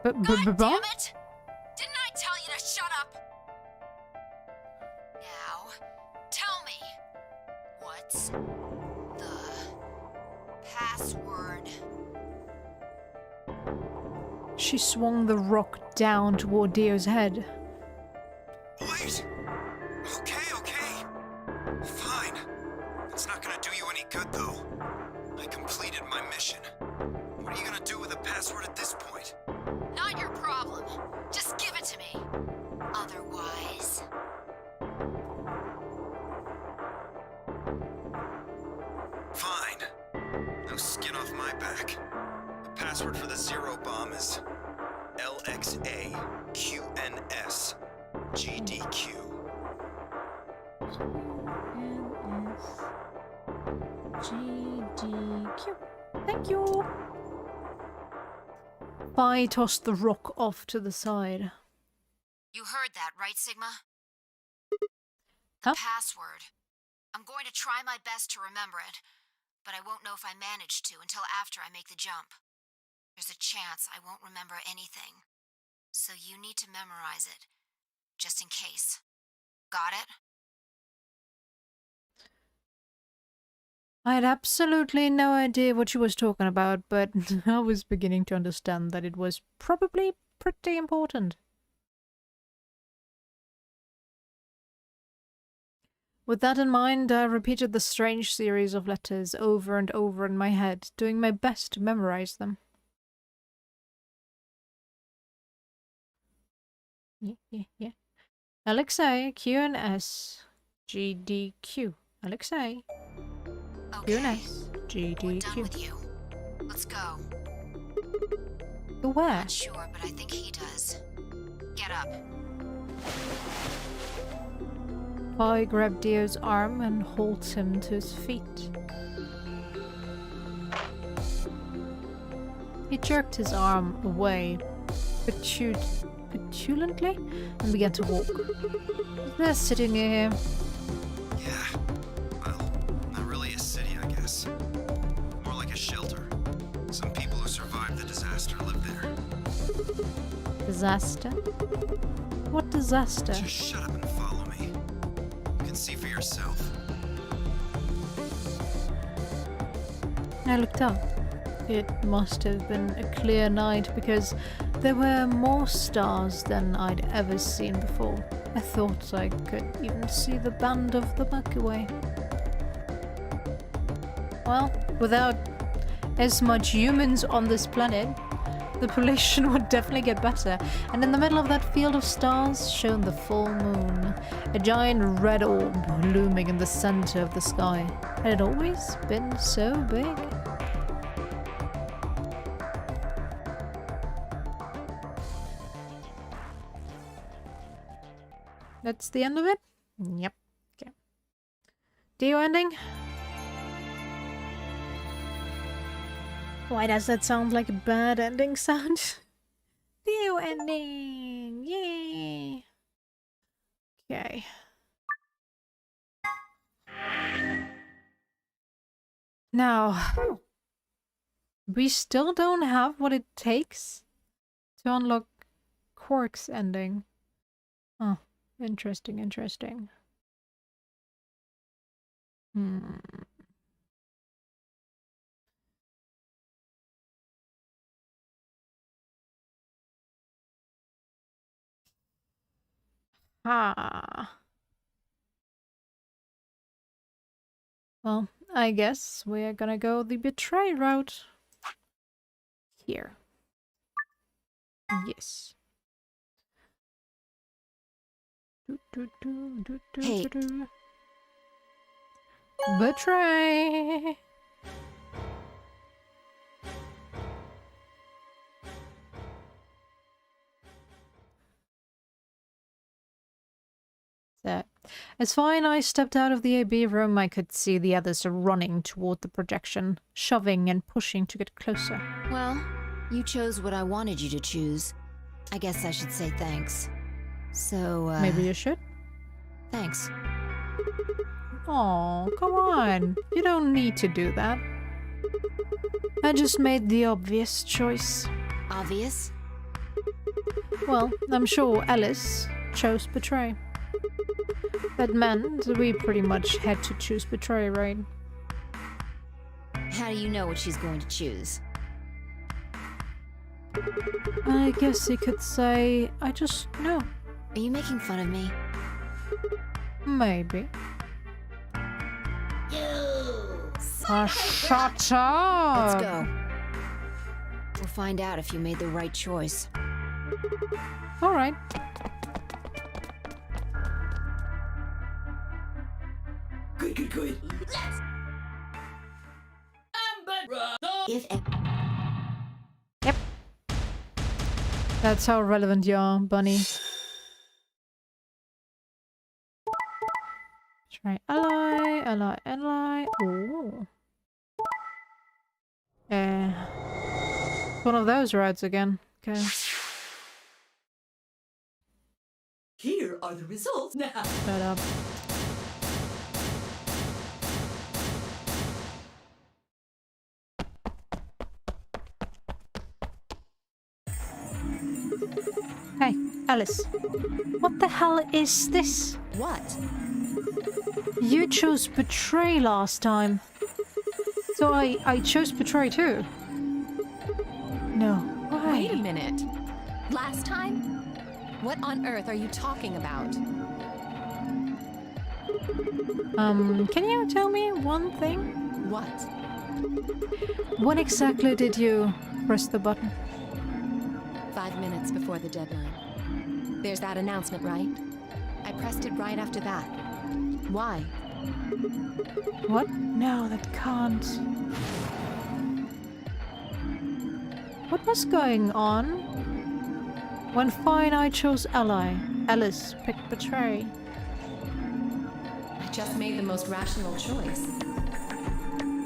God damn it! Didn't I tell you to shut up? Now, tell me, what's the password? She swung the rock down toward Dio's head. Wait! Okay. Fine. It's not gonna do you any good, though. I completed my mission. What are you gonna do with the password at this point? Not your problem. Just give it to me. Otherwise... Fine. No skin off my back. The password for the 0 bomb is LXAQNSGDQ. GDQ. Thank you. Fi tossed the rock off to the side. You heard that, right, Sigma? Huh? The password. I'm going to try my best to remember it, but I won't know if I manage to until after I make the jump. There's a chance I won't remember anything. So you need to memorize it, just in case. Got it? I had absolutely no idea what she was talking about, but I was beginning to understand that it was probably pretty important. With that in mind, I repeated the strange series of letters over and over in my head, doing my best to memorize them. Yeah. Alexei, Q and S, GDQ. Alexei, Q and S, We're done GDQ. with you. Let's go. To where? Not sure, but I think he does. Get up. I grabbed Dio's arm and hauled him to his feet. He jerked his arm away petulantly and began to walk. They're sitting here. Yeah. Well, not really a city, I guess. More like a shelter. Some people who survived the disaster live there. Disaster? What disaster? Just shut up and follow me. You can see for yourself. I looked up. It must have been a clear night because there were more stars than I'd ever seen before. I thought I could even see the band of the Milky Way. Well, without as much humans on this planet, the pollution would definitely get better. And in the middle of that field of stars shone the full moon, a giant red orb looming in the center of the sky. Had it always been so big? That's the end of it? Yep. Okay. Dio ending? Why does that sound like a bad ending sound? Dio ending! Yay! Okay. Now, we still don't have what it takes to unlock Quark's ending. Oh. Interesting. Well, I guess we're gonna go the betray route. Here. Yes. Hey. Betray! So, as fine I stepped out of the AB room, I could see the others running toward the projection, shoving and pushing to get closer. Well, you chose what I wanted you to choose. I guess I should say thanks. So, Maybe you should? thanks. Oh, come on. You don't need to do that. I just made the obvious choice. Obvious? Well, I'm sure Alice chose betray. That meant we pretty much had to choose betray, right? How do you know what she's going to choose? I guess you could say I just know. Are you making fun of me? Maybe. Shut up! Let's go. We'll find out if you made the right choice. Alright. Good. Let's. If Yep. That's how relevant you are, Bunny. Try ally. Ooh. One of those routes again. Okay. here are the results now. Shut up. Hey, Alice. What the hell is this? What? You chose betray last time. So I chose betray too. No. Why? Wait a minute. Last time? What on earth are you talking about? Can you tell me one thing? What? When exactly did you press the button? 5 minutes before the deadline. There's that announcement, right? I pressed it right after that. Why? What? No, that can't. What was going on? When fine I chose ally, Alice picked betray. I just made the most rational choice.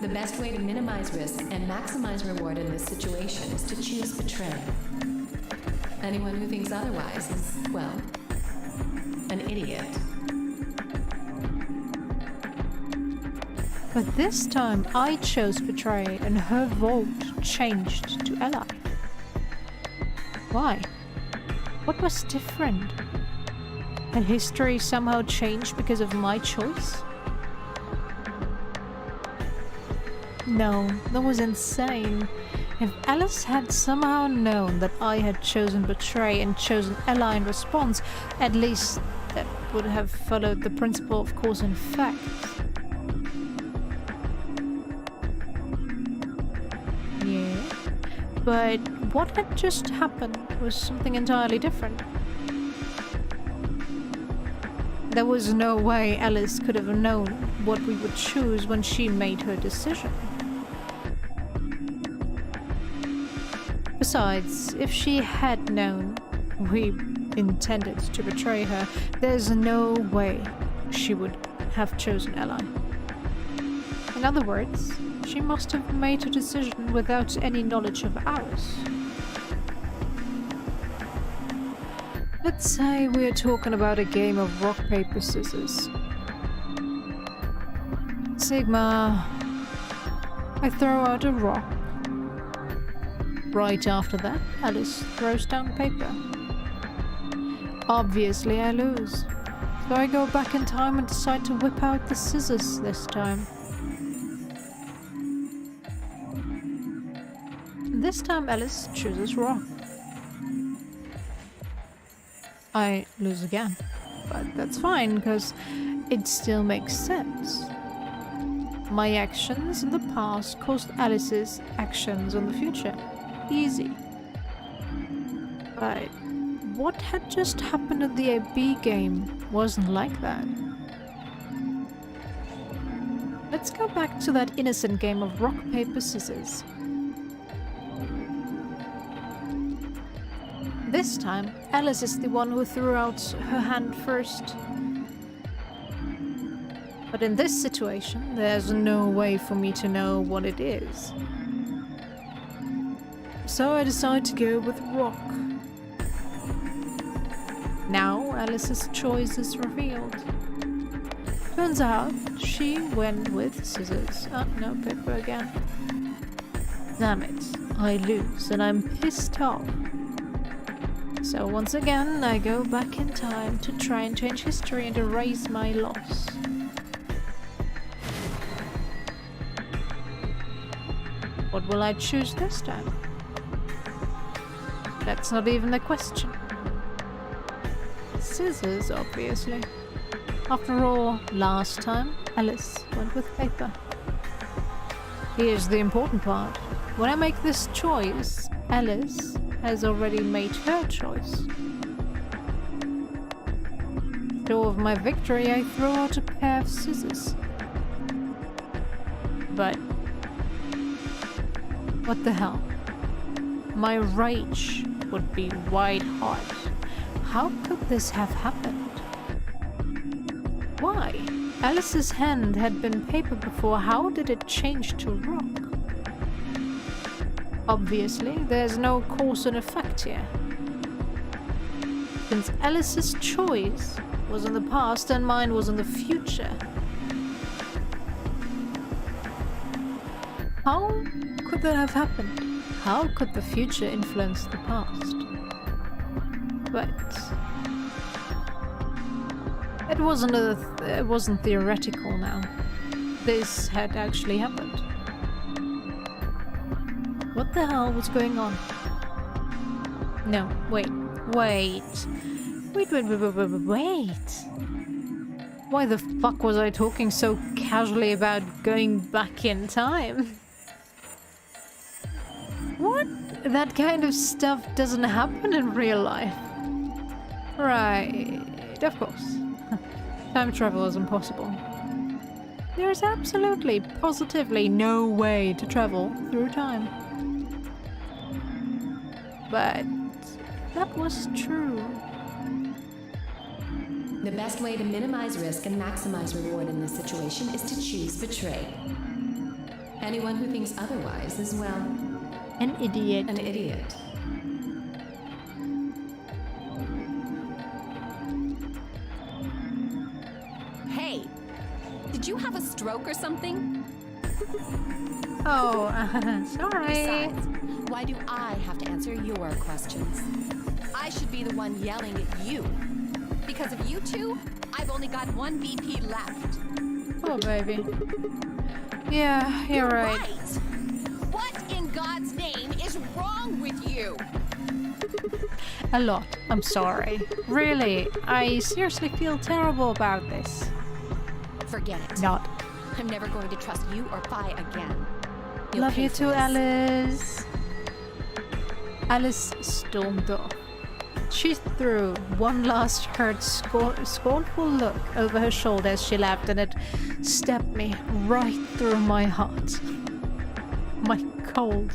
The best way to minimize risk and maximize reward in this situation is to choose betray. Anyone who thinks otherwise is, well, an idiot. But this time I chose betray and her vote changed to ally. Why? What was different? Had history somehow changed because of my choice? No, that was insane. If Alice had somehow known that I had chosen betray and chosen ally in response, at least that would have followed the principle of cause and effect. Yeah, but what had just happened was something entirely different. There was no way Alice could have known what we would choose when she made her decision. Besides, if she had known we intended to betray her, there's no way she would have chosen ally. In other words, she must have made her decision without any knowledge of ours. Let's say we're talking about a game of rock, paper, scissors. Sigma, I throw out a rock. Right after that, Alice throws down paper. Obviously, I lose. So I go back in time and decide to whip out the scissors this time. This time, Alice chooses rock. I lose again. But that's fine, because it still makes sense. My actions in the past caused Alice's actions in the future. Easy. But what had just happened at the AB game wasn't like that. Let's go back to that innocent game of rock, paper, scissors. This time, Alice is the one who threw out her hand first. But in this situation, there's no way for me to know what it is. So I decide to go with rock. Now Alice's choice is revealed. Turns out she went with scissors. Oh, no, paper again. Damn it, I lose and I'm pissed off. So once again, I go back in time to try and change history and erase my loss. What will I choose this time? That's not even the question. Scissors, obviously. After all, last time, Alice went with paper. Here's the important part. When I make this choice, Alice has already made her choice. Sure of my victory, I throw out a pair of scissors. But what the hell? My rage would be white hot. How could this have happened? Why? Alice's hand had been paper before. How did it change to rock? Obviously, there's no cause and effect here. Since Alice's choice was in the past and mine was in the future. How could that have happened? How could the future influence the past? But it wasn't theoretical now. This had actually happened. What the hell was going on? No, wait. Why the fuck was I talking so casually about going back in time? What? That kind of stuff doesn't happen in real life. Right, of course. Time travel is impossible. There's absolutely, positively no way to travel through time. But that was true. The best way to minimize risk and maximize reward in this situation is to choose betray. Anyone who thinks otherwise is, well, An idiot. an idiot. Hey, did you have a stroke or something? Oh, sorry. Besides, why do I have to answer your questions? I should be the one yelling at you. Because of you two, I've only got one BP left. Oh, baby. Yeah, you're right. What in God's name is wrong with you? A lot. I'm sorry. Really, I seriously feel terrible about this. Forget it. Not. I'm never going to trust you or Phi again. You'll Love pay you for too, this. Alice. Alice stormed off. She threw one last hurt, scornful look over her shoulder as she laughed, and it stabbed me right through my heart. My cold,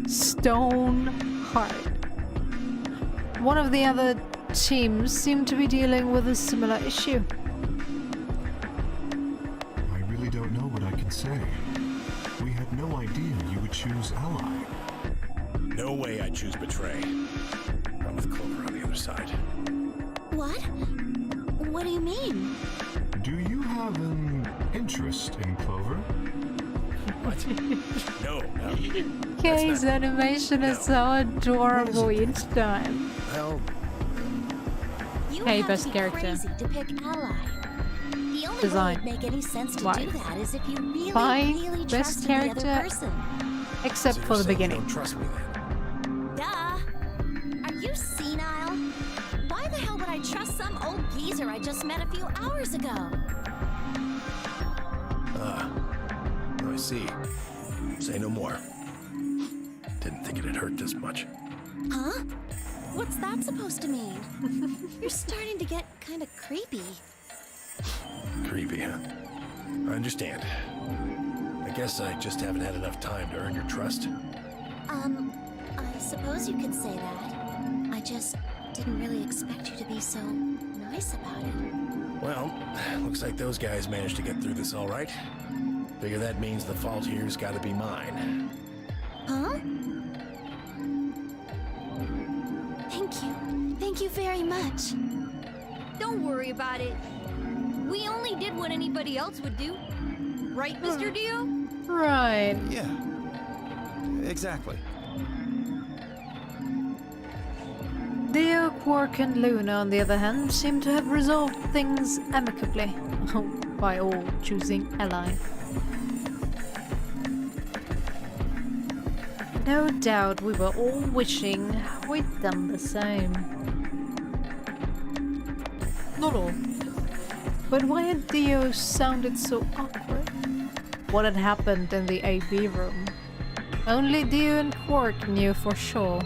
stone heart. One of the other teams seemed to be dealing with a similar issue. I really don't know what I can say. We had no idea you would choose ally. No way I choose betray. I'm with Clover on the other side. What? What do you mean? Do you have an interest in Clover? What? No, no. Kay's animation is so adorable What is it? each time. Well, You Hey, have best to be character. crazy to pick ally. The only Design. way it'd make any sense to Wife. do that is if you really, Phi, really best trusted the character. other person. Except so for you're the saying you beginning. don't trust me then? Duh. Are you senile? Why the hell would I trust some old geezer I just met a few hours ago? see. Say no more. Didn't think it'd hurt this much. Huh? What's that supposed to mean? You're starting to get kind of creepy. Creepy, huh? I understand. I guess I just haven't had enough time to earn your trust. I suppose you could say that. I just didn't really expect you to be so nice about it. Well, looks like those guys managed to get through this all right. Figure that means the fault here's gotta be mine. Huh? Thank you. Thank you very much. Don't worry about it. We only did what anybody else would do. Right, Mr. Dio? Right. Yeah. Exactly. Dio, Quark, and Luna, on the other hand, seem to have resolved things amicably. By all choosing ally. No doubt we were all wishing we'd done the same. Not all. But why had Dio sounded so awkward? What had happened in the AB room? Only Dio and Quark knew for sure.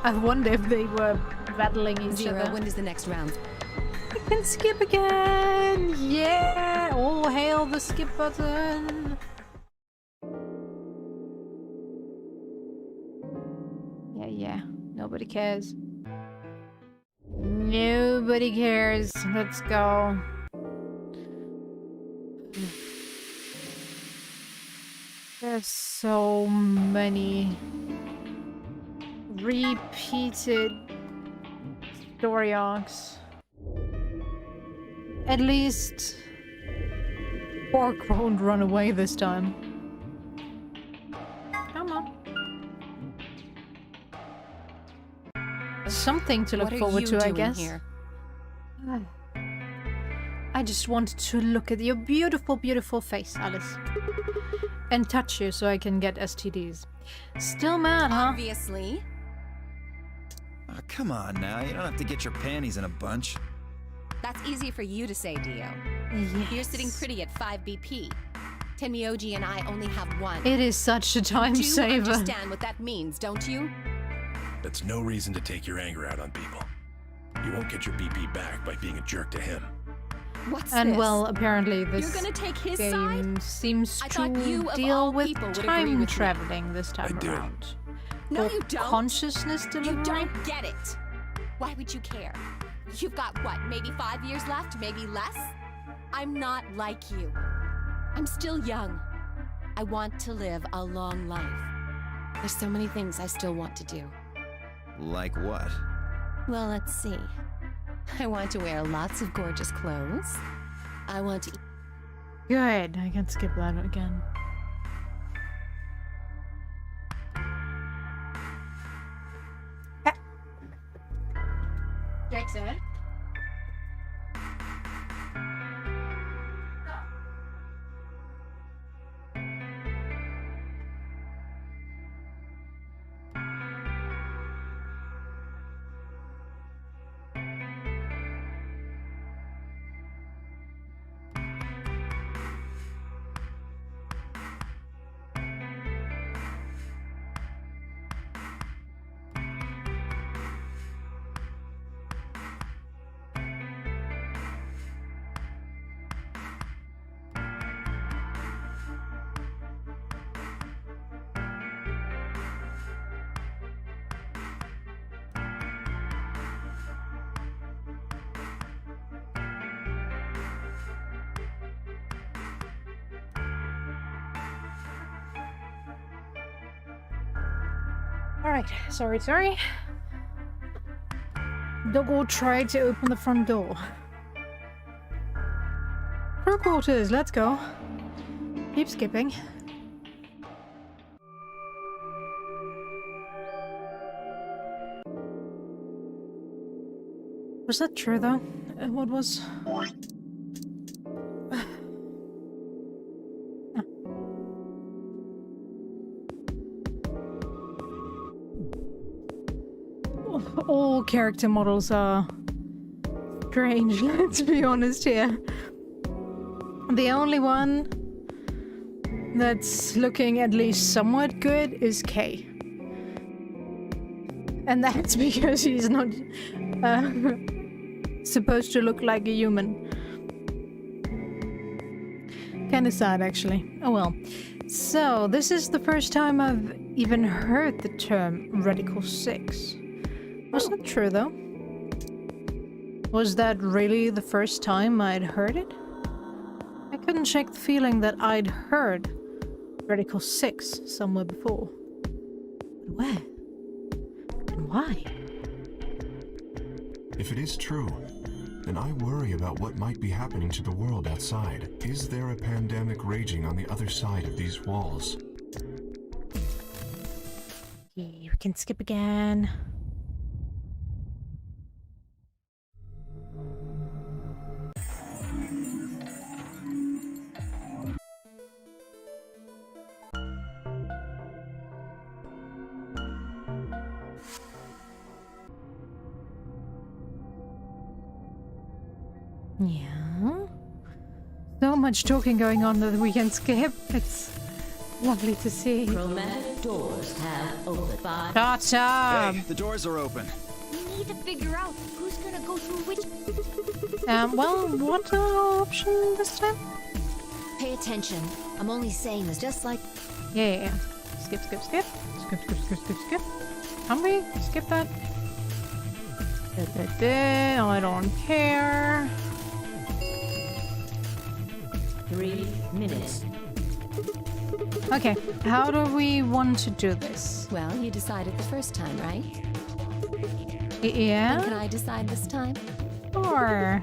I wonder if they were battling each Zero, other. when is the next round? I can skip again! Yeah! All hail the skip button! Yeah. Nobody cares. Nobody cares. Let's go. There's so many repeated story arcs. At least Quark won't run away this time. Come on. Something to look forward to, I guess. Here? I just wanted to look at your beautiful, beautiful face, Alice. And touch you so I can get STDs. Still mad, huh? Obviously. Oh, come on now, you don't have to get your panties in a bunch. That's easy for you to say, Dio. Yes. You're sitting pretty at 5 BP. Tenmyoji and I only have 1. It is such a time You saver. understand what that means, don't you? That's no reason to take your anger out on people. You won't get your BP back by being a jerk to him. What's And this? well, apparently this You're gonna take his game side? seems I to thought you, of deal all with people, would agree time with me. traveling this time I do. around. No, Or you don't. consciousness delivery? You don't get it. Why would you care? You've got what, maybe 5 years left, maybe less? I'm not like you. I'm still young. I want to live a long life. There's so many things I still want to do. Like what? Well, let's see. I want to wear lots of gorgeous clothes. I want to Good, I can skip that again. Jackson? Alright, sorry. Doggo tried to open the front door. Crew quarters, let's go. Keep skipping. Was that true though? What was... All character models are strange, let's be honest here. The only one that's looking at least somewhat good is Kay. And that's because he's not supposed to look like a human. Kinda sad, actually. Oh well. So, this is the first time I've even heard the term Radical 6. Was that true, though? Was that really the first time I'd heard it? I couldn't shake the feeling that I'd heard Radical 6 somewhere before. But where? And why? If it is true, then I worry about what might be happening to the world outside. Is there a pandemic raging on the other side of these walls? Yeah, we can skip again. Yeah. So much talking going on that we can skip. It's lovely to see. Chromatic doors have opened. Shut up! Hey, the doors are open. We need to figure out who's gonna go through which. Well, what option this time? Pay attention. I'm only saying this just like... Yeah. Skip, skip, skip. Skip, skip, skip, skip, skip. Can we skip that? I don't care. 3 minutes. Okay, how do we want to do this? Well, you decided the first time, right? And can Yeah? I decide this time? Or...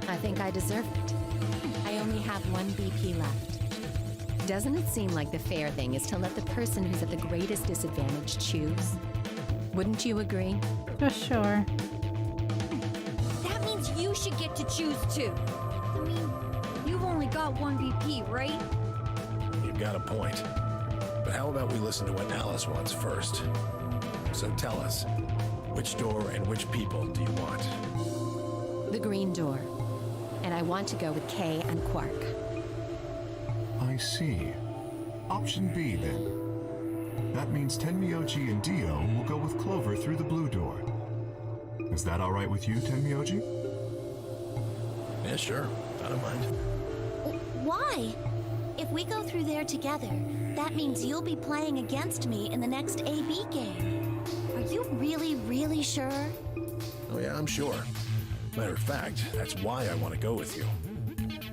I think I deserve it. I only have 1 BP left. Doesn't it seem like the fair thing is to let the person who's at the greatest disadvantage choose? Wouldn't you agree? For sure. That means you should get to choose too. I mean, you've only got 1 BP, right? You've got a point. But how about we listen to what Alice wants first? So tell us, which door and which people do you want? The green door. And I want to go with Kay and Quark. I see. Option B, then. That means Tenmyoji and Dio will go with Clover through the blue door. Is that all right with you, Tenmyoji? Yeah, sure. I don't mind. Why? If we go through there together, that means you'll be playing against me in the next AB game. Are you really, really sure? Oh yeah, I'm sure. Matter of fact, that's why I want to go with you.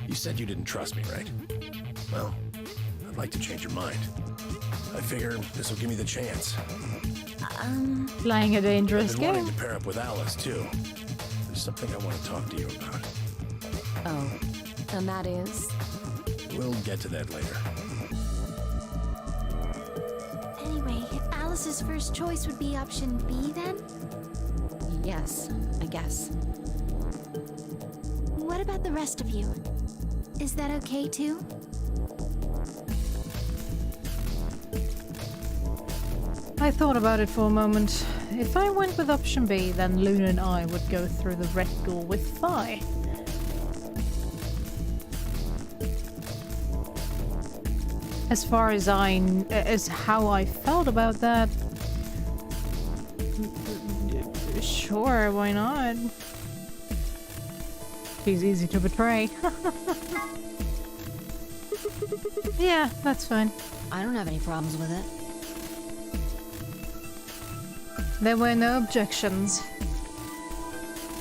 You said you didn't trust me, right? Well, I'd like to change your mind. I figure this will give me the chance. Playing a dangerous I've been game. wanting to pair up with Alice, too. There's something I want to talk to you about. Oh, and that is? We'll get to that later. Anyway, Alice's first choice would be option B then? Yes, I guess. What about the rest of you? Is that okay too? I thought about it for a moment. If I went with option B, then Luna and I would go through the red door with Phi. As far as as how I felt about that, sure, why not? He's easy to betray. Yeah, that's fine. I don't have any problems with it. There were no objections.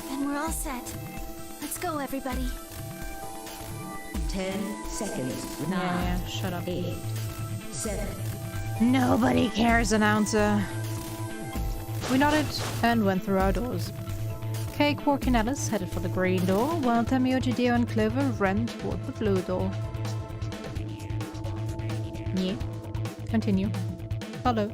Then we're all set. Let's go, everybody. 10 seconds. 9, Yeah, shut up. 8, 7. Nobody cares, announcer. We nodded and went through our doors. Kay, Quark, and Alice headed for the green door, while Tenmyoji, Dio, and Clover ran toward the blue door. Yeah. Continue. Follow.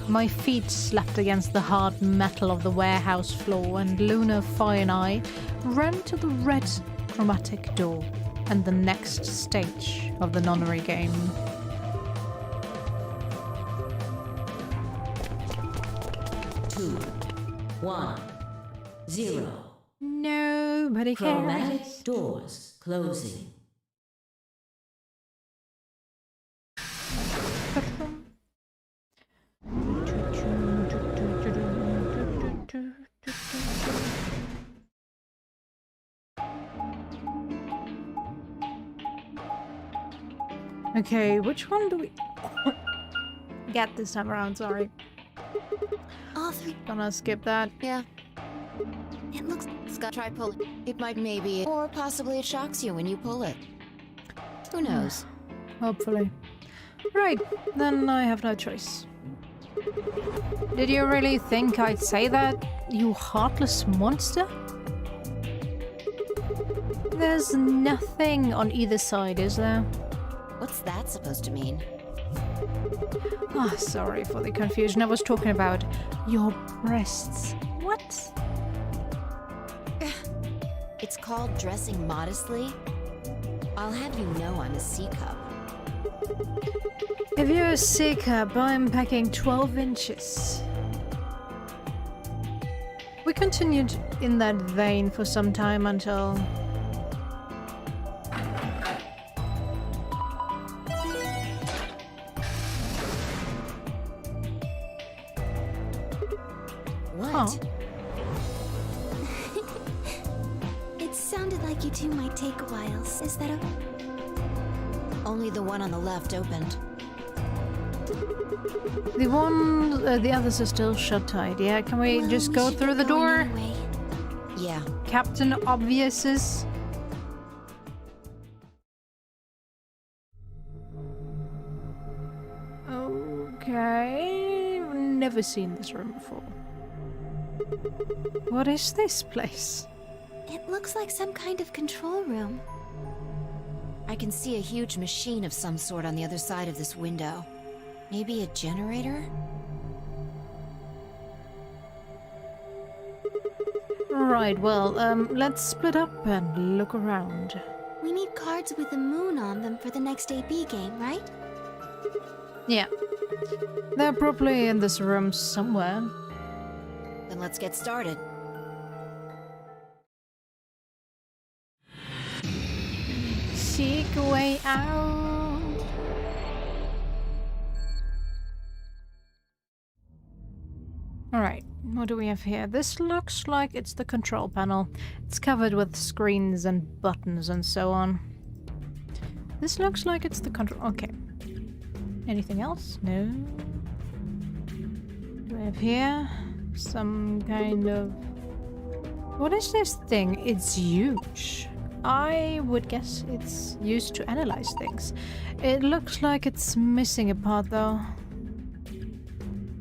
My feet slapped against the hard metal of the warehouse floor, and Luna, Phi, and I ran to the red chromatic door and the next stage of the nonary game. Nobody Nobody cares. Chromatic doors closing. Okay, which one do we get this time around? Sorry. All three. Gonna skip that. Yeah, It looks. Scott, try pulling. It might maybe, or possibly it shocks you when you pull it. Who knows? Hopefully. Right, then I have no choice. Did you really think I'd say that, you heartless monster? There's nothing on either side, is there? What's that supposed to mean? Ah, sorry for the confusion. I was talking about your breasts. What? It's called dressing modestly. I'll have you know I'm a C-cup. If you're a C-cup, I'm packing 12 inches. We continued in that vein for some time until... What? Huh. It sounded like you two might take a while. Is that okay? Only the one on the left opened. The others are still shut tight, yeah? Can we Well, just we go should through get the door? going anyway. Yeah. Captain Obviouses. Okay, never seen this room before. What is this place? It looks like some kind of control room. I can see a huge machine of some sort on the other side of this window. Maybe a generator? Right, well, let's split up and look around. We need cards with the moon on them for the next AB game, right? Yeah. They're probably in this room somewhere. Then let's get started. Seek a way out. Alright, what do we have here? This looks like it's the control panel. It's covered with screens and buttons and so on. This looks like it's the control... Okay. Anything else? No. Do we have here some kind of... What is this thing? It's huge. I would guess it's used to analyze things. It looks like it's missing a part though.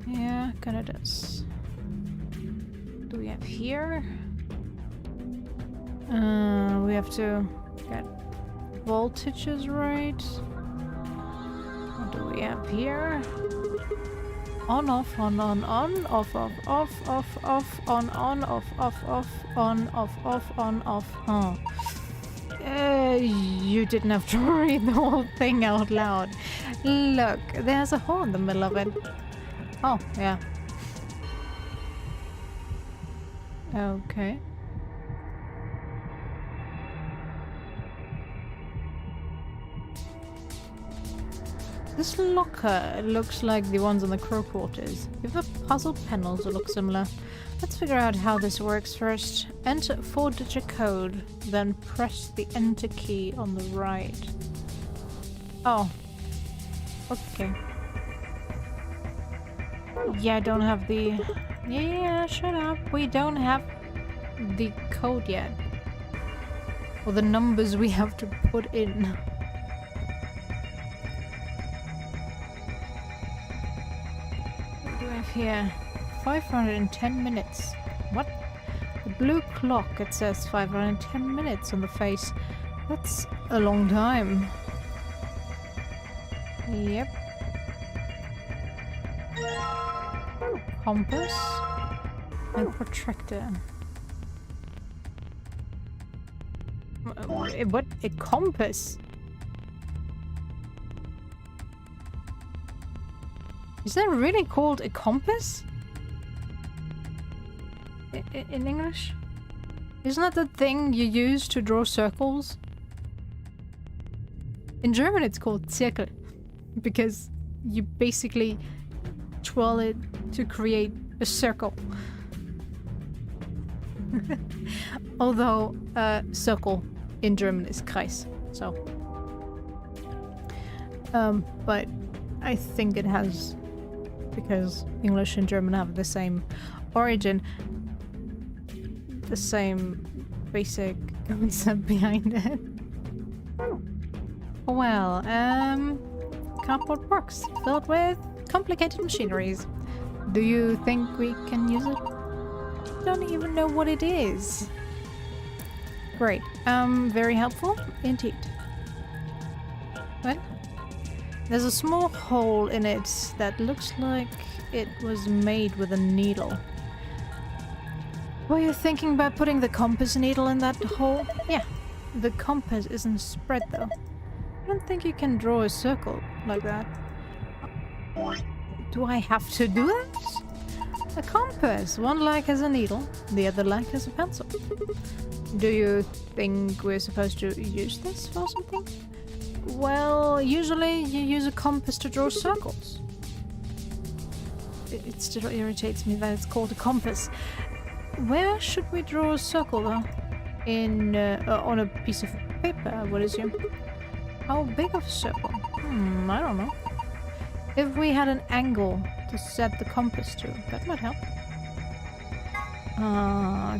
Yeah, kinda does. Do we have here? We have to get voltages right. What do we have here? On, off, on, off, off, on, off, off. Huh. You didn't have to read the whole thing out loud. Look, there's a hole in the middle of it. Oh, yeah. Okay. This locker looks like the ones on the crow quarters. If the puzzle panels look similar. Let's figure out how this works first. Enter 4-digit code, then press the enter key on the right. Oh. Okay. Yeah, I don't have the... Yeah, shut up. We don't have the code yet. Or the numbers we have to put in. What do we have here? 510 minutes. What? The blue clock, it says 510 minutes on the face. That's a long time. Yep. Compass and protractor. What? A compass? Is that really called a compass? In English? Isn't that the thing you use to draw circles? In German it's called Zirkel, because you basically twirl it to create a circle. Although circle in German is Kreis, so. But I think it has, because English and German have the same origin, the same basic concept behind it. Well, cardboard box filled with complicated machineries. Do you think we can use it? Don't even know what it is. Great. Very helpful indeed. Well, there's a small hole in it that looks like it was made with a needle. Were you thinking about putting the compass needle in that hole? Yeah. The compass isn't spread though. I don't think you can draw a circle like that. Do I have to do that? A compass. One leg has a needle, the other leg has a pencil. Do you think we're supposed to use this for something? Well, usually you use a compass to draw circles. It still irritates me that it's called a compass. Where should we draw a circle though? On a piece of paper, I would assume. How big of a circle? I don't know. If we had an angle to set the compass to, that might help.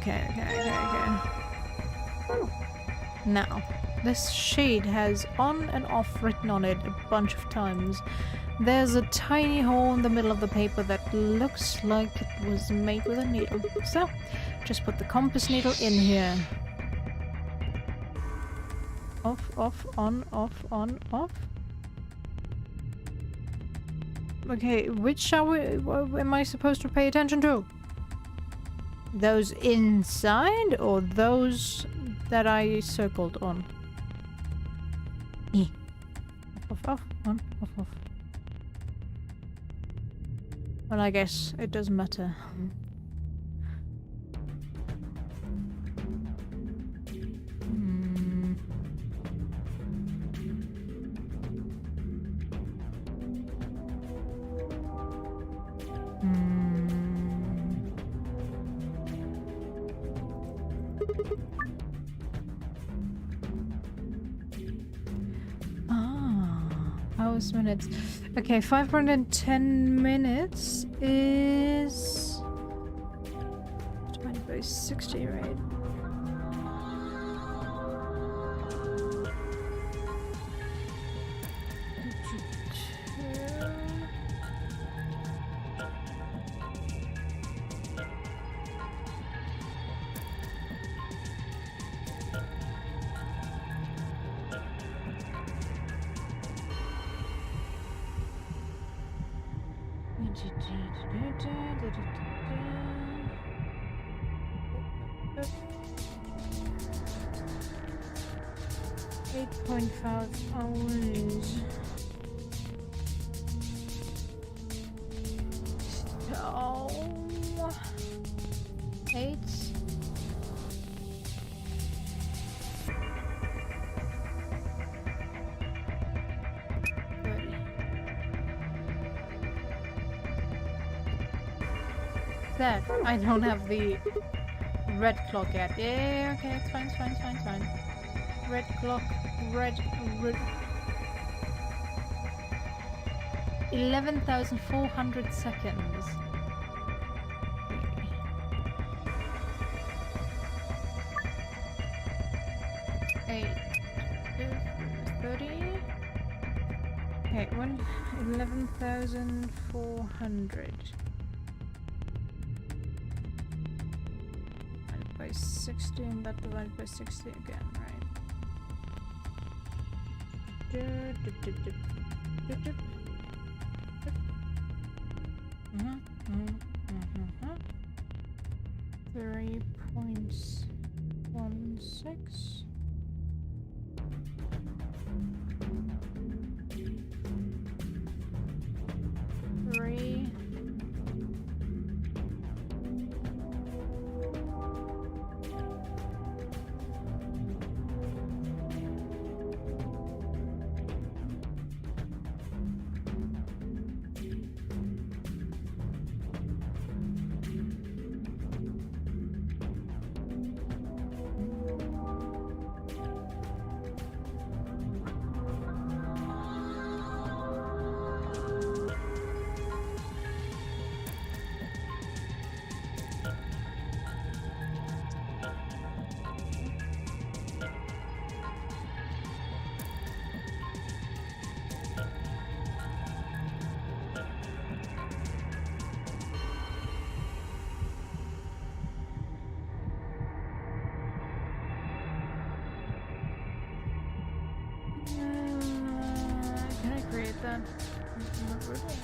Okay. Now, this sheet has on and off written on it a bunch of times. There's a tiny hole in the middle of the paper that looks like it was made with a needle. So, just put the compass needle in here. Off, on, off. Okay, which am I supposed to pay attention to? Those inside or those that I circled on? Off, on, off. Well, I guess it doesn't matter. Hours, minutes. Okay, 510 minutes is divided by 60, right? That I don't have the red clock yet. Yeah, okay, it's fine. Red clock, red. 11,400 seconds. 30. Okay, 11,400. 60 and that divided by 60 again, right? Three points 1.6. Three. that? Not really.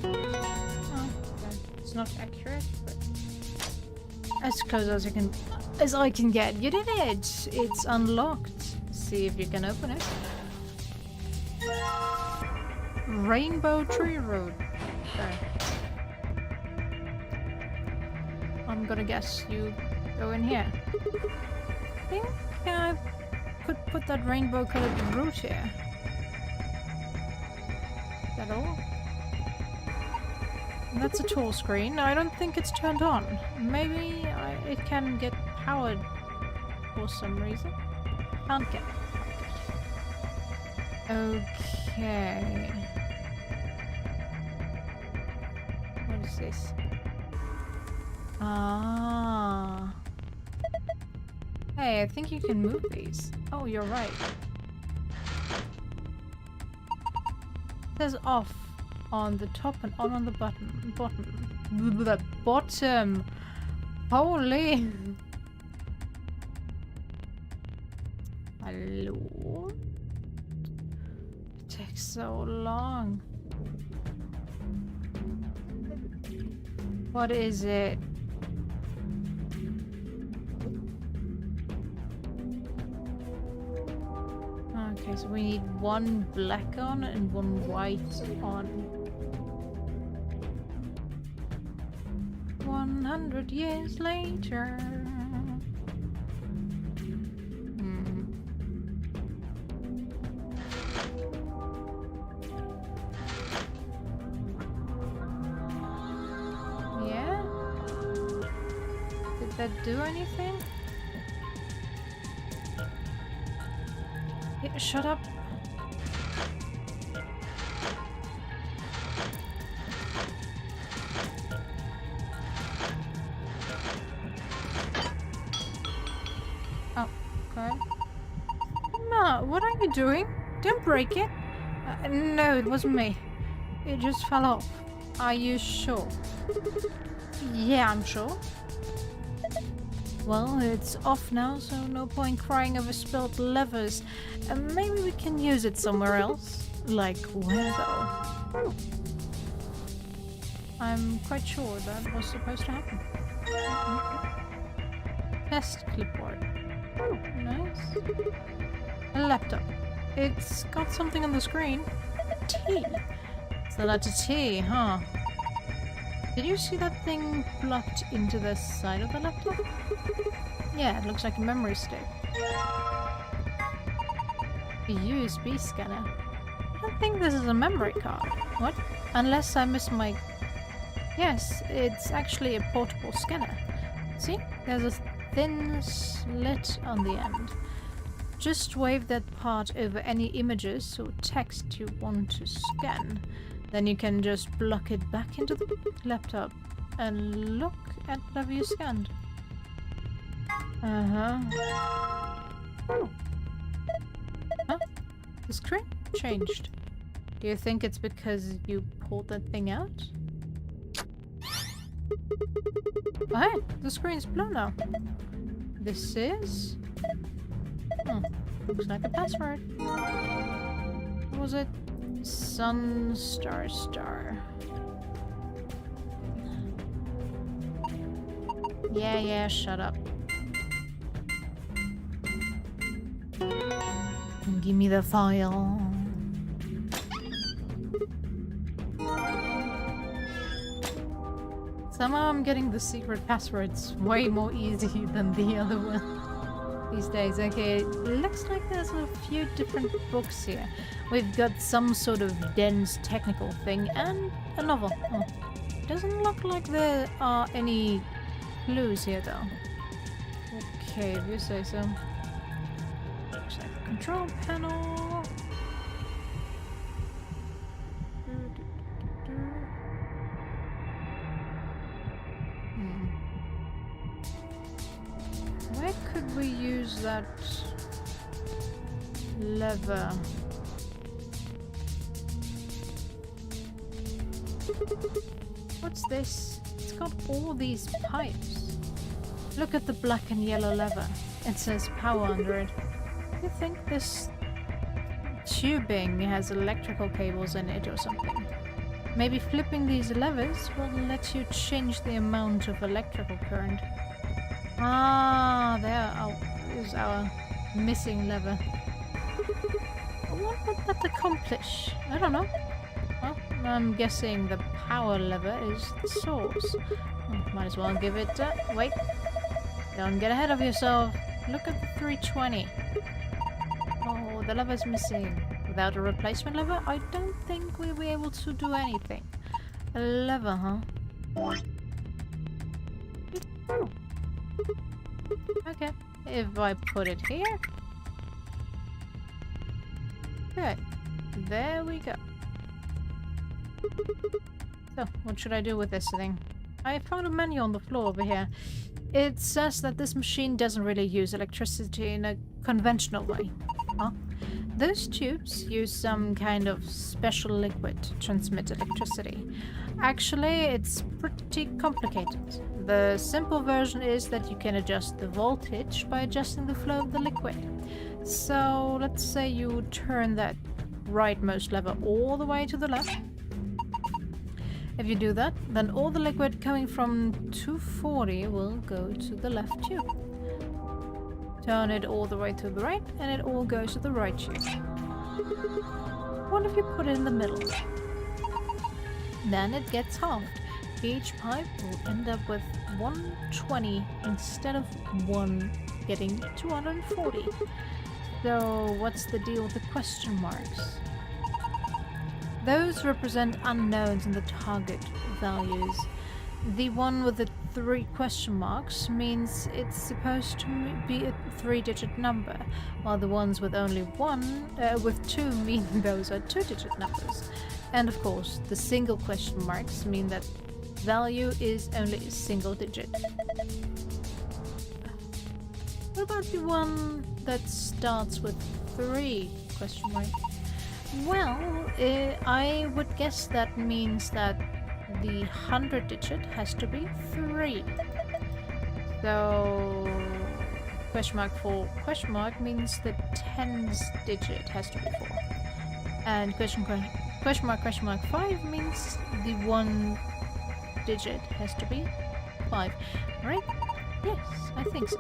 Oh, okay. It's not accurate, but as close as I can get. You did it! It's unlocked. See if you can open it. Rainbow Tree Road. Okay. I'm gonna guess you go in here. I think I could put that rainbow colored route here. Is that all? That's a tall screen. I don't think it's turned on. Maybe it can get powered for some reason. Can't get. Okay. What is this? Ah. Hey, I think you can move these. Oh, you're right. It says off on the top and on the bottom. The bottom. Holy. Hello. It takes so long. What is it? Okay, so we need one black on and one white on. 100 years later. Yeah? Did that do anything? Yeah, shut up. Oh, okay. Ma, what are you doing? Don't break it. No, it wasn't me. It just fell off. Are you sure? Yeah, I'm sure. Well, it's off now, so no point crying over spilled levers. Maybe we can use it somewhere else. Like where, though? I'm quite sure that was supposed to happen. Test clipboard. Oh, nice. A laptop. It's got something on the screen. A T. It's the letter T, huh? Did you see that thing plugged into the side of the laptop? Yeah, it looks like a memory stick. A USB scanner. I don't think this is a memory card. What? Unless I missed my... Yes, it's actually a portable scanner. See? There's a thin slit on the end. Just wave that part over any images or text you want to scan. Then you can just block it back into the laptop and look at whatever you scanned. Uh-huh. Oh. Huh? The screen changed. Do you think it's because you pulled that thing out? Oh, hey, the screen's blue now. This is... looks like a password. What was it? Sun star star. Yeah, shut up. Give me the file. Somehow I'm getting the secret passwords way more easy than the other one these days. Okay, it looks like there's a few different books here. We've got some sort of dense technical thing and a novel. Oh. Doesn't look like there are any clues here though. Okay, if you say so. Looks like a control panel. Where could we use that lever? What's this? It's got all these pipes. Look at the black and yellow lever. It says power under it. You think this tubing has electrical cables in it or something. Maybe flipping these levers will let you change the amount of electrical current. Ah, there is our missing lever. What would that accomplish? I don't know. Well, I'm guessing the power lever is the source. Oh, might as well give it... wait. Don't get ahead of yourself. Look at the 320. Oh, the lever's missing. Without a replacement lever, I don't think we'll be able to do anything. A lever, huh? Okay, if I put it here. Good. There we go. So, what should I do with this thing? I found a menu on the floor over here. It says that this machine doesn't really use electricity in a conventional way. Huh? Those tubes use some kind of special liquid to transmit electricity. Actually, it's pretty complicated. The simple version is that you can adjust the voltage by adjusting the flow of the liquid. So, let's say you turn that rightmost lever all the way to the left. If you do that, then all the liquid coming from 240 will go to the left tube. Turn it all the way to the right, and it all goes to the right tube. What if you put it in the middle? Then it gets halved. Each pipe will end up with 120 instead of one getting 240. So what's the deal with the question marks? Those represent unknowns in the target values. The one with the 3 question marks means it's supposed to be a 3-digit number, while the ones with only with 2 mean those are 2-digit numbers. And of course, the single question marks mean that value is only a single digit. What about the one that starts with 3 question marks? Well, I would guess that means that the 100 digit has to be 3. So question mark 4 question mark means the tens digit has to be 4. And question mark 5 means the 1 digit has to be 5. Right? Yes, I think so.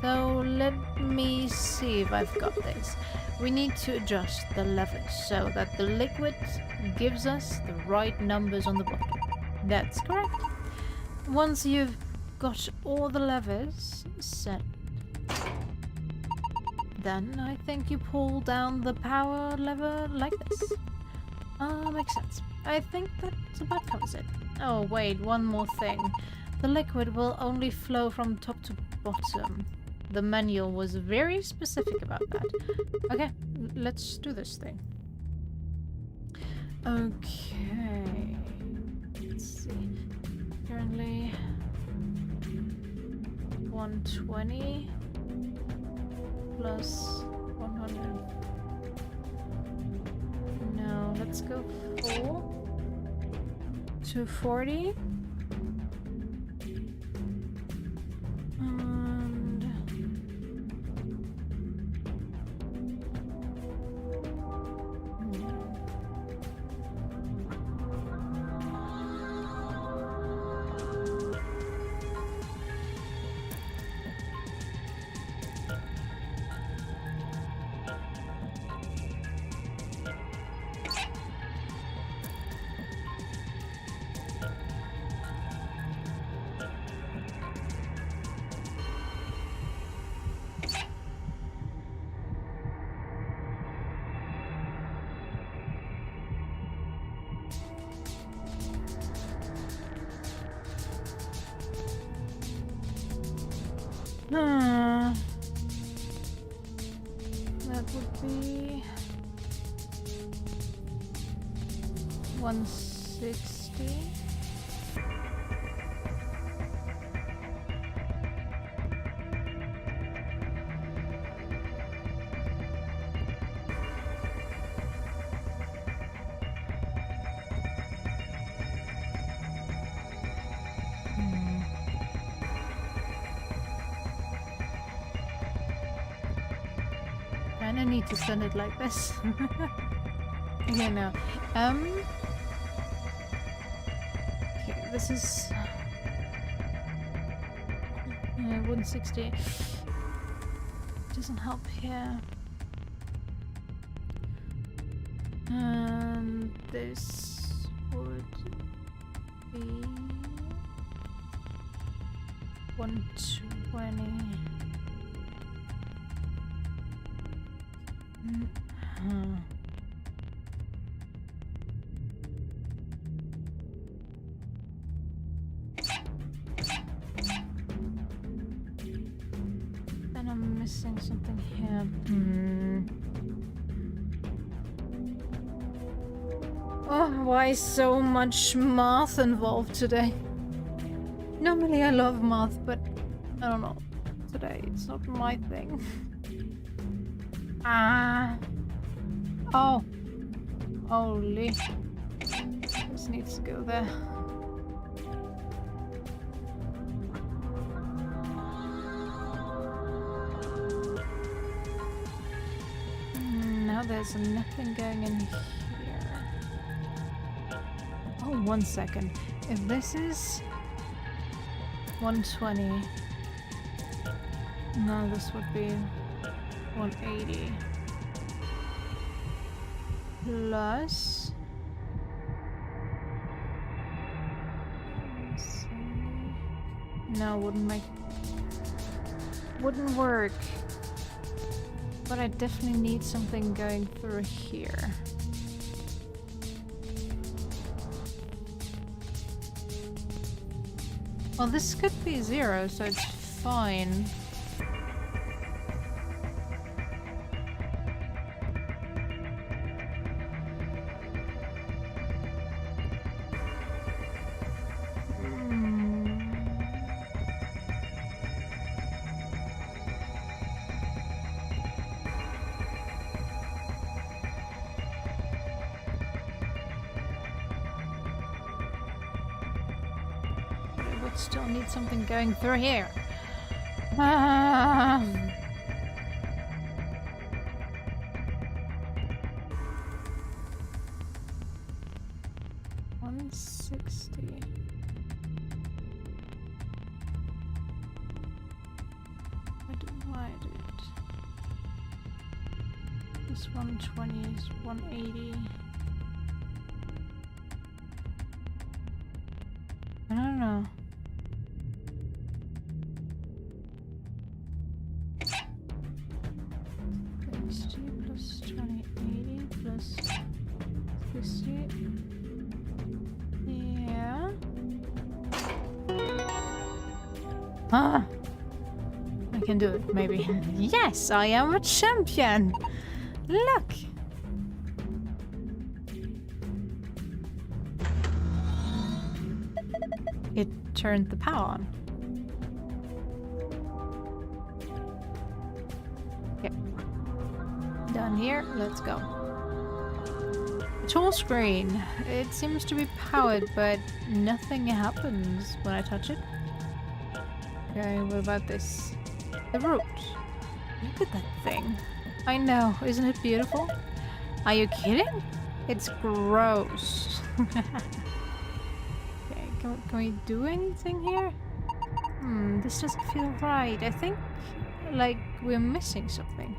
So let me see if I've got this. We need to adjust the levers so that the liquid gives us the right numbers on the bottom. That's correct. Once you've got all the levers set, then I think you pull down the power lever like this. Makes sense. I think that about covers it. Oh wait, one more thing. The liquid will only flow from top to bottom. The manual was very specific about that. Okay, let's do this thing. Okay. Let's see. Currently 120 plus 100. No, let's go full. 240. That would be 160. kinda need to send it like this. Okay, now. Okay, this is 160. Doesn't help here. And this would be 120. Then I'm missing something here. Oh, why so much math involved today? Normally I love math, but I don't know. Today it's not my thing. Oh. Holy. This needs to go there. Now there's nothing going in here. Oh, 1 second. If this is 120, no, this would be 180 plus. No, wouldn't work. But I definitely need something going through here. Well, this could be 0, so it's fine. Still need something going through here. 160. I divided. This 120 is 180. I don't know. Plus 2080 plus 60. Yeah. Ah! I can do it, maybe. Yes, I am a champion! Look! It turned the power on. Done here, let's go. Tool screen. It seems to be powered, but nothing happens when I touch it. Okay, what about this? The root. Look at that thing. I know, isn't it beautiful? Are you kidding? It's gross. Okay, can we do anything here? This doesn't feel right. I think, like, we're missing something.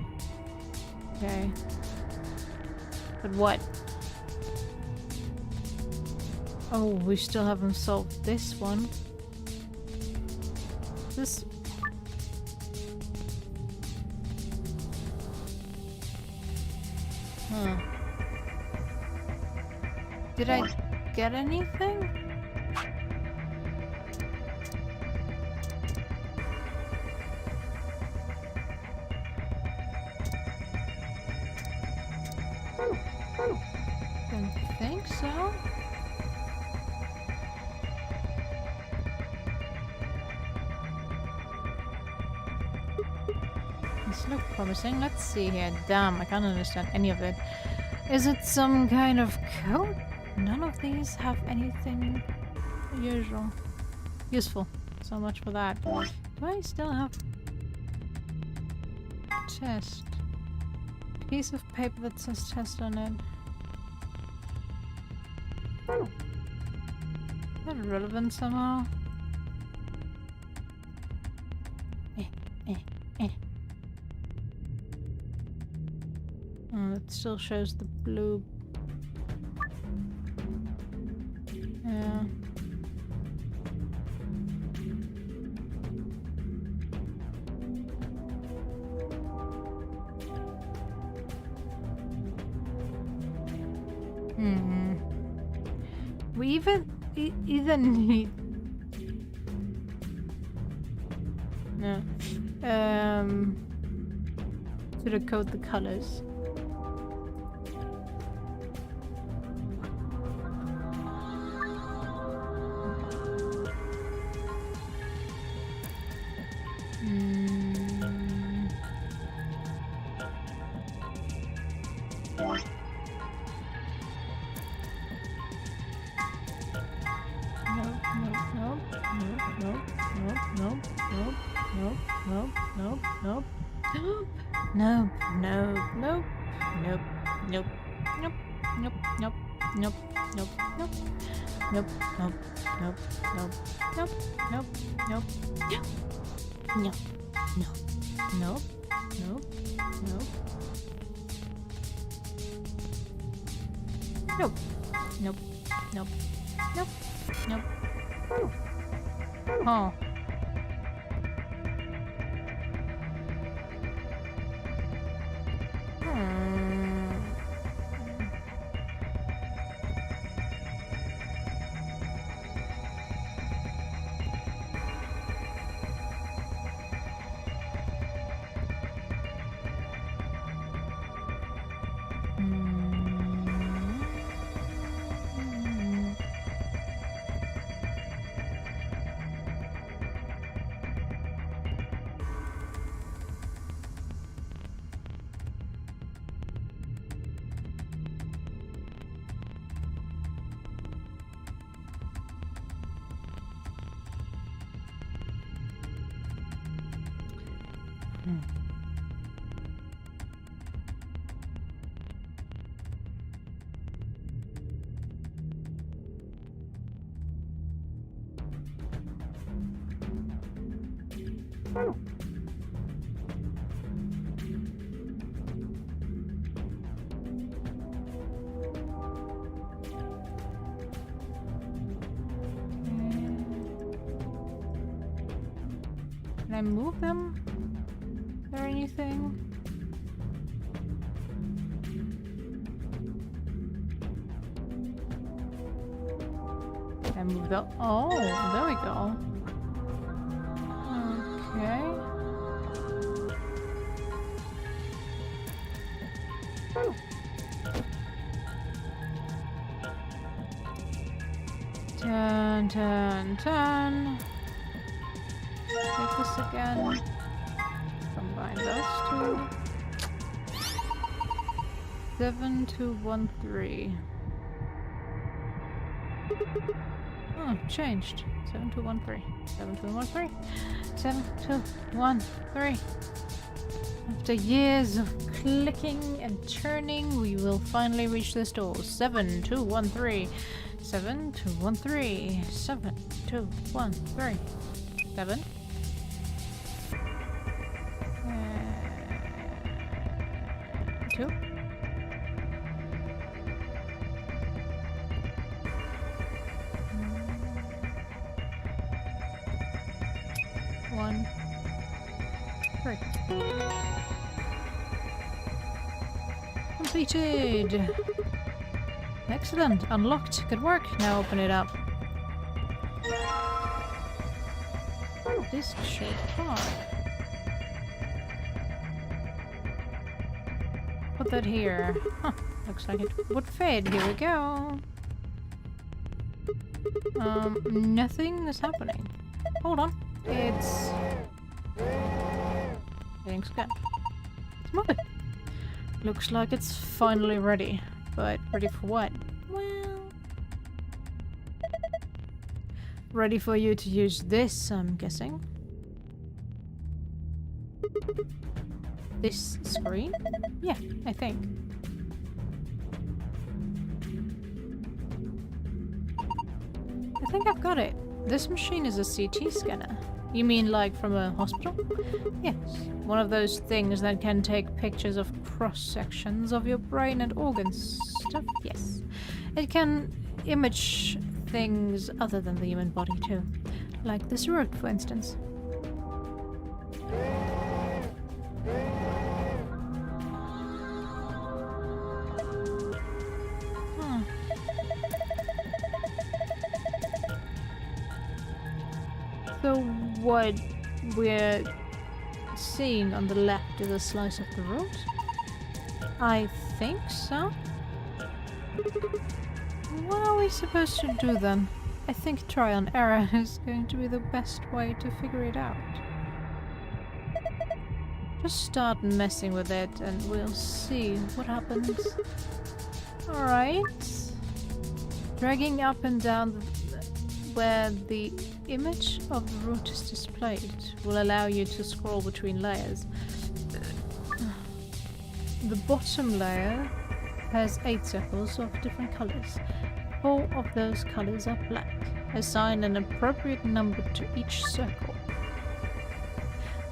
Okay. But what? Oh, we still haven't solved this one. This... Huh. Did I get anything? Don't think so. This looks promising. Let's see here. Damn, I can't understand any of it. Is it some kind of code? None of these have anything useful. So much for that. Do I still have test? piece of paper that says test on it. Is that relevant somehow? Oh, it still shows the blue. Yeah. We either need to decode the colors. Oh. Can I move them? Or anything? Can I move the— oh, there we go. Okay. Turn. Take this again. Combine those two. 7213. Oh, changed. 7213. 7213. 7213. After years of clicking and turning, we will finally reach this door. 7213. 7213. 7213. 7. 2. 1. 3. Completed. Excellent. Unlocked. Good work. Now open it up. Disc shaped card. Put that here. Huh. Looks like it would fit. Here we go. Nothing is happening. Hold on. It's getting scared. It's moving. Looks like it's finally ready. But ready for what? Well, ready for you to use this, I'm guessing. this screen? Yeah, I think. I think I've got it. This machine is a CT scanner. You mean like from a hospital? Yes. One of those things that can take pictures of cross-sections of your brain and organs stuff? Yes. It can image things other than the human body too. Like this root, for instance. So what we're seeing on the left is a slice of the root? I think so. What are we supposed to do then? I think try and error is going to be the best way to figure it out. Just start messing with it and we'll see what happens. Alright. Dragging up and down where the image of the root is displayed will allow you to scroll between layers. The bottom layer has 8 circles of different colors. 4 of those colors are black. Assign an appropriate number to each circle.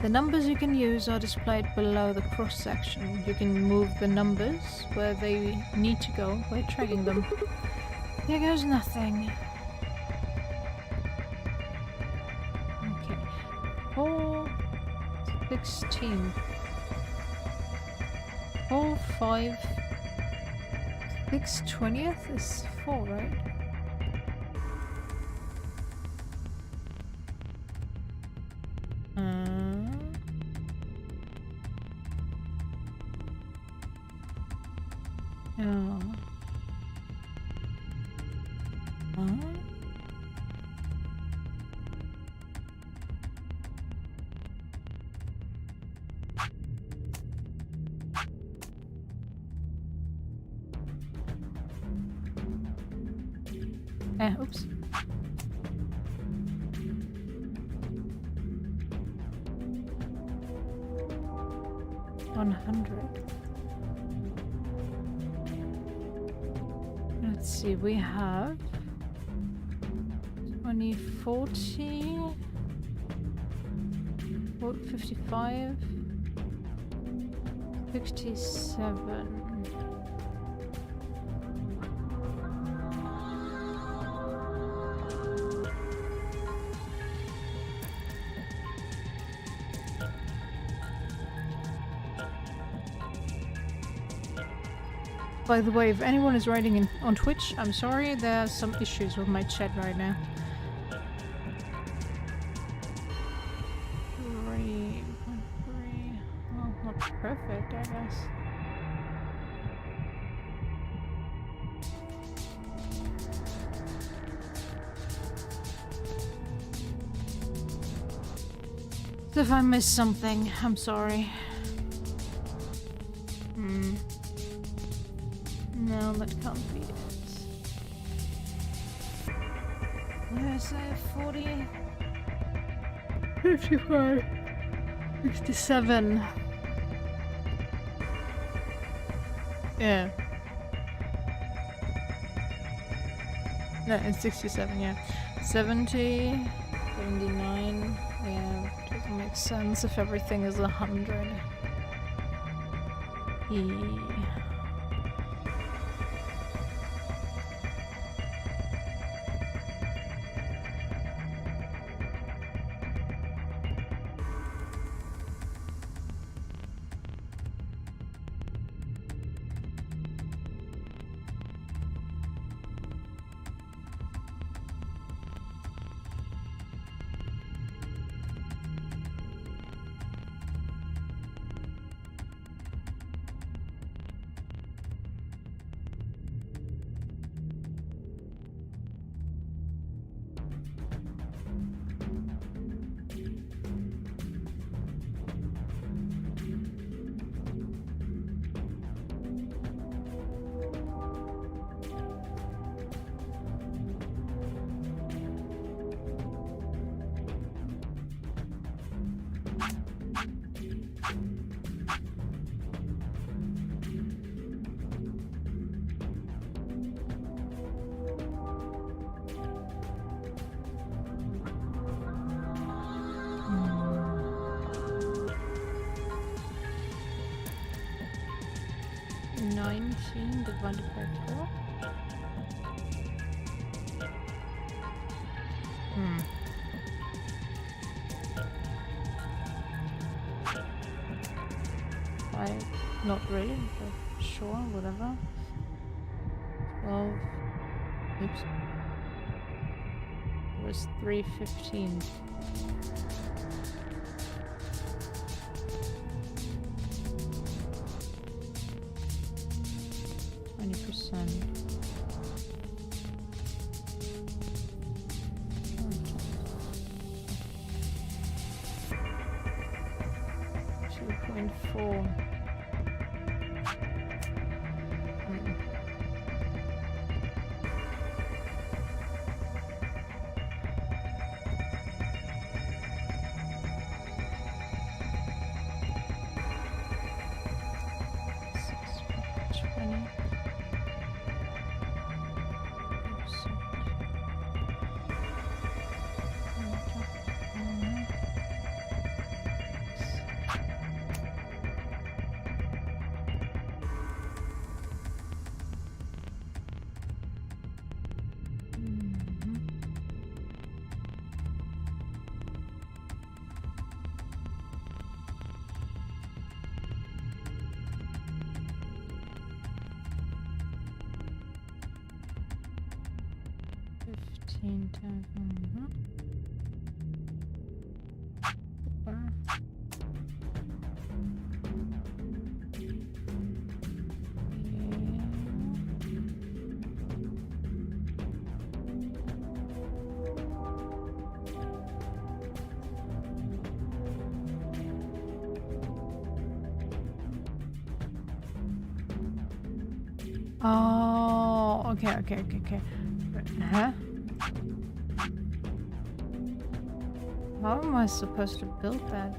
The numbers you can use are displayed below the cross-section. You can move the numbers where they need to go by dragging them. Here goes nothing. Okay. 4, 16. 4, 5, 6, 20th is 4, right? Oh. Oops. Let's see, we have 20, 40, 55, 67. By the way, if anyone is writing on Twitch, I'm sorry, there are some issues with my chat right now. 3.3. Well, not perfect, I guess. So if I missed something, I'm sorry. No, that can't be it. Where's that? 40? 55. 67. Yeah. No, it's 67, yeah. 70. 79. Yeah, doesn't make sense if everything is 100. divided by 4. Not really, but sure, whatever. 12. Oops. It was 315. Oh, okay. Huh? How am I supposed to build that?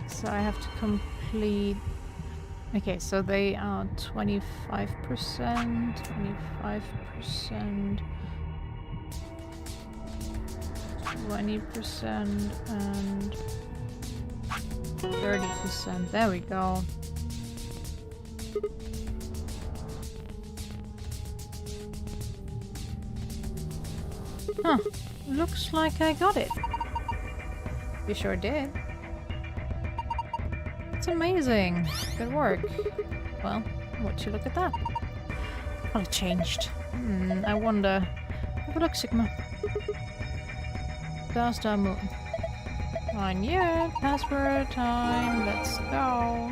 So I have to complete... Okay, so they are 25%, 25%, 20%, and 30%. There we go. Huh. Looks like I got it. You sure did. It's amazing. Good work. Well, would you look at that? Well, it changed. I wonder. Have a look, Sigma. Star Moon. On yet. Password time. Let's go.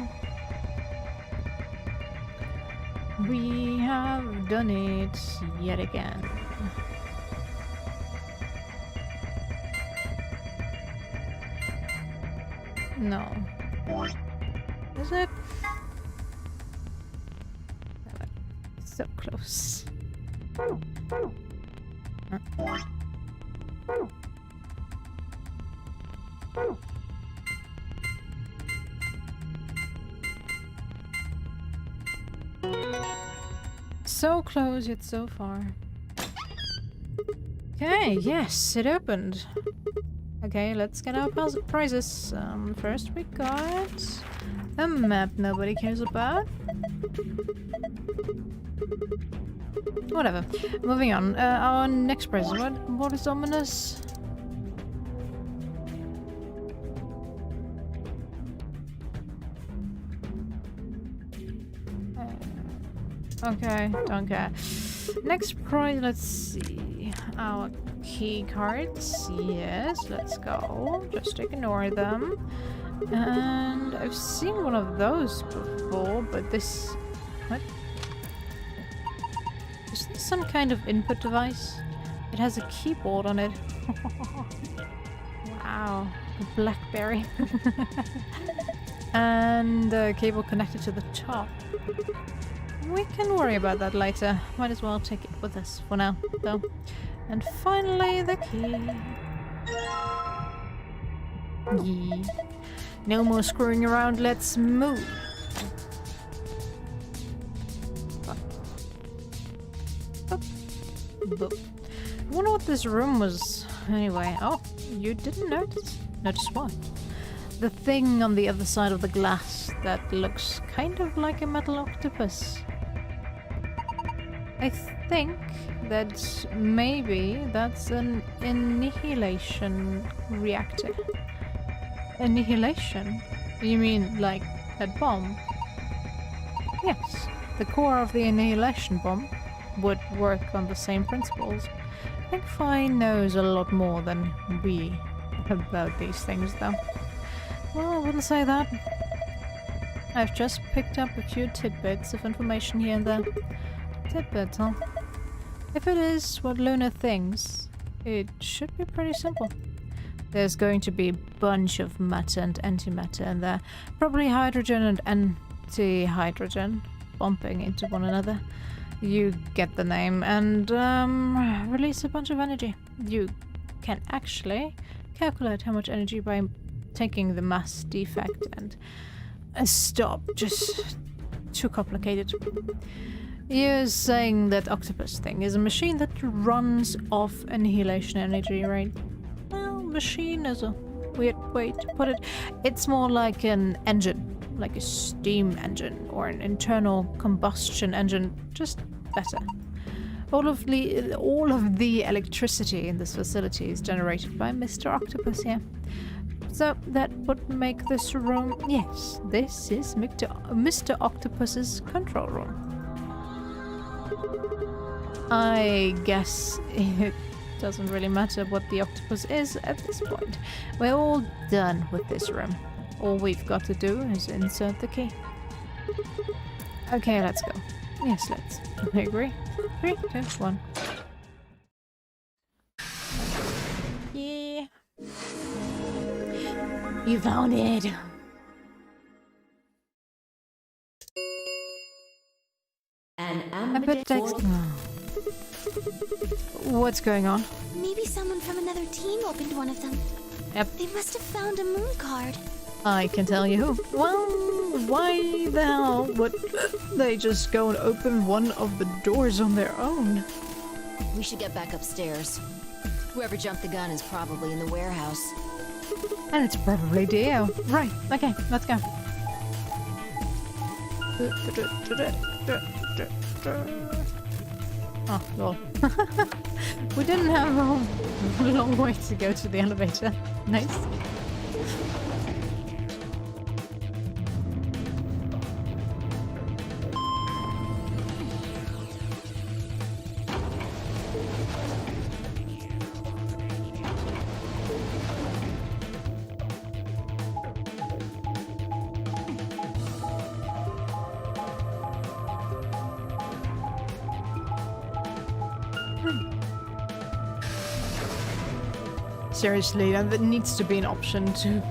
We have done it yet again. No. Is it? So close. So close yet so far. Okay, yes, it opened. Okay, let's get our prizes. First we got a map nobody cares about. Whatever. Moving on. Our next prize. What is ominous? Okay, don't care. Next prize, let's see. Our key cards. Yes, let's go. Just ignore them. And I've seen one of those before, but this... What? Is this some kind of input device? It has a keyboard on it. Wow. A BlackBerry. And a cable connected to the top. We can worry about that later. Might as well take it with us for now, though. And finally, the key. Yee. No more screwing around, let's move. I wonder what this room was anyway. Oh, you didn't notice? Notice what? The thing on the other side of the glass that looks kind of like a metal octopus. I think that maybe that's an annihilation reactor. Annihilation? You mean like that bomb? Yes, the core of the annihilation bomb would work on the same principles. I think Fi knows a lot more than we about these things though. Well, I wouldn't say that. I've just picked up a few tidbits of information here and there. Tidbits, huh? If it is what Luna thinks, it should be pretty simple. There's going to be a bunch of matter and antimatter in there. Probably hydrogen and anti-hydrogen bumping into one another. You get the name, and release a bunch of energy. You can actually calculate how much energy by taking the mass defect and stop. Just too complicated. You're saying that octopus thing is a machine that runs off annihilation energy, right? Well, machine is a weird way to put it. It's more like an engine, like a steam engine or an internal combustion engine, just better. All of the electricity in this facility is generated by Mr. Octopus here. So that would make this room... Yes, this is Mr. Octopus's control room. I guess it doesn't really matter what the octopus is at this point. We're all done with this room. All we've got to do is insert the key. Okay, let's go. Yes, let's. I agree. 3, 2, 1. Yeah. You found it. An I bet ambidex What's going on? Maybe someone from another team opened one of them. Yep. They must have found a moon card. I can tell you who. Well, why the hell would they just go and open one of the doors on their own? We should get back upstairs. Whoever jumped the gun is probably in the warehouse. And it's probably Dio. Right, okay, let's go. Oh, lol. We didn't have a long way to go to the elevator. Nice. Seriously, there needs to be an option to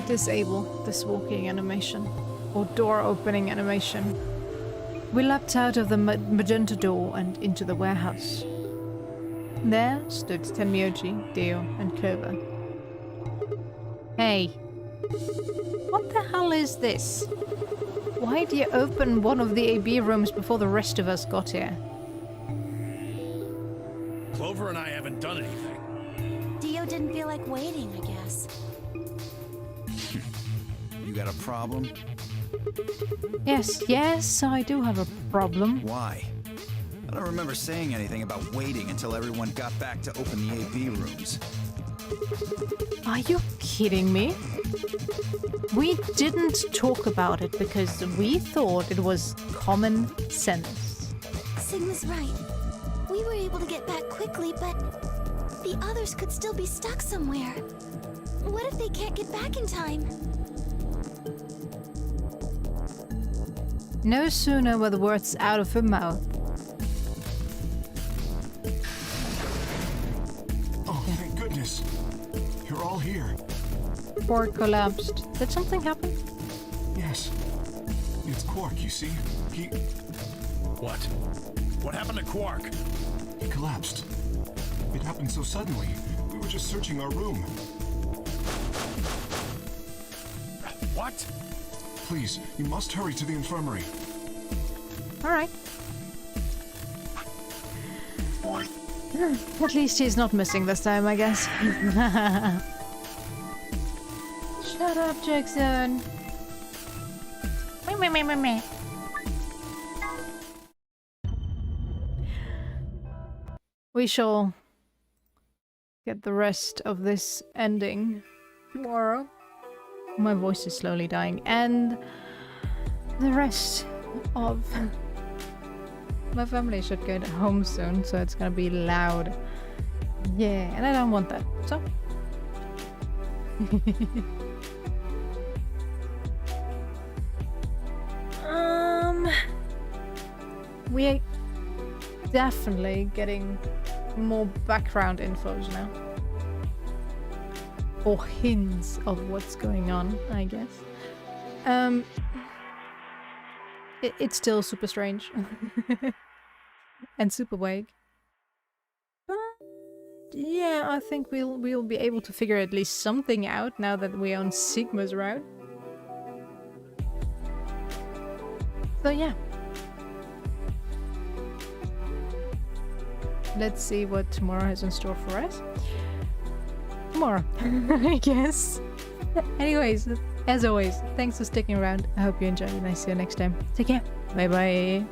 disable this walking animation or door opening animation. We leapt out of the magenta door and into the warehouse. There stood Tenmyoji, Dio, and Clover. Hey, what the hell is this? Why do you open one of the AB rooms before the rest of us got here? Clover and I haven't done anything. Dio didn't feel like waiting, I guess. You got a problem? Yes, I do have a problem. Why? I don't remember saying anything about waiting until everyone got back to open the AB rooms. Are you kidding me? We didn't talk about it because we thought it was common sense. Sigma's right. We were able to get back quickly, but the others could still be stuck somewhere. What if they can't get back in time? No sooner were the words out of her mouth. Oh, thank goodness. You're all here. Quark collapsed. Did something happen? Yes. It's Quark, you see. He What? What happened to Quark? collapsed. It happened so suddenly. were just searching our room. What? Please, you must hurry to the infirmary. Alright. At least he's not missing this time, I guess. Shut up, Jackson. Meh, meh, meh, meh. We shall get the rest of this ending tomorrow. My voice is slowly dying. And the rest of my family should get home soon, so it's gonna be loud. Yeah, and I don't want that, so. We're definitely getting more background infos now. Or hints of what's going on, I guess. It's still super strange. And super vague. But yeah, I think we'll be able to figure at least something out now that we're on Sigma's route. So yeah. Let's see what tomorrow has in store for us. Tomorrow, I guess. Anyways, as always, thanks for sticking around. I hope you enjoyed and I see you next time. Take care. Bye bye.